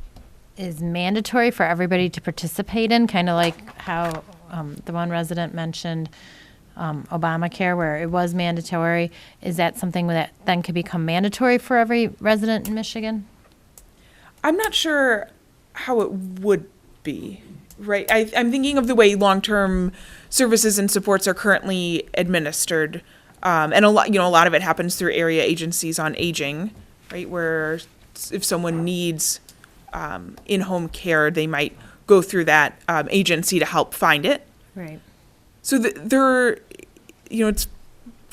is mandatory for everybody to participate in, kind of like how the one resident mentioned Obamacare, where it was mandatory? Is that something that then could become mandatory for every resident in Michigan? I'm not sure how it would be, right? I'm thinking of the way long-term services and supports are currently administered, and a lot of it happens through area agencies on aging, right? Where if someone needs in-home care, they might go through that agency to help find it. Right. So it's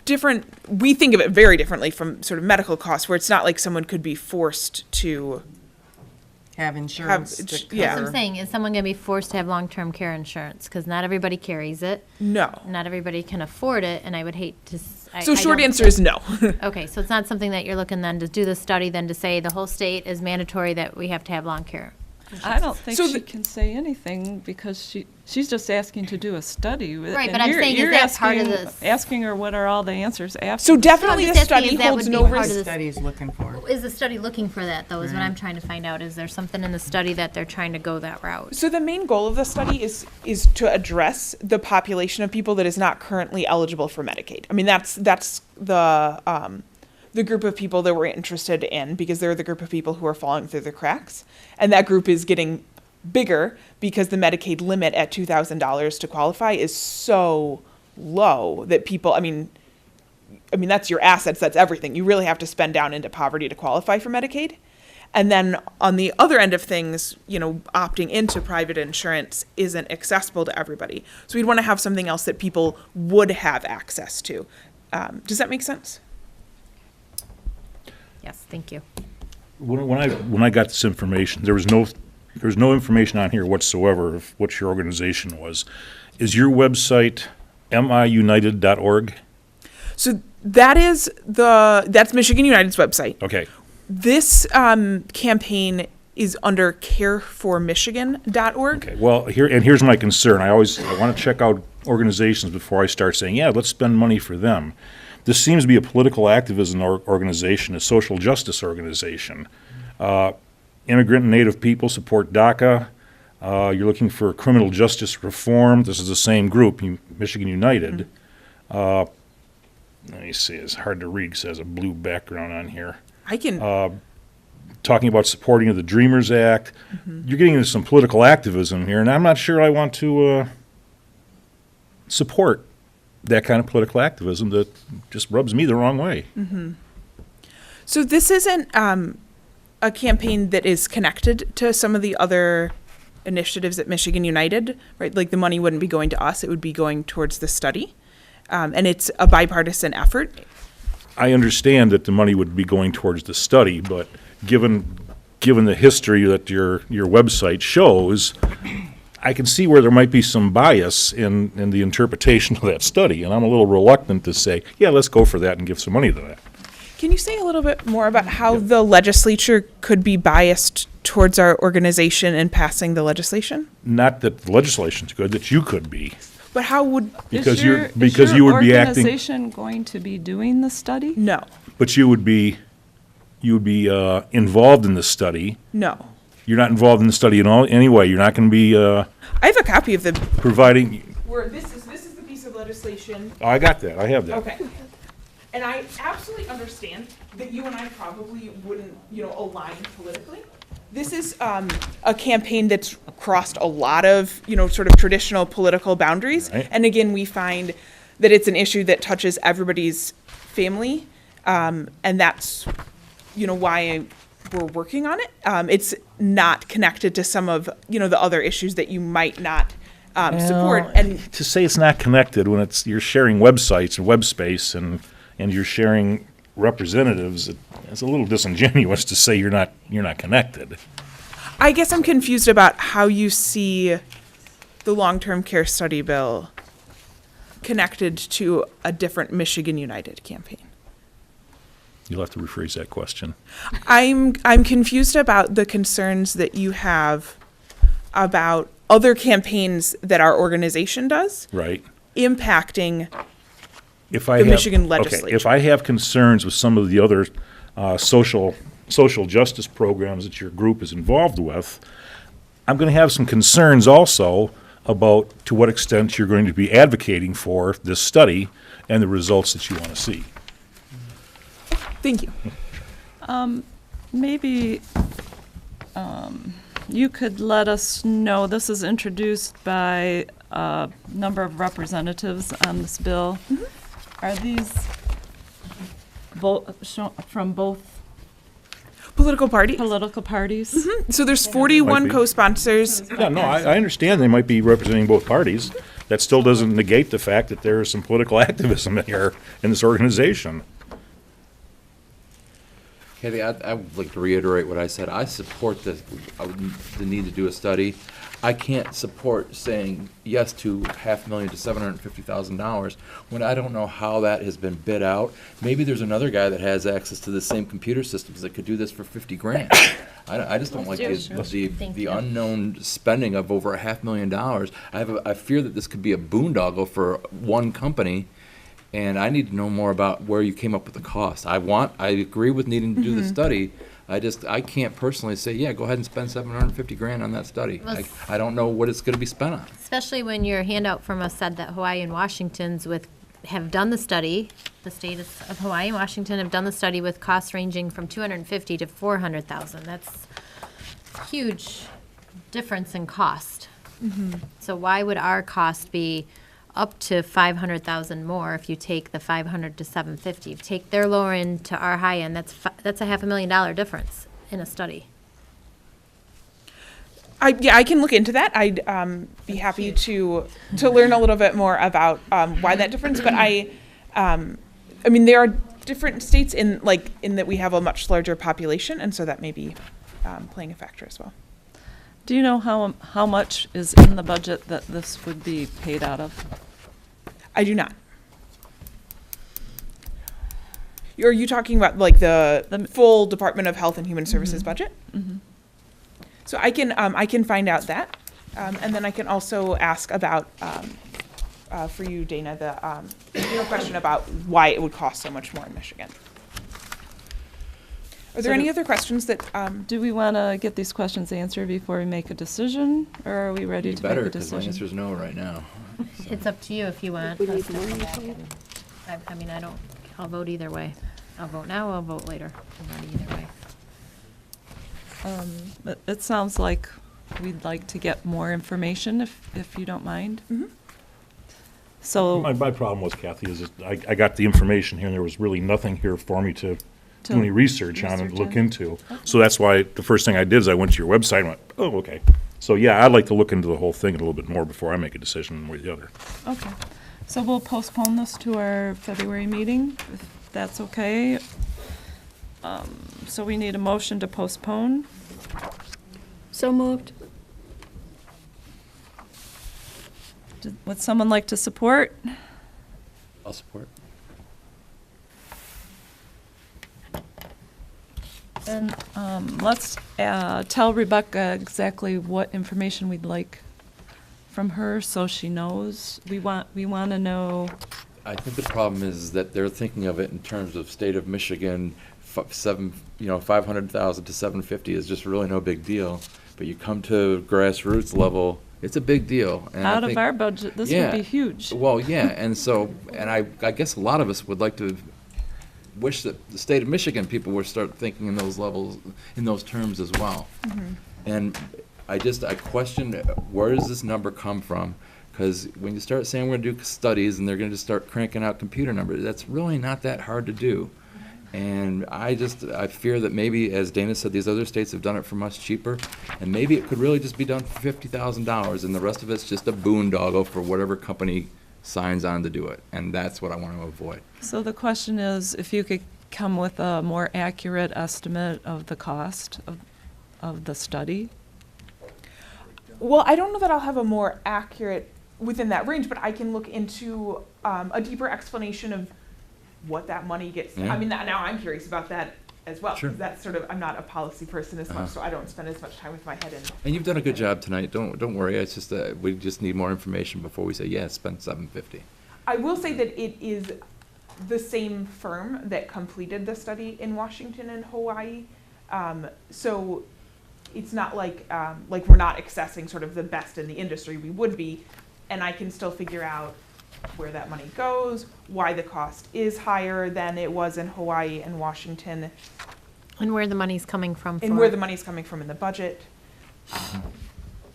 different. We think of it very differently from sort of medical costs, where it's not like someone could be forced to have insurance. That's what I'm saying. Is someone going to be forced to have long-term care insurance? Because not everybody carries it. No. Not everybody can afford it, and I would hate to. So short answer is no. Okay, so it's not something that you're looking then to do the study, then to say the whole state is mandatory that we have to have long care. I don't think she can say anything because she's just asking to do a study. Right, but I'm saying, is that part of this? Asking her what are all the answers after. So definitely the study holds no risk. The study is looking for. Is the study looking for that, though, is what I'm trying to find out. Is there something in the study that they're trying to go that route? So the main goal of the study is to address the population of people that is not currently eligible for Medicaid. I mean, that's the group of people that we're interested in, because they're the group of people who are falling through the cracks. And that group is getting bigger because the Medicaid limit at $2,000 to qualify is so low that people, I mean, that's your assets, that's everything. You really have to spend down into poverty to qualify for Medicaid. And then on the other end of things, opting into private insurance isn't accessible to everybody. So we'd want to have something else that people would have access to. Does that make sense? Yes, thank you. When I got this information, there was no information on here whatsoever of what your organization was. Is your website miunited.org? So that's Michigan United's website. Okay. This campaign is under careformichigan.org. Okay. Well, here's my concern. I want to check out organizations before I start saying, yeah, let's spend money for them. This seems to be a political activism organization, a social justice organization. Immigrant and Native people support DACA. You're looking for criminal justice reform. This is the same group, Michigan United. let me see, it's hard to read because it has a blue background on here. I can. Talking about supporting of the Dreamers Act. You're getting into some political activism here, and I'm not sure I want to support that kind of political activism that just rubs me the wrong way. So this isn't a campaign that is connected to some of the other initiatives at Michigan United, right? Like the money wouldn't be going to us, it would be going towards the study. And it's a bipartisan effort. I understand that the money would be going towards the study, but given the history that your website shows, I can see where there might be some bias in the interpretation of that study, and I'm a little reluctant to say, yeah, let's go for that and give some money to that. Can you say a little bit more about how the legislature could be biased towards our organization in passing the legislation? Not that the legislation's good, that you could be. But how would... Because Is you your would be acting. organization going to be doing the study? No. But you would be involved in the study. No. You're not involved in the study in any way. You're not going to be I have a copy of the... providing. Where this is the piece of legislation. Oh, I got that. I have that. Okay. And I absolutely understand that you and I probably wouldn't, align politically. This is a campaign that's crossed a lot of, sort of traditional political boundaries. Right. And again, we find that it's an issue that touches everybody's family. And that's, why we're working on it. It's not connected to some of, the other issues that you might not support. Well, And to say it's not connected when you're sharing websites and web space and you're sharing representatives, it's a little disingenuous to say you're not connected. I guess I'm confused about how you see the long-term care study bill connected to a different Michigan United campaign. You'll have to rephrase that question. I'm confused about the concerns that you have about other campaigns that our organization does Right. impacting The Michigan legislature. Okay, if I have concerns with some of the other social justice programs that your group is involved with, I'm going to have some concerns also about to what extent you're going to be advocating for this study and the results that you want to see. Thank you. Maybe you could let us know, this is introduced by a number of representatives on this bill. Are these from both Political party. political parties? So there's 41 be. co-sponsors. Yeah, no, I understand they might be representing both parties. That still doesn't negate the fact that there is some political activism here in this organization. Kathy, I would like to reiterate what I said. I support the need to do a study. I can't support saying yes to $500,000 to $750,000 when I don't know how that has been bid out. Maybe there's another guy that has access to the same computer systems that could do this for $50,000. I just don't like the unknown spending of over $500,000. I fear that this could be a boondoggle for one company. And I need to know more about where you came up with the cost. I agree with needing to do the study. I can't personally say, yeah, go ahead and spend $750,000 on that study. Well, I don't know what it's going to be spent on. Especially when your handout from us said that Hawaii and Washington's have done the study, the state of Hawaii and Washington have done the study with costs ranging from $250,000 to $400,000. That's a huge difference in cost. So why would our cost be up to $500,000 more if you take the $500 to $750? Take their lower end to our high end. That's a $500,000 difference in a study. I can look into that. I'd be happy to learn a little bit more about why that difference. But I mean, there are different states in that we have a much larger population, and so that may be playing a factor as well. Do you know how much is in the budget that this would be paid out of? I do not. Are you talking about like the full Department of Health and Human Services budget? So I can find out that, and then I can also ask about for you, Dana, your question about why it would cost so much more in Michigan. Are there any other questions that? Do we want to get these questions answered before we make a decision, or are we ready to make a Better, because my decision? answer is no right now. It's up to you if you want. We us need to more come back info. and I mean, I'll vote either way. I'll vote now, I'll vote later. I'm ready either way. It sounds like we'd like to get more information, if you don't mind. So, My problem was, Kathy, is that I got the information here, and there was really nothing here for me to do any research on and look into. So that's why the first thing I did is I went to your website and went, oh, okay. So, yeah, I'd like to look into the whole thing a little bit more before I make a decision one way or the other. okay. So we'll postpone this to our February meeting, if that's okay. So we need a motion to postpone. So moved. Would someone like to support? I'll support. And let's tell Rebecca exactly what information we'd like from her, so she knows. We want to know. I think the problem is that they're thinking of it in terms of state of Michigan, 500,000 to 750 is just really no big deal. But you come to grassroots level, it's a big deal. And I Out of think- our budget, this would be huge. Well, yeah, and so, and I guess a lot of us would like to wish that the state of Michigan people would start thinking in those levels, in those terms as well. And I question, where does this number come from? Because when you start saying we're going to do studies and they're going to just start cranking out computer numbers, that's really not that hard to do. And I fear that maybe, as Dana said, these other states have done it for much cheaper, and maybe it could really just be done for $50,000, and the rest of it's just a boondoggle for whatever company signs on to do it. And that's what I want to avoid. So the question is, if you could come with a more accurate estimate of the cost of the study? Well, I don't know that I'll have a more accurate within that range, but I can look into a deeper explanation of what that money gets. Yeah. I mean, now I'm curious about that as well. Sure. 'Cause that's sort of, I'm not a policy person as much, so I don't spend as much time with my head in. And you've done a good job tonight. Don't worry. It's just we just need more information before we say, yeah, spend $750. I will say that it is the same firm that completed the study in Washington and Hawaii. So it's not like we're not accessing sort of the best in the industry. We would be, and I can still figure out where that money goes, why the cost is higher than it was in Hawaii and Washington, And where the money's coming from. and where the money's coming from in the budget.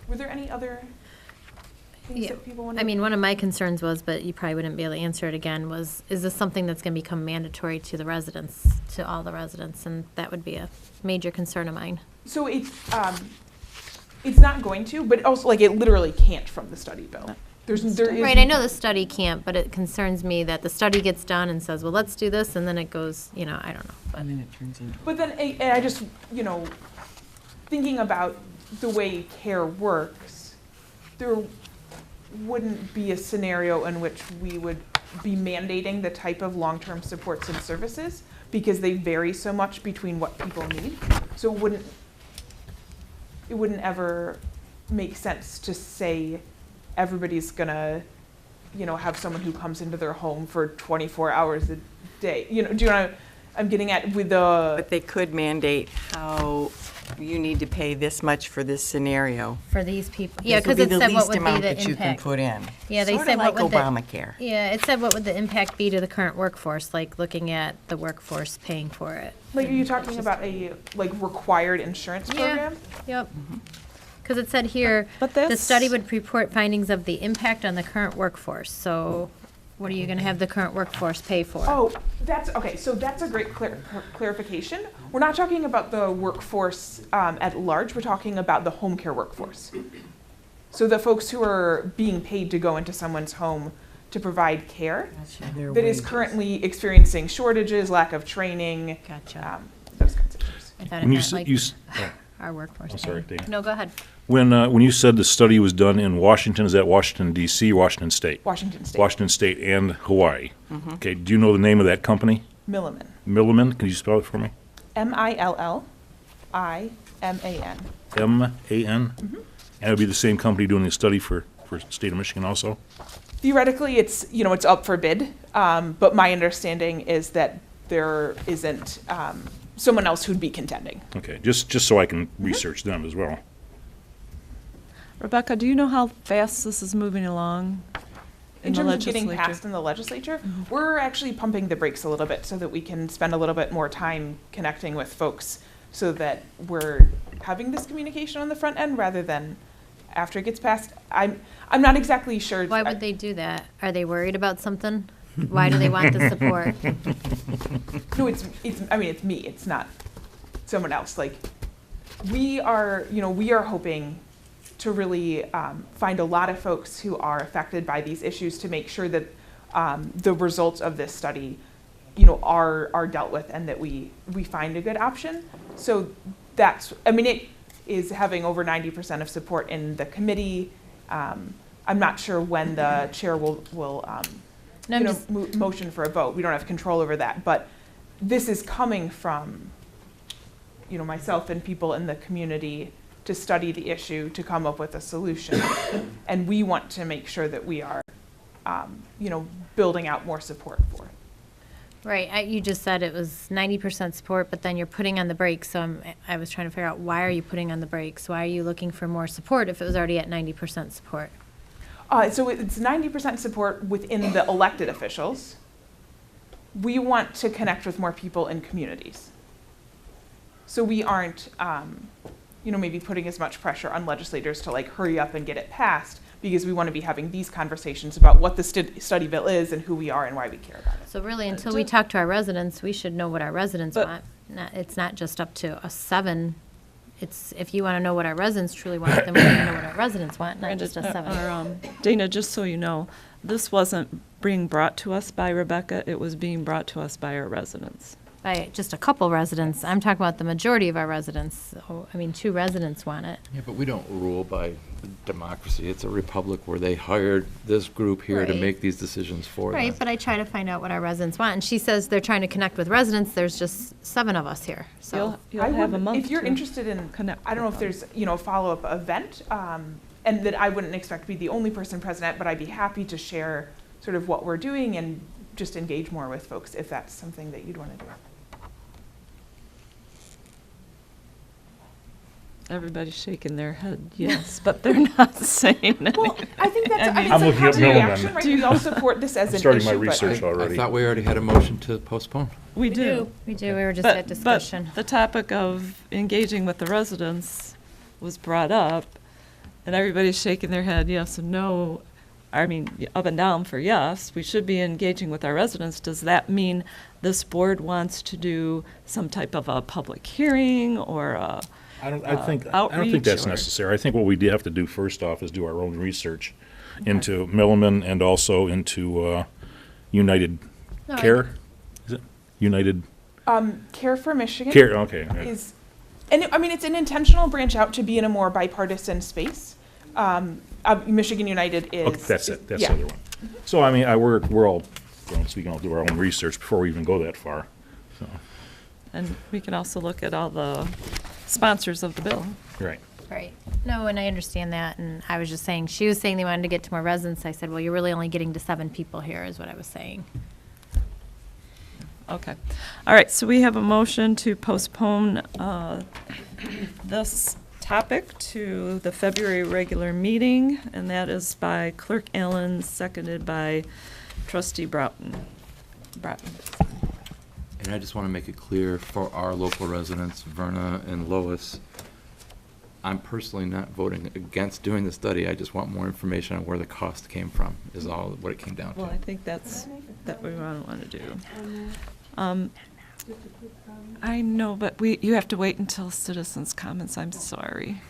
Were there any other things that people wanted? I mean, one of my concerns was, but you probably wouldn't be able to answer it again, was, is this something that's going to become mandatory to the residents, to all the residents? And that would be a major concern of mine. So it's not going to, but also like it literally can't from the study bill. There is Right, I know the study can't, but it concerns me that the study gets done and says, well, let's do this, and then it goes, I don't know. And then it turns into. But then I just, thinking about the way care works, there wouldn't be a scenario in which we would be mandating the type of long-term supports and services because they vary so much between what people need. So it wouldn't ever make sense to say everybody's gonna, have someone who comes into their home for 24 hours a day. Do you know what I'm getting at with the? But they could mandate how you need to pay this much for this scenario. For these people. Yeah, This would because be it the said what least would be amount the that you can impact. put in. Yeah, they Sorta said what like would the. Obamacare. Yeah, it said what would the impact be to the current workforce, like looking at the workforce paying for it. Like, are you talking about a required insurance program? Yep. Because it said here, the study would report findings of the impact on the current workforce. So what are you going to have the current workforce pay for? Oh, that's okay. So that's a great clarification. We're not talking about the workforce at large. We're talking about the home care workforce. So the folks who are being paid to go into someone's home to provide care that is currently experiencing shortages, lack of training, those kinds of things. I thought When it you meant s- like our workforce. I'm sorry, pay. Dana. No, go ahead. When you said the study was done in Washington, is that Washington D.C., Washington State? Washington State. Washington State and Hawaii. Mhm. Okay, do you know the name of that company? Milliman. Milliman, can you spell it for me? Milliman. M-A-N? And it would be the same company doing the study for state of Michigan also? Theoretically, it's it's up for bid, but my understanding is that there isn't someone else who'd be contending. Okay, just so I can research them as well. Rebecca, do you know how fast this is moving along? in terms of getting legislature. passed in the legislature, we're actually pumping the brakes a little bit so that we can spend a little bit more time connecting with folks so that we're having this communication on the front end rather than after it gets passed. I'm not exactly sure. Why would they do that? Are they worried about something? Why do they want the support? No, it's me. It's not someone else. Like, we are hoping to really find a lot of folks who are affected by these issues to make sure that the results of this study, are dealt with and that we find a good option. So it is having over 90% of support in the committee. I'm not sure when the chair will motion for a vote. We don't have control over that, but this is coming from, myself and people in the community to study the issue, to come up with a solution. And we want to make sure that we are, building out more support for it. Right, you just said it was 90% support, but then you're putting on the brakes, so I was trying to figure out, why are you putting on the brakes? Why are you looking for more support if it was already at 90% support? So it's 90% support within the elected officials. We want to connect with more people in communities. So we aren't, maybe putting as much pressure on legislators to hurry up and get it passed, because we want to be having these conversations about what the study bill is and who we are and why we care about it. So really, until we talk to our residents, we should know what our residents want. It's not just up to a 7. It's, if you want to know what our residents truly want, then we need to know what our residents want, not just a 7. Dana, just so you know, this wasn't being brought to us by Rebecca, it was being brought to us by our residents. By just a couple residents. I'm talking about the majority of our residents. 2 residents want it. Yeah, but we don't rule by democracy. It's a republic where they hired this group here to Right. make these decisions for them. Right, but I try to find out what our residents want, and she says they're trying to connect with residents. There's just 7 of us here, so. You'll have a month if you're to interested in connect I don't know with if there's a follow-up event, and that I wouldn't expect to be the only person present at, but I'd be happy to share sort of what we're doing and just engage more with folks if that's something that you'd want to do. Everybody's shaking their head, yes, but they're not saying anything. Well, I think that's I'm it's looking a at positive Milliman. reaction, right? We all support this as I'm an starting my issue, but research I- already. I thought we already had a motion to postpone. We do. We do, we were just at discussion. But the topic of engaging with the residents was brought up, and everybody's shaking their head yes and no. Up and down for yes, we should be engaging with our residents. Does that mean this board wants to do some type of a public hearing or a I don't think outreach that's or- necessary. I think what we have to do first off is do our own research into Milliman and also into United No, I- Care. Is it United Care for Michigan Care? Okay. Right. is, and it's an intentional branch out to be in a more bipartisan space. Michigan United is. Okay, that's it. That's yeah. the other one. So we're all grown, so we can all do our own research before we even go that far. So And we can also look at all the sponsors of the bill. right. Right. No, and I understand that, and I was just saying, she was saying they wanted to get to more residents. I said, well, you're really only getting to 7 people here, is what I was saying. Okay. All right, so we have a motion to postpone this topic to the February regular meeting, and that is by Clerk Allen, seconded by Trustee Broughton. And I just want to make it clear for our local residents, Verna and Lois, I'm personally not voting against doing the study. I just want more information on where the cost came from, is all what it came down to. Well, I think that's what we want to do. I know, but you have to wait until citizens' comments. I'm sorry.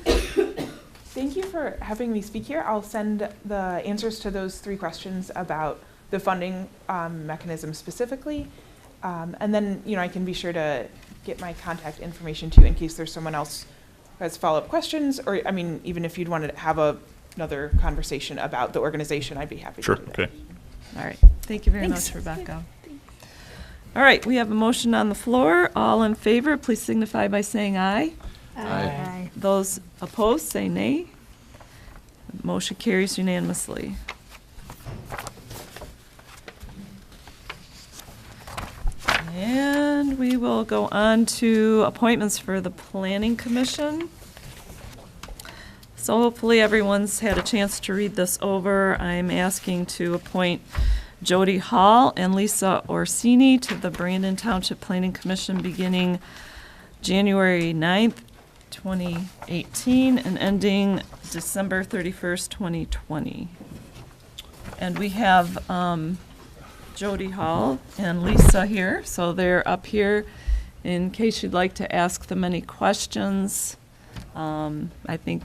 Thank you for having me speak here. I'll send the answers to those 3 questions about the funding mechanism specifically. And then, I can be sure to get my contact information to you in case there's someone else who has follow-up questions, or, even if you'd want to have another conversation about the organization, I'd be happy Sure. to do that. Okay. All right. Thank you very Thanks. much, Rebecca. All right, we have a motion on the floor. All in favor, please signify by saying aye. Aye. Those opposed, say nay. Motion carries unanimously. And we will go on to appointments for the Planning Commission. So hopefully everyone's had a chance to read this over. I'm asking to appoint Jody Hall and Lisa Orsini to the Brandon Township Planning Commission beginning January 9th, 2018, and ending December 31st, 2020. And we have Jody Hall and Lisa here, so they're up here in case you'd like to ask them any questions. I think,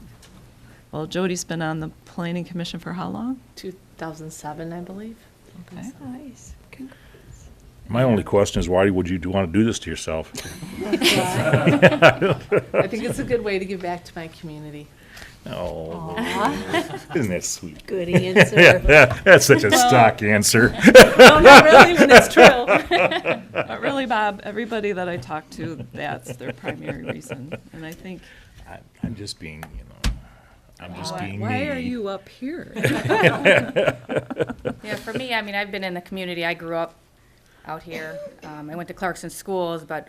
well, Jody's been on the Planning Commission for how long? 2007, I believe. Okay. Nice. My only question is, why would you want to do this to yourself? I think it's a good way to give back to my community. Oh, Aw. isn't that sweet? Good answer. That's such a stock answer. No, not really when it's true. But really, Bob, everybody that I talk to, that's their primary reason. And I think. I'm just being, I'm just being me. Why are you up here? Yeah, for me, I mean, I've been in the community. I grew up out here. I went to Clarkson schools, but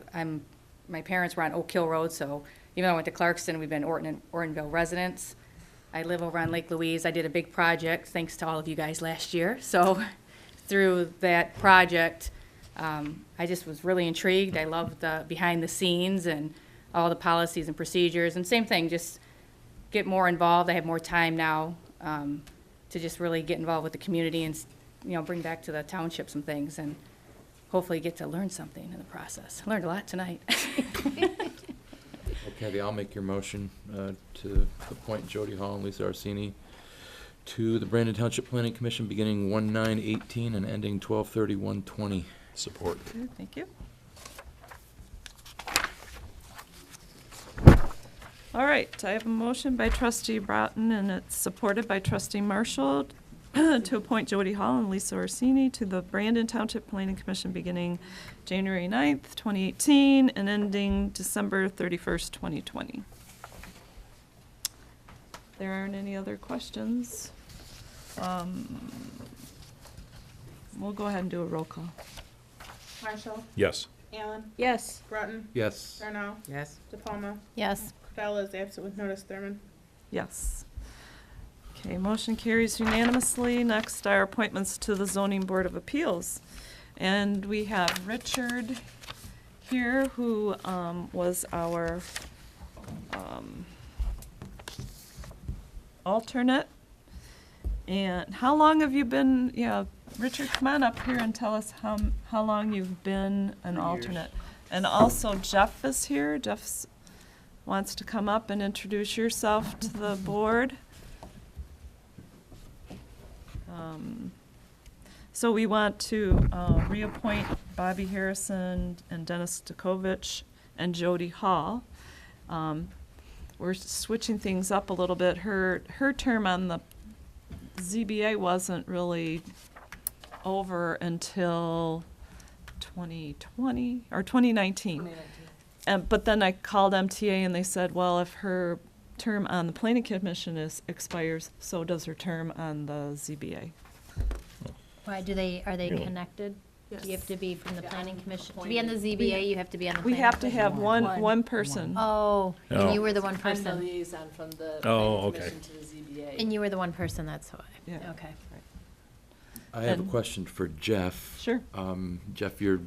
my parents were on Oak Hill Road, so even though I went to Clarkson, we've been Ortonville residents. I live over on Lake Louise. I did a big project, thanks to all of you guys last year. So through that project, I just was really intrigued. I loved the behind the scenes and all the policies and procedures. And same thing, just get more involved. I have more time now to just really get involved with the community and, bring back to the township some things and hopefully get to learn something in the process. I learned a lot tonight. Okay, I'll make your motion to appoint Jody Hall and Lisa Orsini to the Brandon Township Planning Commission beginning 1/9/18 and ending 12/31/20. Support. Okay, thank you. All right, I have a motion by trustee Broughton, and it's supported by trustee Marshall to appoint Jody Hall and Lisa Orsini to the Brandon Township Planning Commission beginning January 9th, 2018, and ending December 31st, 2020. There aren't any other questions. We'll go ahead and do a roll call. Marshall? Yes. Allen? Yes. Broughton? Yes. Darnall? Yes. DePalma? Yes. Cordell is absent with notice. Thurman? Yes. Okay, motion carries unanimously. Next are appointments to the Zoning Board of Appeals. And we have Richard here, who was our alternate. And how long have you been, Richard, come on up here and tell us how long you've been an alternate. And also Jeff is here. Jeff wants to come up and introduce yourself to the board. So we want to reappoint Bobby Harrison and Dennis Stokovich and Jody Hall. We're switching things up a little bit. Her term on the ZBA wasn't really over until 2020 or 2019. But then I called MTA and they said, well, if her term on the Planning Commission expires, so does her term on the ZBA. Why are they Really? connected? Yes. Do you have to be from the planning commission? To be on the ZBA, you have to be on the We planning have to commission? have one person. Oh, Oh. and you were the one I'm the person. liaison from the Oh, planning okay. commission to the ZBA. And you were the one person, that's why. Yeah. Okay. I have a And- question for Jeff. Sure. Jeff, you're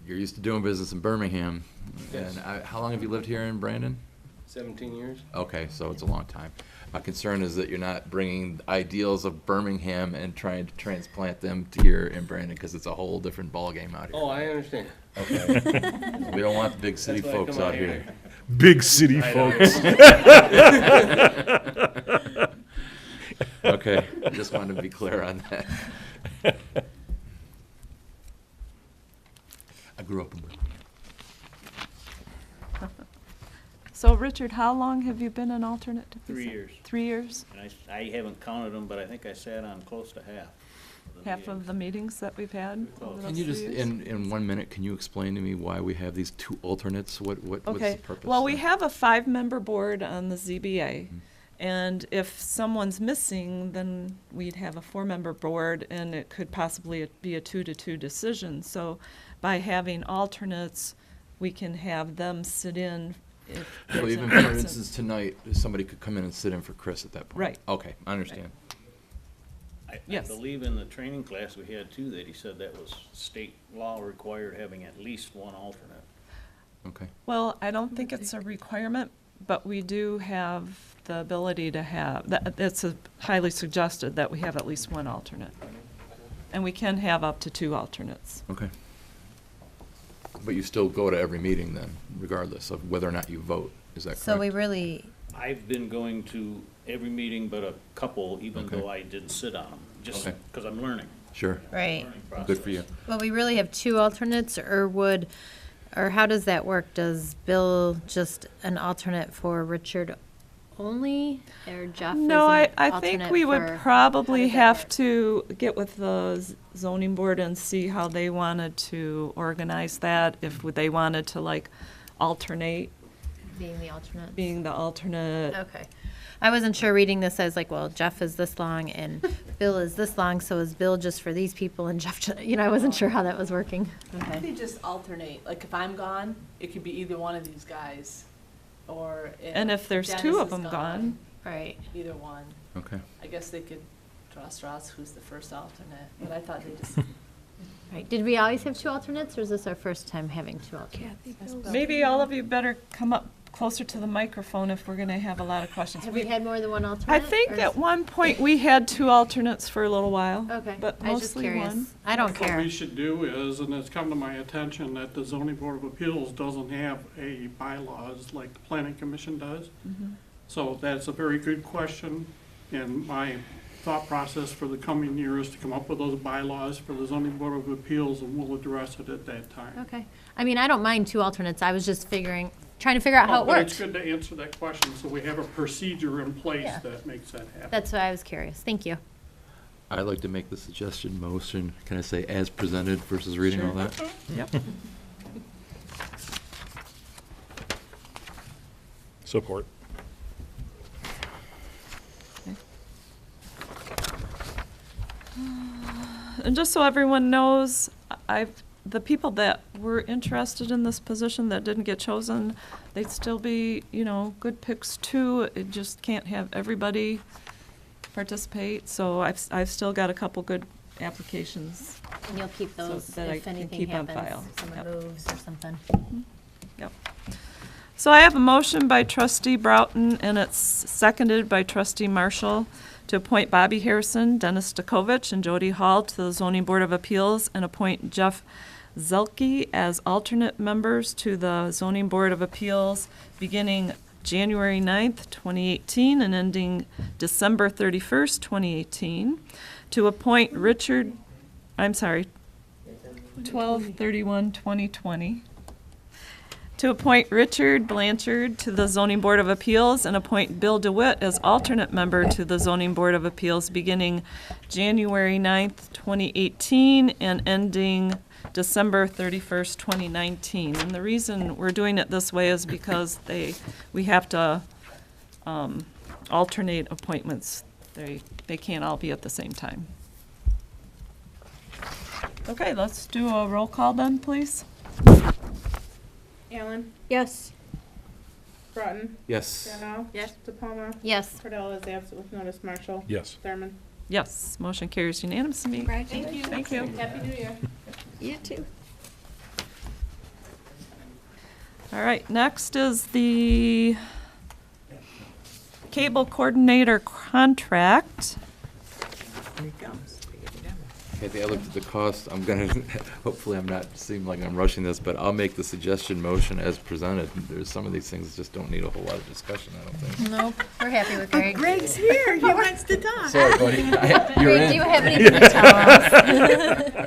used to doing business in Birmingham. Yes. And how long have you lived here in Brandon? 17 years. Okay, so it's a long time. My concern is that you're not bringing ideals of Birmingham and trying to transplant them to here in Brandon, because it's a whole different ballgame out here. Oh, I understand. Okay. We don't want the big city That's why I folks come out out here. Big city I know. folks. Okay, I just wanted to be clear on that. I grew up in Birmingham. So Richard, how long have you been an alternate to 3 PSAC? years. 3 years? And I haven't counted them, but I think I sat on close to half. Half of the meetings that we've had over Can those you 3 just, years? in 1 minute, can you explain to me why we have these two alternates? What's the Okay, purpose? well, we there? have a 5-member board on the ZBA. Mm-hmm. And if someone's missing, then we'd have a 4-member board, and it could possibly be a 2-to-2 decision. So by having alternates, we can have them sit in if So there's even an for instance- instance, tonight, somebody could come in and sit in for Chris at that point? Right. Okay, I understand. I Yes. believe in the training class we had too, that he said that was state law required having at least one alternate. Okay. Well, I don't think it's a requirement, but we do have the ability to have, it's highly suggested that we have at least one alternate. And we can have up to 2 alternates. Okay. But you still go to every meeting then, regardless of whether or not you vote, is that correct? So we really, I've been going to every meeting but a couple, even Okay. though I didn't sit on them, just Okay. because I'm learning. Sure. right. Learning process. Good for you. Well, we really have 2 alternates, or how does that work? Does Bill just an alternate for Richard only, or Jeff is No, an I think alternate we would for- probably how does that have work? to get with the zoning board and see how they wanted to organize that, if they wanted to like alternate, Being the alternate? being the alternate. Okay. I wasn't sure reading this, I was like, well, Jeff is this long and Bill is this long, so is Bill just for these people and Jeff, I wasn't sure how that was working. Okay. They just alternate, like if I'm gone, it could be either one of these guys, or And if there's Dennis 2 of is them gone, Right. either one. Okay. I guess they could draw straws who's the first alternate, but I thought they just. Right. Did we always have 2 alternates, or is this our first time having 2 alternates? maybe all of you better come up closer to the microphone if we're gonna have a lot of questions. Have we had more than one alternate? I think or is- at one point we had 2 alternates for a little while. Okay. But I was just mostly curious. one. I don't What care. we should do is, and it's come to my attention, that the zoning board of appeals doesn't have a bylaws like the planning commission does. So that's a very good question, and my thought process for the coming year is to come up with those bylaws for the zoning board of appeals, and we'll address it at that time. Okay. I mean, I don't mind 2 alternates, I was just trying to figure out how it But it's worked. good to answer that question, so we have a procedure in place Yeah. that makes that happen. That's why I was curious. Thank you. I'd like to make the suggestion motion, can I say as presented versus reading all that? Yep. Support. And just so everyone knows, the people that were interested in this position that didn't get chosen, they'd still be, good picks too. It just can't have everybody participate. So I've still got a couple good applications. And you'll keep So those that I if can anything keep on happens, file. someone Yep. moves or something. Yep. So I have a motion by trustee Broughton, and it's seconded by trustee Marshall to appoint Bobby Harrison, Dennis Stokovich, and Jody Hall to the Zoning Board of Appeals, and appoint Jeff Zelke as alternate members to the Zoning Board of Appeals beginning January 9th, 2018, and ending December 31st, 2018. To appoint 12/31/2020. To appoint Richard Blanchard to the Zoning Board of Appeals and appoint Bill DeWitt as alternate member to the Zoning Board of Appeals beginning January 9th, 2018 and ending December 31st, 2019. And the reason we're doing it this way is because we have to alternate appointments. They can't all be at the same time. Okay, let's do a roll call then, please. Allen? Yes. Broughton? Yes. Stanno? Yes. DePalma? Yes. Cordell is absent with notice. Marshall? Yes. Thurman? Yes, motion carries unanimously. Congratulations. Thank you. Thank you. Happy New Year. You too. All right, next is the cable coordinator contract. Kathy, I looked at the cost, I'm gonna, hopefully I'm not, seem like I'm rushing this, but I'll make the suggestion motion as presented. There's some of these things that just don't need a whole lot of discussion, I don't think. Nope, we're happy with Greg. Greg's here, he wants to talk. Sorry, buddy. You're Greg, in. do you have anything to tell us?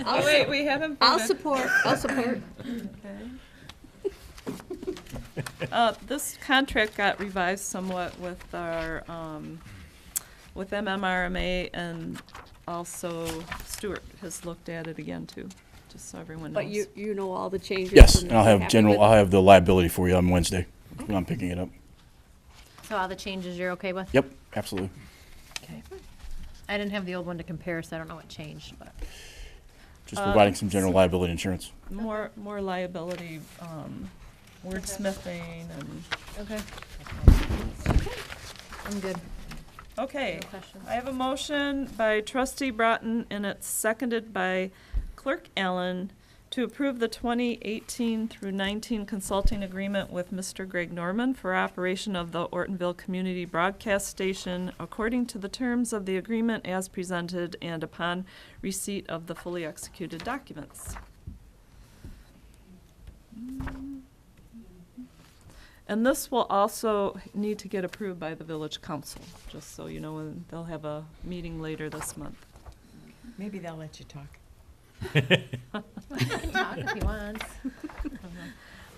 Oh, wait, we haven't I'll voted. support. This contract got revised somewhat with our, with MMRMA, and also Stuart has looked at it again too, just so everyone knows. But you know all the changes. Yes, and and I'll you're have happy general, with- I'll have the liability for you on Wednesday when I'm picking it up. So all the changes you're okay with? Yep, absolutely. Okay. I didn't have the old one to compare, so I don't know what changed, but. Just providing some general liability insurance. More liability, wordsmithing and. Okay. I'm good. Okay, No questions. I have a motion by trustee Broughton and it's seconded by clerk Allen to approve the 2018 through 19 consulting agreement with Mr. Greg Norman for operation of the Ortonville Community Broadcast Station according to the terms of the agreement as presented and upon receipt of the fully executed documents. And this will also need to get approved by the village council, just so you know, and they'll have a meeting later this month. Maybe they'll let you talk. He can talk if he wants.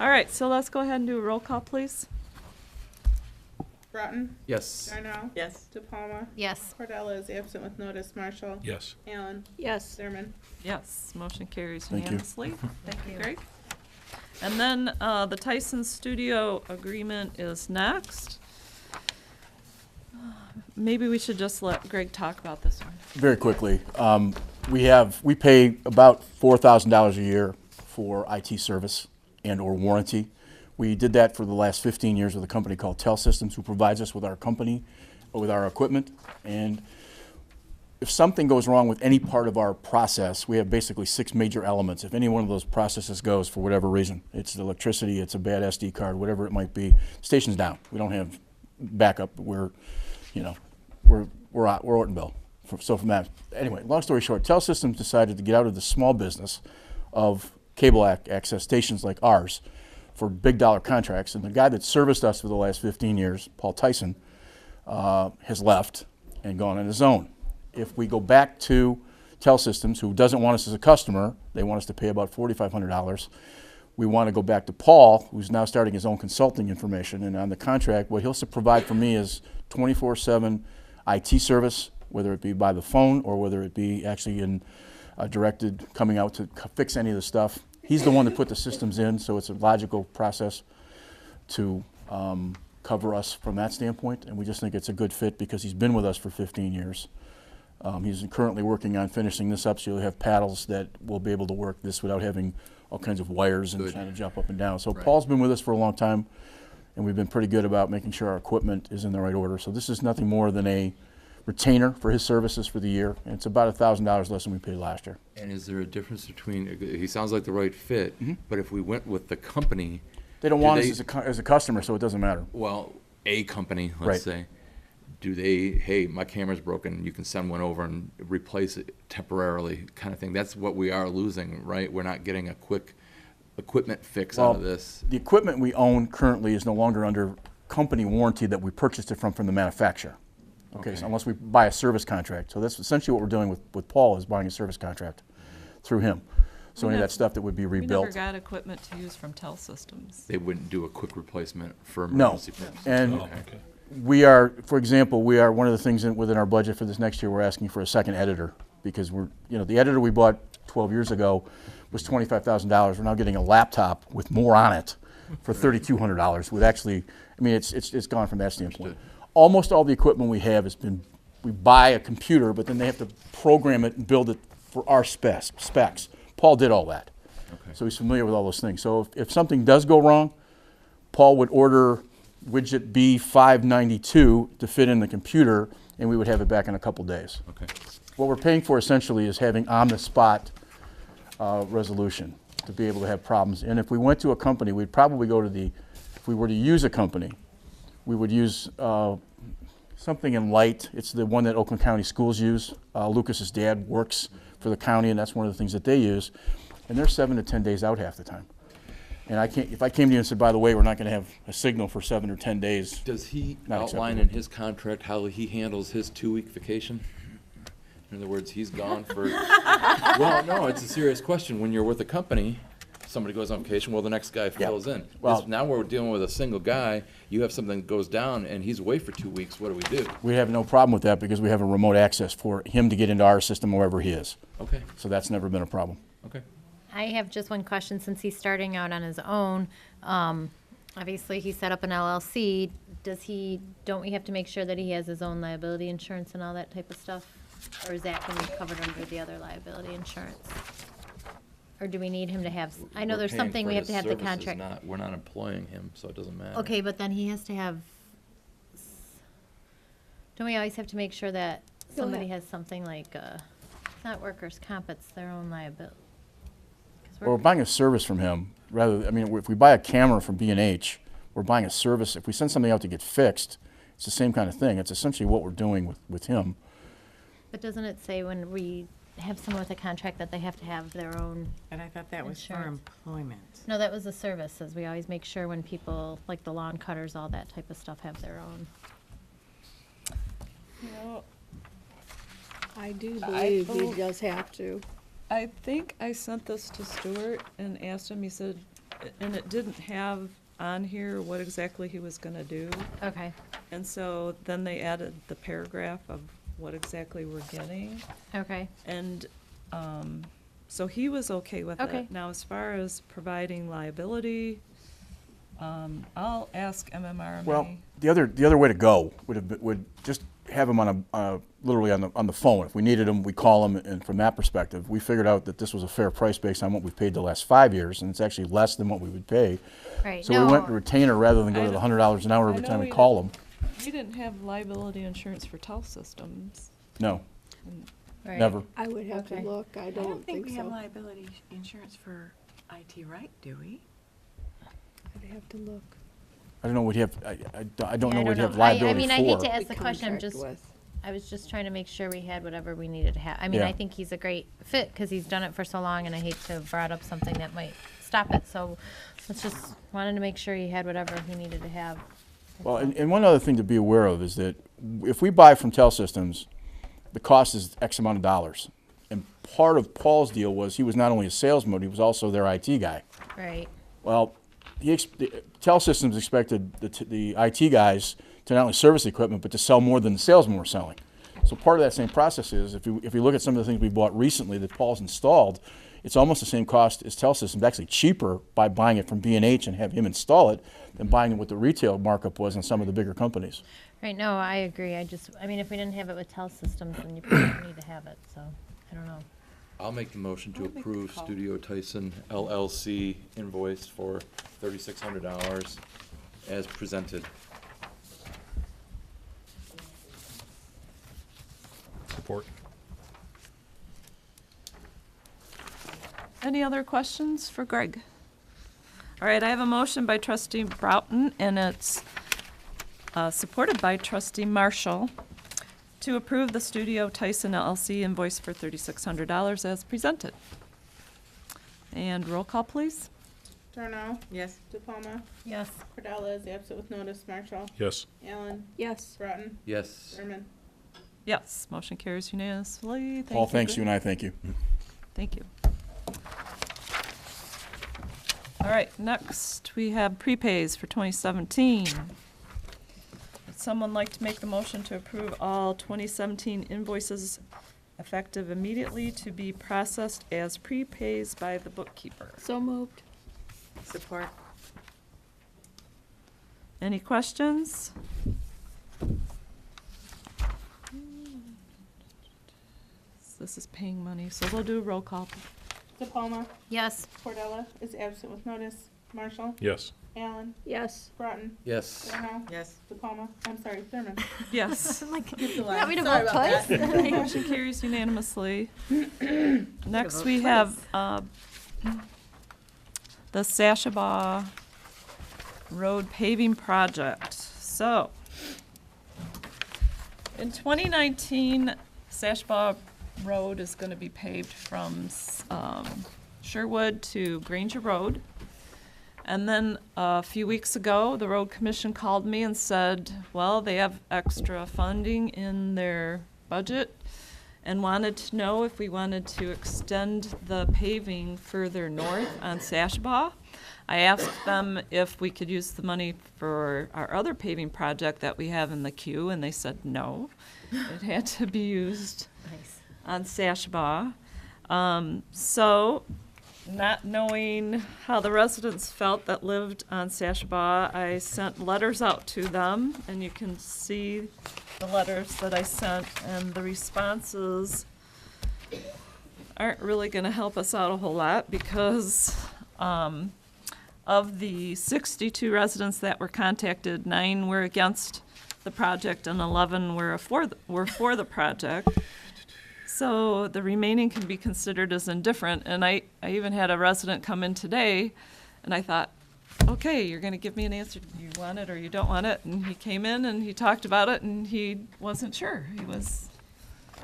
All right, so let's go ahead and do a roll call, please. Broughton? Yes. Darnell? Yes. DePalma? Yes. Cordella is absent with notice. Marshall? Yes. Allen? Yes. Thurman? Yes, motion carries Thank you. unanimously. Thank you, Greg. And then the Tyson Studio agreement is next. Maybe we should just let Greg talk about this one. Very quickly, we pay about $4,000 a year for IT service and/or warranty. We did that for the last 15 years with a company called Systems, who provides us with our company, or with our equipment. And if something goes wrong with any part of our process, we have basically 6 major elements. If any one of those processes goes for whatever reason, it's the electricity, it's a bad SD card, whatever it might be, station's down. We don't have backup. We're Ortonville. So from that, anyway, long story short, Systems decided to get out of the small business of cable access stations like ours for big dollar contracts. And the guy that serviced us for the last 15 years, Paul Tyson, has left and gone on his own. If we go back to Systems, who doesn't want us as a customer, they want us to pay about $4,500. We want to go back to Paul, who's now starting his own consulting information. And on the contract, what he'll provide for me is 24/7 IT service, whether it be by the phone or whether it be actually in directed coming out to fix any of the stuff. He's the one that put the systems in, so it's a logical process to cover us from that standpoint. And we just think it's a good fit because he's been with us for 15 years. He's currently working on finishing this up, so you'll have paddles that will be able to work this without having all kinds of wires and trying to jump up and down. So Right. Paul's been with us for a long time, and we've been pretty good about making sure our equipment is in the right order. So this is nothing more than a retainer for his services for the year, and it's about $1,000 less than we paid last year. And is there a difference between, he sounds like the right fit, but if we went with the company. They don't do want us as a customer, so it doesn't matter. Well, a company, let's Right. say, do they, hey, my camera's broken, you can send one over and replace it temporarily kind of thing? That's what we are losing, right? We're not getting a quick equipment fix out of this. The equipment we own currently is no longer under company warranty that we purchased it from the manufacturer. Okay, so unless we buy a service contract. So that's essentially what we're doing with Paul, is buying a service contract through him. So any of that stuff that would be rebuilt. We never got equipment to use from Systems. They wouldn't do a quick replacement for No, emergency purposes? and Okay. we are, for example, one of the things within our budget for this next year, we're asking for a second editor, because the editor we bought 12 years ago was $25,000. We're now getting a laptop with more on it for $3,200 with actually, it's gone from that standpoint. Almost all the equipment we have we buy a computer, but then they have to program it and build it for our specs. Paul did all that. Okay. So he's familiar with all those things. So if something does go wrong, Paul would order widget B592 to fit in the computer, and we would have it back in a couple days. Okay. What we're paying for essentially is having on-the-spot resolution to be able to have problems. And if we went to a company, we'd probably go to if we were to use a company, we would use something in Light. It's the one that Oakland County Schools use. Lucas's dad works for the county, and that's one of the things that they use. And they're 7 to 10 days out half the time. And if I came to you and said, by the way, we're not going to have a signal for 7 or 10 days. Does he not outline acceptable. in his contract how he handles his 2-week vacation? In other words, he's gone for, well, no, it's a serious question. When you're with a company, somebody goes on vacation, well, the next guy fills in. Well, now we're dealing with a single guy. You have something that goes down, and he's away for 2 weeks. What do we do? We have no problem with that because we have a remote access for him to get into our system wherever he is. Okay. So that's never been a problem. Okay. I have just one question, since he's starting out on his own. Obviously, he set up an LLC. Don't we have to make sure that he has his own liability insurance and all that type of stuff? Or is that going to be covered under the other liability insurance? Or do we need him to have, I know We're there's paying something for we have his to have the services, contract. We're not employing him, so it doesn't matter. Okay, but then he has to have, don't we always have to make sure that He'll somebody have- has something like, it's not workers' comp, it's their own liability? Well, we're buying a service from him, rather, I mean, if we buy a camera from B&H, we're buying a service. If we send something out to get fixed, it's the same kind of thing. It's essentially what we're doing with him. But doesn't it say when we have someone with a contract that they have to have their own? But I thought that was for insurance? employment. No, that was the services. We always make sure when people, like the lawn cutters, all that type of stuff, have their own. You know, I do I believe he does have to. I think I sent this to Stuart and asked him, he said, and it didn't have on here what exactly he was gonna do. Okay. And so then they added the paragraph of what exactly we're getting. Okay. And, so he was okay with Okay. it. Now, as far as providing liability, I'll ask MMRMA. Well, the other way to go would just have him literally on the phone. If we needed him, we call him, and from that perspective, we figured out that this was a fair price based on what we've paid the last 5 years, and it's actually less than what we would pay. Right. So we went to retainer rather than go to the $100 an hour every time we call him. We didn't have liability insurance for Tell Systems. No, Right. never. I would have to Okay. look. I I don't think we have so. liability insurance for IT, right? Do we? I'd have to look. I don't know what you have. I don't Yeah, know what you have I liability mean, for. I hate to We ask the question, I'm contract just, with. I was just trying to make sure we had whatever we needed to have. I mean, Yeah. I think he's a great fit, because he's done it for so long, and I hate to have brought up something that might stop it, so let's just, wanted to make sure he had whatever he needed to have. Well, and one other thing to be aware of is that if we buy from Tel Systems, the cost is X amount of dollars. And part of Paul's deal was he was not only a salesman, he was also their IT guy. Right. Well, Tel Systems expected the IT guys to not only service the equipment, but to sell more than the salesmen were selling. So part of that same process is, if you look at some of the things we bought recently that Paul's installed, it's almost the same cost as Tel Systems, actually cheaper by buying it from B&H and have him install it than buying it what the retail markup was on some of the bigger companies. Right, no, I agree, I mean, if we didn't have it with Tel Systems, then you probably don't need to have it, so, I don't know. I'll make the motion to approve Studio Tyson LLC invoice for $3,600 as presented. Support. Any other questions for Greg? All right, I have a motion by trustee Broughton, and it's supported by trustee Marshall to approve the Studio Tyson LLC invoice for $3,600 as presented. And roll call, please. Durno. Yes. DePalma. Yes. Cordella is absent with notice. Marshall. Yes. Allen. Yes. Broughton. Yes. Thurman. Yes, motion carries unanimously. Thank Paul, you. thanks you, and I thank you. Thank you. All right, next we have prepays for 2017. Would someone like to make the motion to approve all 2017 invoices effective immediately to be processed as prepays by the bookkeeper? So moved. Support. Any questions? This is paying money, so we'll do a roll call. DePalma. Yes. Cordella is absent with notice. Marshall. Yes. Allen. Yes. Broughton. Yes. Durno. Yes. DePalma. I'm sorry, Thurman. Yes. You want me to vote twice? Motion carries unanimously. Next, we have the Sashabaw Road paving project. So, in 2019, Sashabaw Road is going to be paved from Sherwood to Granger Road. And then a few weeks ago, the road commission called me and said, well, they have extra funding in their budget and wanted to know if we wanted to extend the paving further north on Sashabaw. I asked them if we could use the money for our other paving project that we have in the queue, and they said no. It had to be used on Sashabaw. So, not knowing how the residents felt that lived on Sashabaw, I sent letters out to them, and you can see the letters that I sent, and the responses aren't really going to help us out a whole lot because of the 62 residents that were contacted, 9 were against the project and 11 were for the project. So the remaining can be considered as indifferent. And I even had a resident come in today, and I thought, okay, you're going to give me an answer. Do you want it or you don't want it? And he came in and he talked about it, and he wasn't sure. He was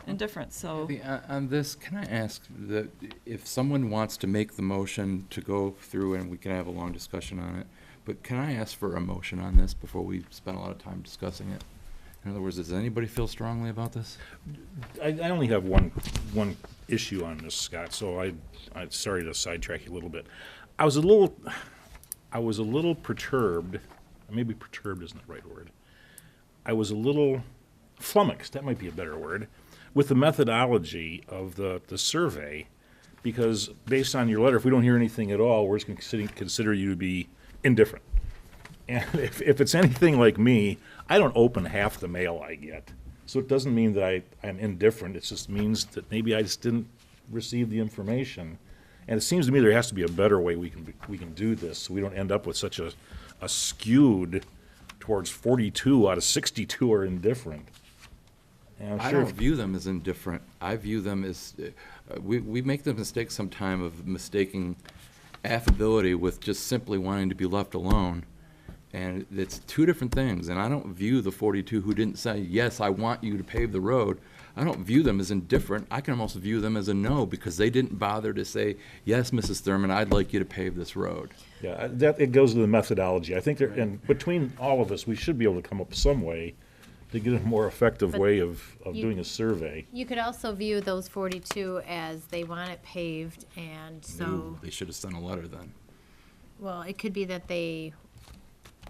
indifferent. So On this, can I ask that if someone wants to make the motion to go through, and we can have a long discussion on it, but can I ask for a motion on this before we spend a lot of time discussing it? In other words, does anybody feel strongly about this? I only have one issue on this, Scott, so I'm sorry to sidetrack you a little bit. I was a little perturbed, maybe perturbed isn't the right word. I was a little flummoxed, that might be a better word, with the methodology of the survey, because based on your letter, if we don't hear anything at all, we're just going to consider you to be indifferent. And if it's anything like me, I don't open half the mail I get. So it doesn't mean that I'm indifferent. It just means that maybe I just didn't receive the information. And it seems to me there has to be a better way we can do this, so we don't end up with such a skewed towards 42 out of 62 are indifferent. And I don't view them as indifferent. I view them as, we make the mistake sometime of mistaking affability with just simply wanting to be left alone. And it's two different things. And I don't view the 42 who didn't say, yes, I want you to pave the road. I don't view them as indifferent. I can almost view them as a no, because they didn't bother to say, yes, Mrs. Thurman, I'd like you to pave this road. Yeah, it goes to the methodology. I think and between all of us, we should be able to come up with some way to get a more effective way of doing a survey. You could also view those 42 as they want it paved, and so. Ooh, they should have sent a letter then. Well, it could be that they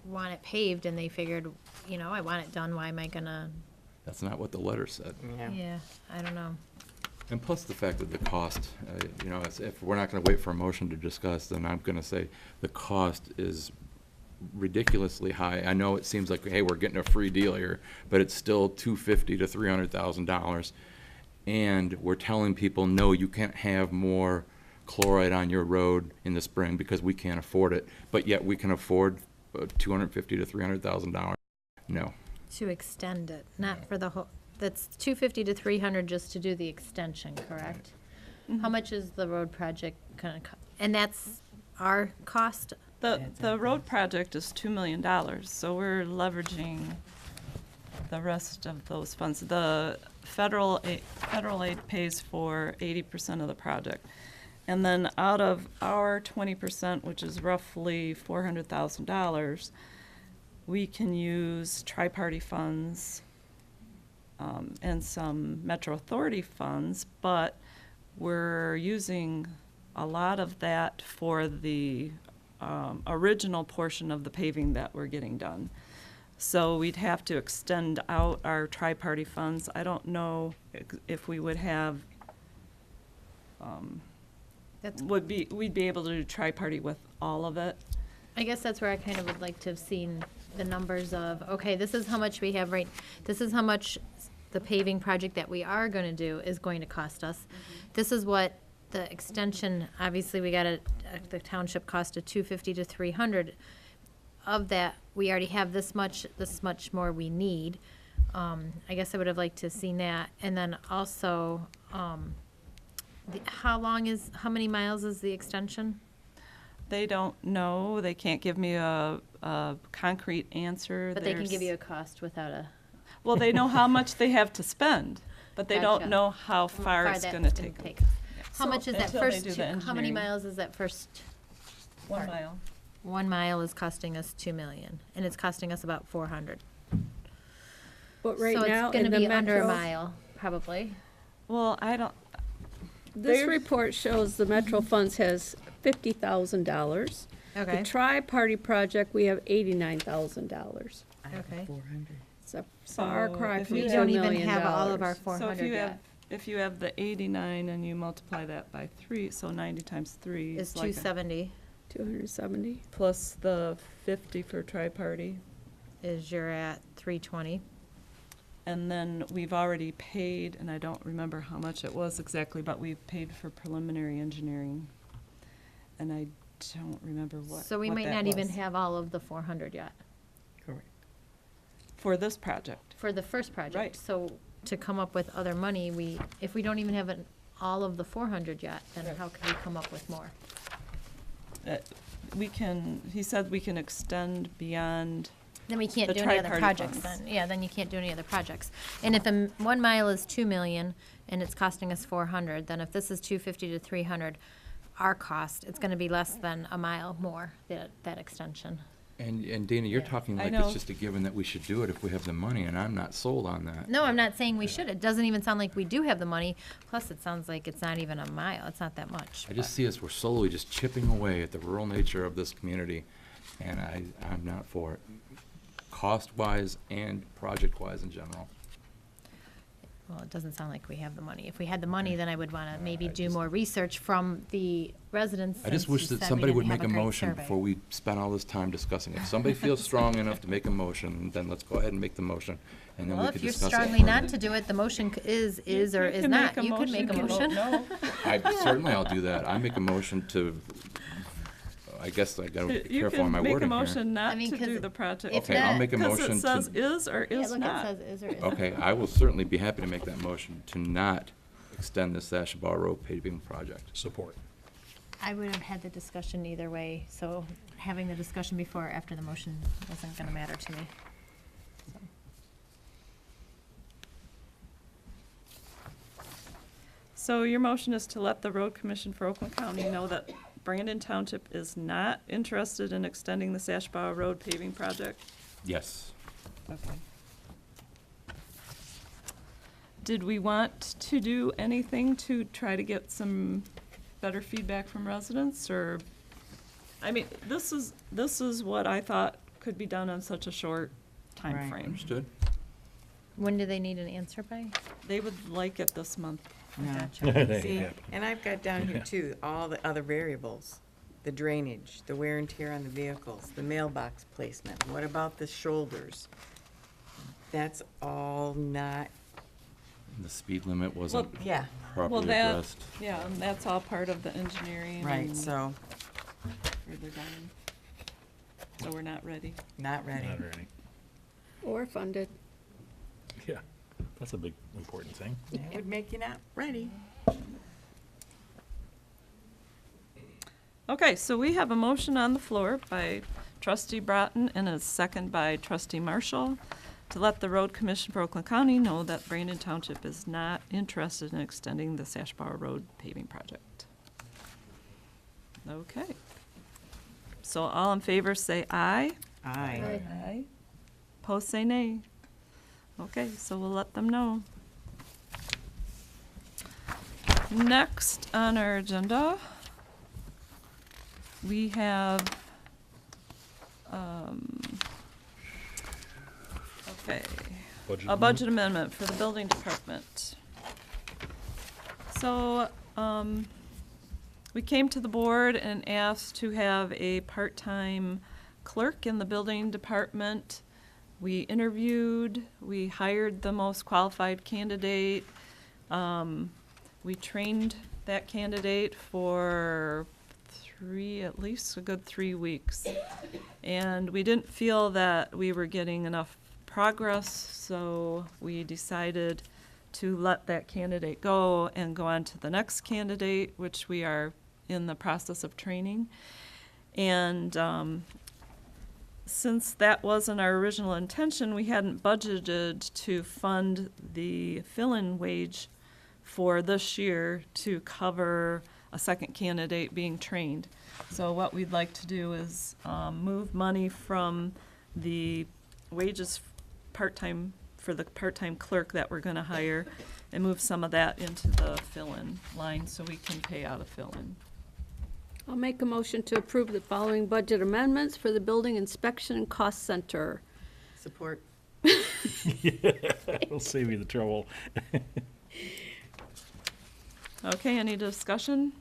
want it paved and they figured, I want it done, why am I gonna? That's not what the letter said. Yeah, I don't know. And plus the fact that the cost, if we're not going to wait for a motion to discuss, then I'm going to say the cost is ridiculously high. I know it seems like, hey, we're getting a free deal here, but it's still $250,000 to $300,000. And we're telling people, no, you can't have more chloride on your road in the spring because we can't afford it. But yet we can afford $250,000 to $300,000. No. To extend it, not for the whole, that's $250 to $300 just to do the extension, correct? Mm-hmm. How much is the road project gonna and that's our cost? The road project is $2 million, so we're leveraging the rest of those funds. The federal aid pays for 80% of the project. And then out of our 20%, which is roughly $400,000, we can use tri-party funds and some Metro Authority funds, but we're using a lot of that for the original portion of the paving that we're getting done. So we'd have to extend out our tri-party funds. I don't know if we would have, we'd be able to do tri-party with all of it. I guess that's where I kind of would like to have seen the numbers of, okay, this is how much we have this is how much the paving project that we are going to do is going to cost us. Mm-hmm. This is what the extension, obviously we got the township cost of $250 to $300. Of that, we already have this much more we need. I guess I would have liked to have seen that. And then also, how many miles is the extension? They don't know. They can't give me a concrete answer. But they can give you a cost without a. Well, they know how much they have to spend, but they Gotcha. don't know how far it's going to take them. How much is that Until first? they do the How many engineering. miles is that first? 1 mile. 1 mile is costing us $2 million, and it's costing us about $400. But right so now, it's going in to the be under a Metro- mile, probably. Well, I don't. This report shows the Metro Funds has $50,000. Okay. The Tri-Party project, we have $89,000. Okay. So far cry from we $2 don't even million. have all of our So 400 yet. if you have the 89 and you multiply that by 3, so 90 times 3 Is is like 270. 270. plus the 50 for tri-party. Is you're at 320. And then we've already paid, and I don't remember how much it was exactly, but we've paid for preliminary engineering. And I don't remember what So we what might that not even was. have all of the 400 yet Correct. For this project. for the first project. Right. So to come up with other money, if we don't even have all of the 400 yet, then how can we come up with more? He said we can extend beyond. Then we can't the do any other tri-party projects funds. then. Yeah, then you can't do any other projects. And if 1 mile is 2 million and it's costing us 400, then if this is 250 to 300, our cost, it's gonna be less than a mile more, that extension. And Dana, you're talking I like know. it's just a given that we should do it if we have the money, and I'm not sold on that. No, I'm not saying we should. It doesn't even sound like we do have the money. Plus, it sounds like it's not even a mile. It's not that much. I just see us, we're slowly just chipping away at the rural nature of this community, and I'm not for it, cost-wise and project-wise in general. Well, it doesn't sound like we have the money. If we had the money, then I would want to maybe do more research from the residents. I just since wish you that said we somebody would didn't make have a great motion survey. before we spend all this time discussing it. If somebody feels strong enough to make a motion, then let's go ahead and make the motion, and then Well, we can if you're discuss it. strongly not to do it, the motion is or is can not. make a You could make a motion, you motion. can vote Certainly I'll do that. I make a motion to, I guess I gotta be You careful on my can make a wording here. motion not I mean, to 'cause do the project. if Okay, I'll that- make a motion Because it says to. is or Yeah, is look, it not. says is or is not. Okay, I will certainly be happy to make that motion to not extend the Sashabaw Road paving project. Support. I would have had the discussion either way, so having the discussion before or after the motion wasn't going to matter to me. So. So your motion is to let the road commission for Oakland County know that Brandon Township is not interested in extending the Sashbaugh Road paving project? Yes. Okay. Did we want to do anything to try to get some better feedback from residents, or, I mean, this is what I thought could be done on such a short time Right. frame. Understood. When do they need an answer by? They would like it this month. Yeah. Gotcha. See, and I've got down here too, all the other variables, the drainage, the wear and tear on the vehicles, the mailbox placement, what about the shoulders? That's all not, The speed limit wasn't yeah. Well, properly that, addressed. yeah, and that's all part of the engineering. Right, and so, further down. So we're not ready. not ready. Not ready. Or funded. Yeah, that's a big, important thing. It would make you not ready. Okay, so we have a motion on the floor by trustee Broughton and a second by trustee Marshall to let the road commission for Oakland County know that Brandon Township is not interested in extending the Sashbaugh Road paving project. Okay. So all in favor say aye. Aye. Aye. Opposed say nay. Okay, so we'll let them know. Next on our agenda, we have, okay, a budget amendment for the building department. So, we came to the board and asked to have a part-time clerk in the building department. We interviewed, we hired the most qualified candidate. We trained that candidate for at least a good 3 weeks. And we didn't feel that we were getting enough progress, so we decided to let that candidate go and go on to the next candidate, which we are in the process of training. And since that wasn't our original intention, we hadn't budgeted to fund the fill-in wage for this year to cover a second candidate being trained. So what we'd like to do is move money from the wages part-time, for the part-time clerk that we're gonna hire, and move some of that into the fill-in line so we can pay out a fill-in. I'll make a motion to approve the following budget amendments for the Building Inspection and Cost Center. Support. It'll save you the trouble. Okay, any discussion?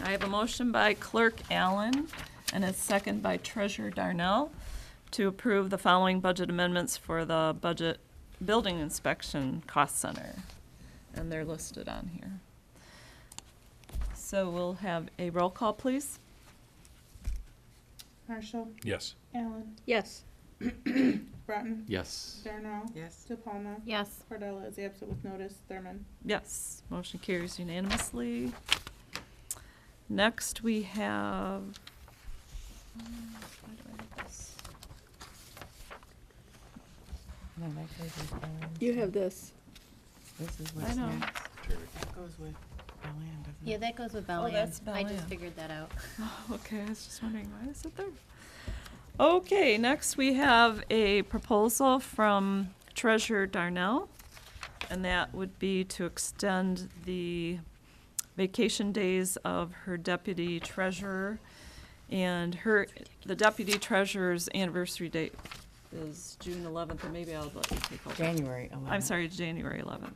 I have a motion by Clerk Allen and a second by Treasurer Darnell to approve the following budget amendments for the budget Building Inspection Cost Center, and they're listed on here. So we'll have a roll call, please. Marshall, Yes. Allen, Yes. Broughton, Yes. Darnall, Yes. De Palma, Yes. Cordella is absent with notice, Thurman. Yes, motion carries unanimously. Next, we have, why do I have this? No, that goes with, You have this. this is I what's know. next. That goes with Belen, doesn't it? Yeah, that goes with Bel Oh, that's I just Bel-Ann. figured that out. Oh, okay, I was just wondering, why is it there? Okay, next we have a proposal from Treasurer Darnell, and that would be to extend the vacation days of her deputy treasurer. And the deputy treasurer's anniversary date is June 11th, and maybe I'll let you take over. January 11th. I'm sorry, January 11th.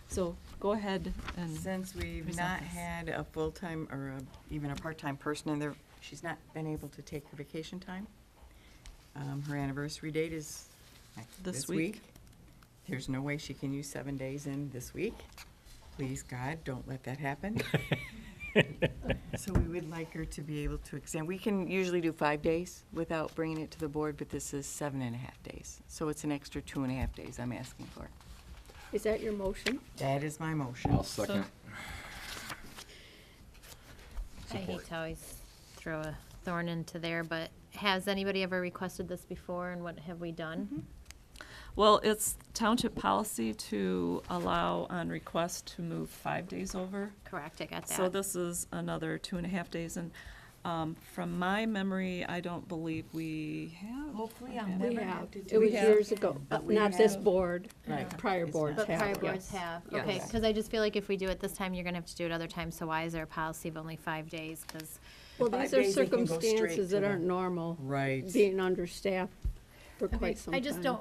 So go ahead and. Since we've present not this. had a full-time or even a part-time person in there, she's not been able to take her vacation time. Her anniversary date is This this week. week. There's no way she can use 7 days in this week. Please, God, don't let that happen. So we would like her to be able to extend. We can usually do 5 days without bringing it to the board, but this is 7.5 days. So it's an extra 2.5 days I'm asking for. Is that your motion? That is my motion. I'll second. I hate to always throw a thorn into there, but has anybody ever requested this before, and what have we done? Well, it's township policy to allow on request to move 5 days over. Correct, I got that. So this is another 2.5 days, and from my memory, I don't believe we have. Hopefully I'll We never have. have to It do was that. years ago, But we not this have- board. Right. Prior It's boards not. have. But prior boards yes. have, Yes. okay, because I just feel like if we do it this time, you're gonna have to do it other times, so why is there a policy of only 5 days? Because Well, The these 5 are days, they can go straight circumstances to that the- aren't normal. Right. Being understaffed for quite some time. I just don't,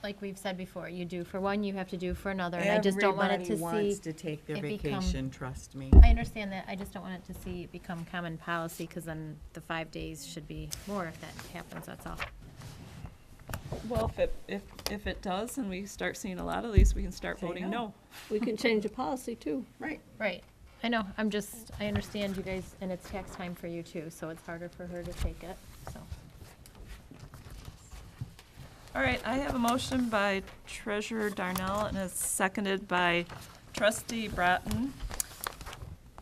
like we've said before, you do for one, you have to do for another, and I just don't want it to see. Everybody wants to take their it become- vacation, trust me. I understand that, I just don't want it to see it become common policy, because then the 5 days should be more if that happens, that's all. Well, if it does, and we start seeing a lot of these, we can start Say voting no. no. We can change the policy too. Right. Right, I know, I understand you guys, and it's tax time for you too, so it's harder for her to take it, so. All right, I have a motion by Treasurer Darnell, and it's seconded by Trustee Bratton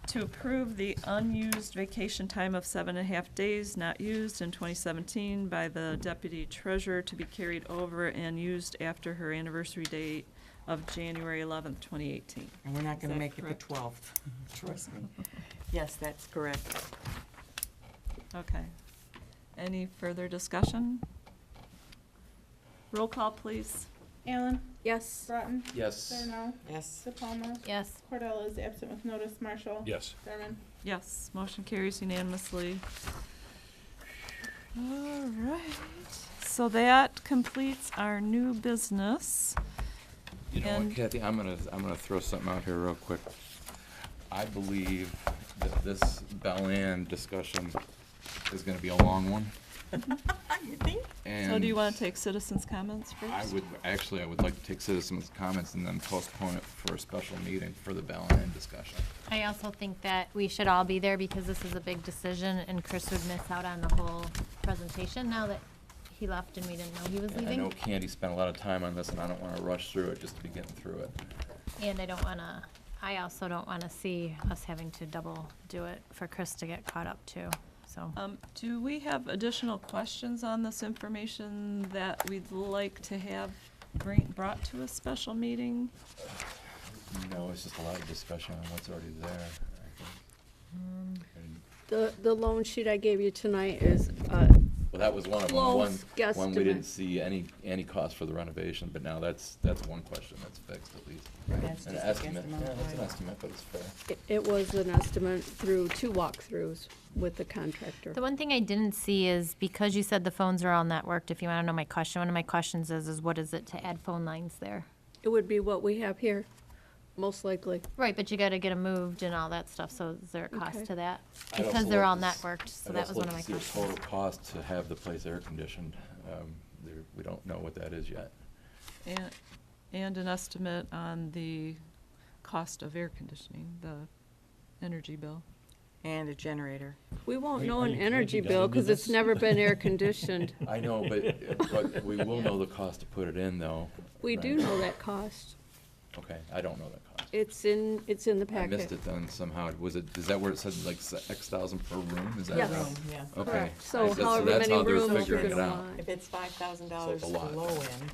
to approve the unused vacation time of 7.5 days not used in 2017 by the Deputy Treasurer to be carried over and used after her anniversary date of January 11th, 2018. And we're not Is gonna that make it correct? the 12th, trust me. Yes, that's correct. Okay. Any further discussion? Roll call, please. Allen, Yes. Broughton, Yes. Darnall, Yes. De Palma, Yes. Cordella is absent with notice, Marshall. Yes. Thurman. Yes, motion carries unanimously. All right, so that completes our new business. You know And- what, Kathy, I'm gonna throw something out here real quick. I believe that this Bel-Ann discussion is gonna be a long one. You think? So do you want to take citizens' comments first? I would like to take citizens' comments and then postpone it for a special meeting for the Bel-Ann discussion. I also think that we should all be there because this is a big decision, and Chris would miss out on the whole presentation now that he left and we didn't know he was And I leaving. know Candy spent a lot of time on this, and I don't wanna rush through it just to be getting through it. And I also don't wanna see us having to double do it for Chris to get caught up too, so. Do we have additional questions on this information that we'd like to have brought to a special meeting? No, it's just a lot of discussion on what's already there, I think. The loan sheet I gave you tonight is, Well, that was one of them. Close One, we didn't guesstimate. see any cost for the renovation, but now that's one question that's fixed at least. That's An just a estimate, guesstimate, yeah, that's an right. estimate, but it's fair. it was an estimate through 2 walkthroughs with the contractor. The one thing I didn't see is, because you said the phones are all networked, if you wanna know my question, one of my questions is what is it to add phone lines there? It would be what we have here, most likely. Right, but you gotta get them moved and all that stuff, so is there a cost Okay. to that? I'd Because also they're like all to s- networked, so I'd that also was one of my like to see a questions. total cost to have the place air conditioned. We don't know what that is yet. And an estimate on the cost of air conditioning, the energy bill. And a generator. We won't Are know you an kidding? energy You gotta bill do because it's this? never been air conditioned. I know, but we will know the cost to put it in, though. We do right? know that cost. Okay, I don't know that cost. It's in the I packet. missed it then somehow. Is that where it said like X thousand per room? Is that Yes. right? Yeah. Okay. Correct. So I- that's- however that's many how they're rooms you're figuring it gonna out. want. If it's $5,000 So it's a lot. low end,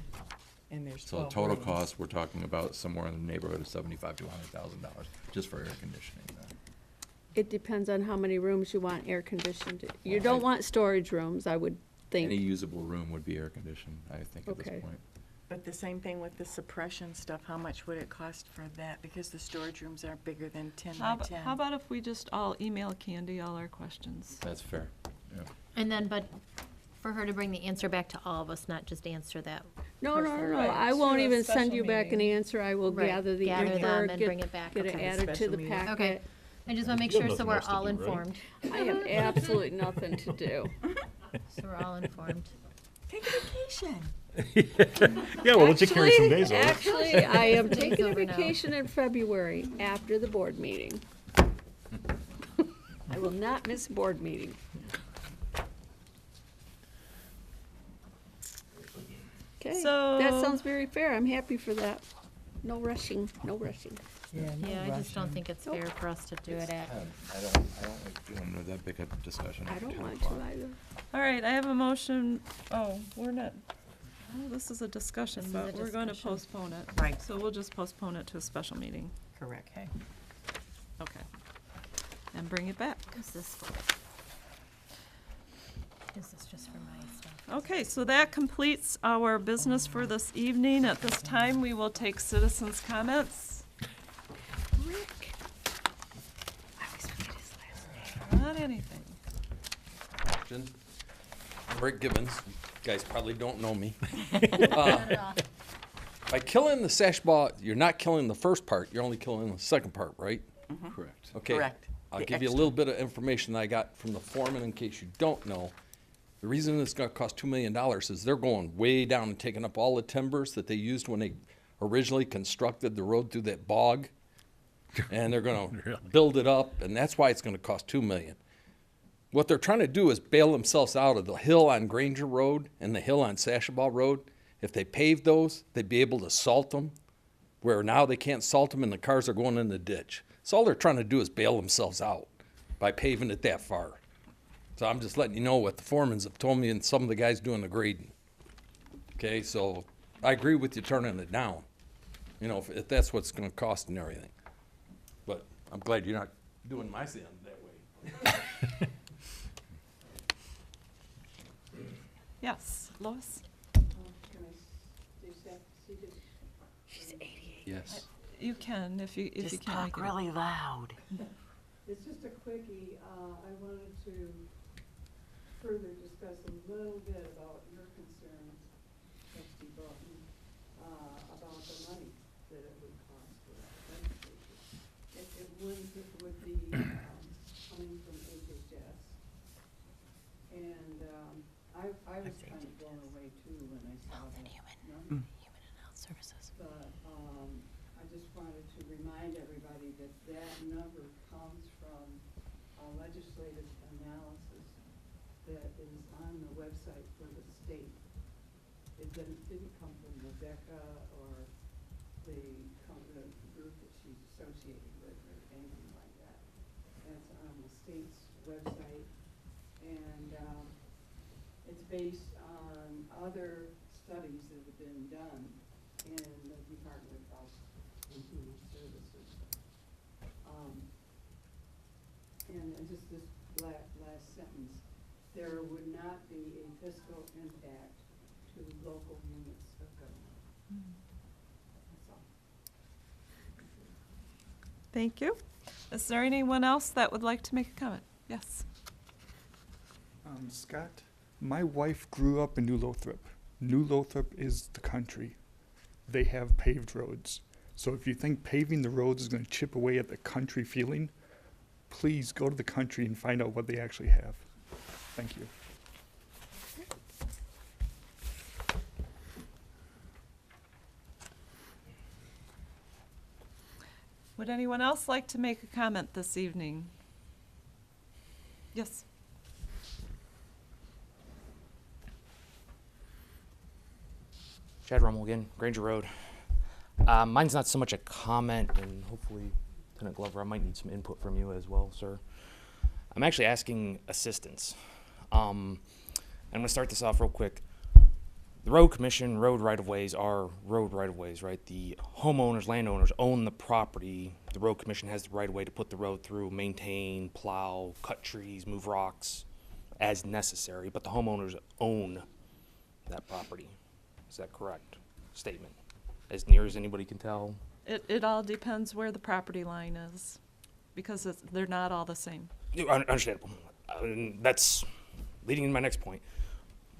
and there's So 12 total rooms. cost, we're talking about somewhere in the neighborhood of $75,000 to $100,000 just for air conditioning. Then. It depends on how many rooms you want air conditioned. You don't want storage rooms, I would Any think. usable room would be air conditioned, I think, at Okay. this point. But the same thing with the suppression stuff, how much would it cost for that? Because the storage rooms are bigger than 10 by 10. How about if we just all email Candy all our questions? That's fair. Yeah. And then, but for her to bring the answer back to all of us, not just answer that. No, person. I won't even send you back an answer. I will Right. gather the Gather info, them and bring it back. get it Okay. added to Special the meeting. packet. Okay. I just want to make You have sure so nothing we're else to all do, right? informed. I have absolutely nothing to do. So we're all informed. Take a vacation. Yeah, well, let you carry some days over. Actually, I am Days taking a over now. vacation in February after the board meeting. I will not miss a board meeting. Okay, So- that sounds very fair. I'm happy for that. No rushing, no rushing. Yeah, I just don't think it's fair for us to do it at. I don't like doing that big a discussion. I at don't 10 want o'clock. to either. All right, I have a motion. Oh, we're not, oh, this is a discussion, This is but a we're going to discussion. postpone it. Right. So we'll just postpone it to a special meeting. Correct. Okay. And bring it back. What's this for? Is this just for my stuff? Okay, so that completes our business for this evening. At this time, we will take citizens' comments. Rick. I always forget his last name. Not anything. I'm Rick Gibbons. You guys probably don't know me. By killing the sash ball, you're not killing the first part, you're only killing the second part, right? Correct. Okay. Correct. I'll The give you a extra. little bit of information that I got from the foreman in case you don't know. The reason it's gonna cost $2 million is they're going way down and taking up all the timbers that they used when they originally constructed the road through that bog. And they're gonna build it up, and that's why it's gonna cost $2 million. What they're trying to do is bail themselves out of the hill on Granger Road and the hill on Sashaball Road. If they paved those, they'd be able to salt them, where now they can't salt them and the cars are going in the ditch. So all they're trying to do is bail themselves out by paving it that far. So I'm just letting you know what the foremans have told me and some of the guys doing the grading. Okay, so I agree with you turning it down, you know, if that's what's gonna cost and everything. But I'm glad you're not doing my sin that way. Yes, Lois? She's 88. Yes. You can, if you Just can. make talk it- really loud. It's just a quickie. I wanted to further discuss a little bit about your concerns, Trustee Broughton, about the money that it would cost for that legislation. It would be coming from HHS. And I was kind of blown away too when I saw that number. Human and Health Services. But I just wanted to remind everybody that that number comes from a legislative analysis that is on the website for the state. It didn't come from Rebecca or the group that she's associated with or anything like that. That's on the state's website, and it's based on other studies that have been done in the Department of Health and Human Services. And just this last sentence, there would not be a fiscal impact to local units of government. That's all. Thank you. Is there anyone else that would like to make a comment? Yes. Scott, my wife grew up in New Lothrop. New Lothrop is the country. They have paved roads. So if you think paving the roads is going to chip away at the country feeling, please go to the country and find out what they actually have. Thank you. Would anyone else like to make a comment this evening? Yes. Chad Rummel again, Granger Road. Mine's not so much a comment, and hopefully, Lieutenant Glover, I might need some input from you as well, sir. I'm actually asking assistance. I'm going to start this off real quick. The road commission, road right-of-ways are road right-of-ways, right? The homeowners, landowners own the property. The road commission has the right-of-way to put the road through, maintain, plow, cut trees, move rocks as necessary, but the homeowners own that property. Is that correct statement? As near as anybody can tell? It all depends where the property line is, because they're not all the same. Understandable. That's leading into my next point.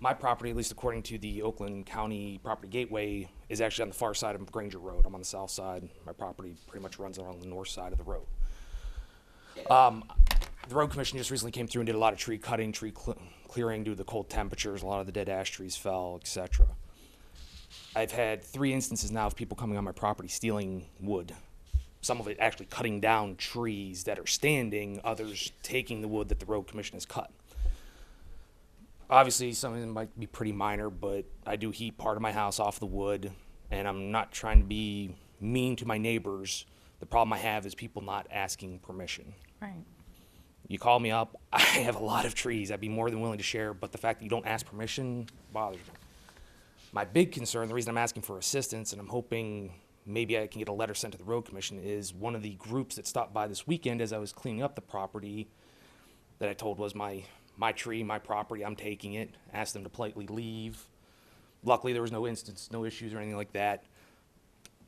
My property, at least according to the Oakland County Property Gateway, is actually on the far side of Granger Road. I'm on the south side. My property pretty much runs along the north side of the road. The road commission just recently came through and did a lot of tree cutting, clearing due to the cold temperatures. A lot of the dead ash trees fell, etc. I've had 3 instances now of people coming on my property stealing wood. Some of it actually cutting down trees that are standing, others taking the wood that the road commission has cut. Obviously, some of them might be pretty minor, but I do heat part of my house off the wood, and I'm not trying to be mean to my neighbors. The problem I have is people not asking permission. Right. You call me up, I have a lot of trees I'd be more than willing to share, but the fact that you don't ask permission bothers me. My big concern, the reason I'm asking for assistance, and I'm hoping maybe I can get a letter sent to the road commission, is one of the groups that stopped by this weekend as I was cleaning up the property that I told was my tree, my property, I'm taking it, asked them to politely leave. Luckily, there was no issues or anything like that.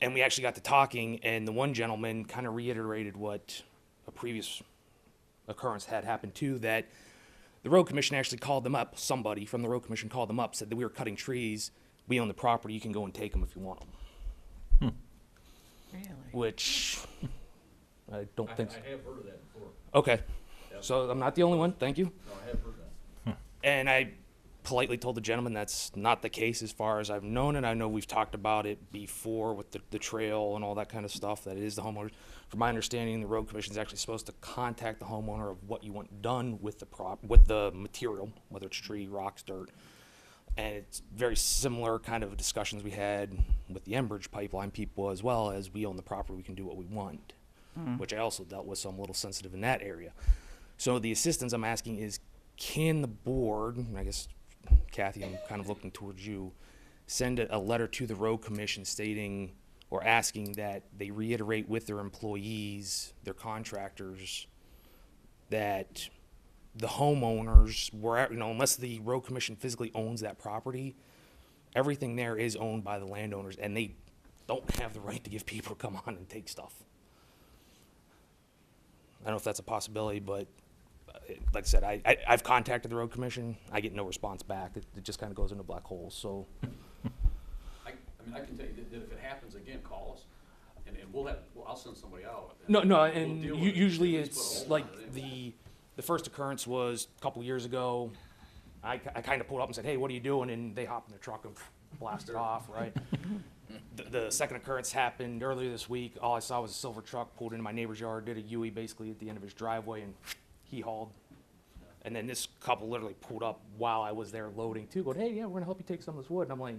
And we actually got to talking, and the one gentleman kind of reiterated what a previous occurrence had happened too, that the road commission actually called them up, somebody from the road commission called them up, said that we were cutting trees, we own the property, you can go and take them if you want them. Really? Which I don't think so. I have heard of that before. Okay, Yep. so I'm not the only one, thank you. No, I have heard that. And I politely told the gentleman that's not the case as far as I've known it. I know we've talked about it before with the trail and all that kind of stuff, that it is the homeowner. From my understanding, the road commission is actually supposed to contact the homeowner of what you want done with the material, whether it's tree, rocks, dirt. And it's very similar kind of discussions we had with the Enbridge pipeline people, as well as we own the property, we can do what we want, which I also dealt with, so I'm a little sensitive in that area. So the assistance I'm asking is, can the board, and I guess Kathy, I'm kind of looking towards you, send a letter to the road commission stating or asking that they reiterate with their employees, their contractors, that the homeowners, unless the road commission physically owns that property, everything there is owned by the landowners, and they don't have the right to give people to come on and take stuff. I don't know if that's a possibility, but like I said, I've contacted the road commission. I get no response back. It just kind of goes into black holes. So, I mean, I can tell you that if it happens again, call us, and I'll send somebody out. No, We'll and deal with it. usually At least it's put a hold like on it. the first occurrence was a couple years ago. I kind of pulled up and said, "Hey, what are you doing?" And they hopped in the truck and blasted off. Right. The second occurrence happened earlier this week. All I saw was a silver truck pulled into my neighbor's yard, did a U-ey basically at the end of his driveway, and he hauled. And then this couple literally pulled up while I was there loading too, going, "Hey, yeah, we're gonna help you take some of this wood." And I'm like,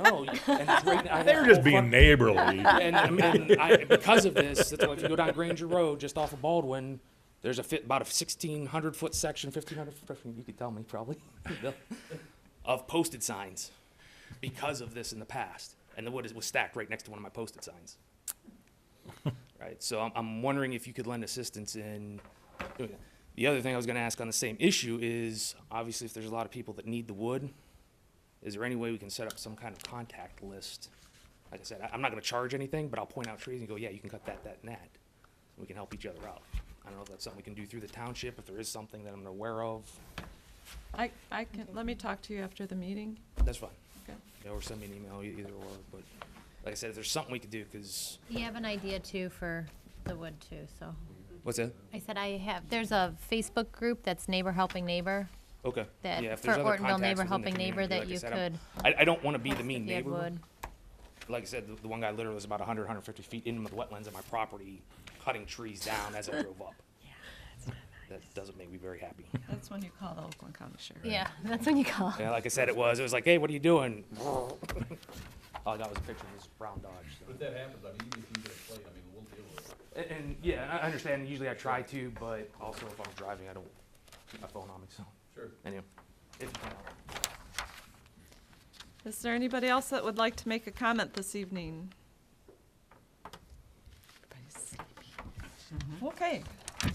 "Oh," and it's right, They're just being neighborly. And because of this, that's why if you go down Granger Road, just off of Baldwin, there's about a 1,600-foot section, 1,500 foot, you could tell me probably, of posted signs because of this in the past. And the wood was stacked right next to one of my posted signs. Right, so I'm wondering if you could lend assistance in doing that. The other thing I was going to ask on the same issue is, obviously, if there's a lot of people that need the wood, is there any way we can set up some kind of contact list? Like I said, I'm not going to charge anything, but I'll point out trees and go, yeah, you can cut that, and that. We can help each other out. I don't know if that's something we can do through the township, if there is something that I'm aware of. I can, let me talk to you after the meeting. That's fine. Okay. Yeah, or send me an email, either or. But like I said, if there's something we could do, because. You have an idea too for the wood too, so. What's that? I said there's a Facebook group that's Neighbor Helping Neighbor. Okay. That Yeah, if for there's other Ortonville contacts Neighbor within the Helping Neighbor community, that like I you said, could. I don't want to be the post mean if you had neighbor. wood. like I said, the one guy literally was about 100, 150 feet into the wetlands of my property, cutting trees down as I drove up. That doesn't make me very happy. That's when you call the Oakland County Sheriff. Yeah, that's when you call. Yeah, like I said, it was like, hey, what are you doing? All I got was a picture of this brown Dodge. But if that happens, I mean, even if you get a plate, I mean, we'll deal with it. And yeah, I understand. Usually I try to, but also if I'm driving, I don't keep my phone on me. So Sure. Anyway, if you can. Is there anybody else that would like to make a comment this evening? Okay,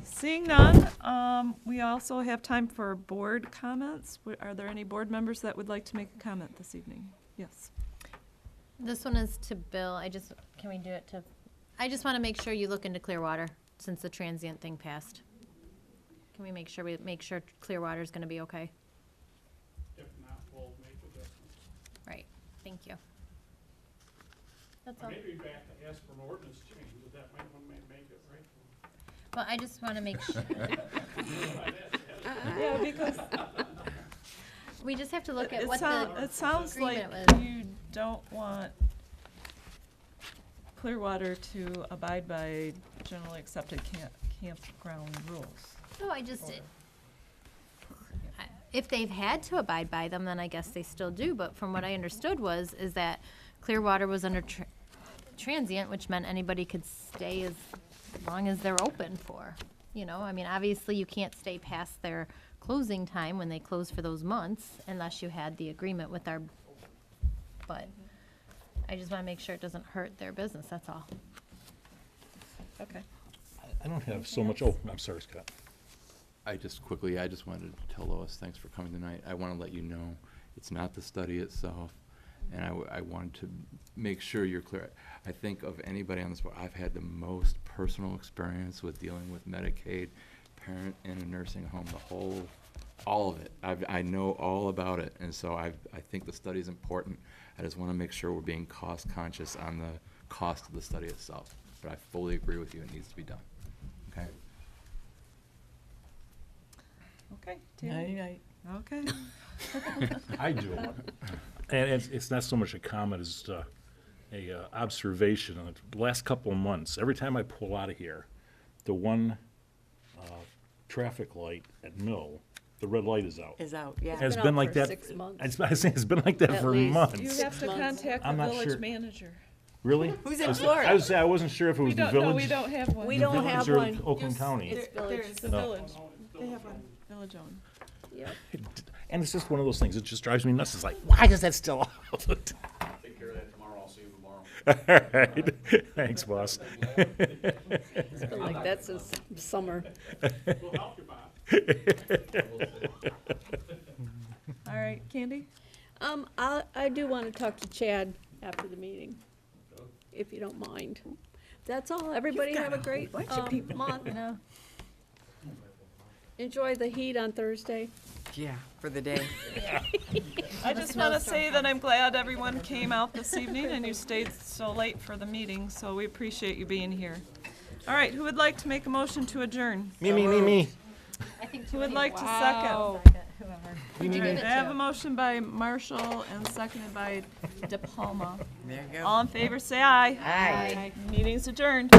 seeing none, we also have time for board comments. Are there any board members that would like to make a comment this evening? Yes. This one is to Bill. Can we do it to, I just want to make sure you look into Clearwater since the transient thing passed. Can we make sure Clearwater is going to be okay? If not, we'll make adjustments. Right, thank you. That's all. Maybe we have to ask for an ordinance change, but that might make it right. Well, I just want to make sure. Yeah, because We just have to look at it what it sounds like agreement was. you don't want Clearwater to abide by generally accepted campground rules. No, if they've had to abide by them, then I guess they still do, but from what I understood is that Clearwater was under transient, which meant anybody could stay as long as they're open for, you know, I mean, obviously you can't stay past their closing time when they close for those months unless you had the agreement with but I just want to make sure it doesn't hurt their business, that's all. Okay. I don't have so much, oh, I'm sorry, Scott. I just wanted to tell Lois, thanks for coming tonight. I want to let you know, it's not the study itself, and I wanted to make sure you're clear. I think of anybody on this board, I've had the most personal experience with dealing with Medicaid, parent in a nursing home, all of it. I know all about it, and so I think the study is important. I just want to make sure we're being cost conscious on the cost of the study itself. But I fully agree with you, it needs to be done. Okay? Okay. Tammy? Okay. I do. And it's not so much a comment as a observation. In the last couple of months, every time I pull out of here, the one traffic light at Mill, the red light is out. Is out, yeah. And it's been like that. 6 months. It's been like that At for least. months. You have to contact the I'm not village sure. manager. Really? Who's in Florida? I wasn't sure if it was the village. No, we don't have one. We the don't village have or one. Oakland County. It's village. The No. village. They have one, village owned. Yep. And it's just one of those things. It just drives me nuts. It's like, why is that still out? Take care of that tomorrow, I'll see you tomorrow. All right. Thanks, boss. It's been like that since summer. We'll help you, Bob. All right, Candy? I do want to talk to Chad after the meeting, if you don't mind. That's all. Everybody have a great month. Enjoy the heat on Thursday. Yeah, for the day. I just want to say that I'm glad everyone came out this evening and you stayed so late for the meeting, so we appreciate you being here. All right, who would like to make a motion to adjourn? Me. Who would like to second? Whoever. All right, I have a motion by Marshall and seconded by De Palma. There you go. All in favor, say aye. Aye. Meeting's adjourned.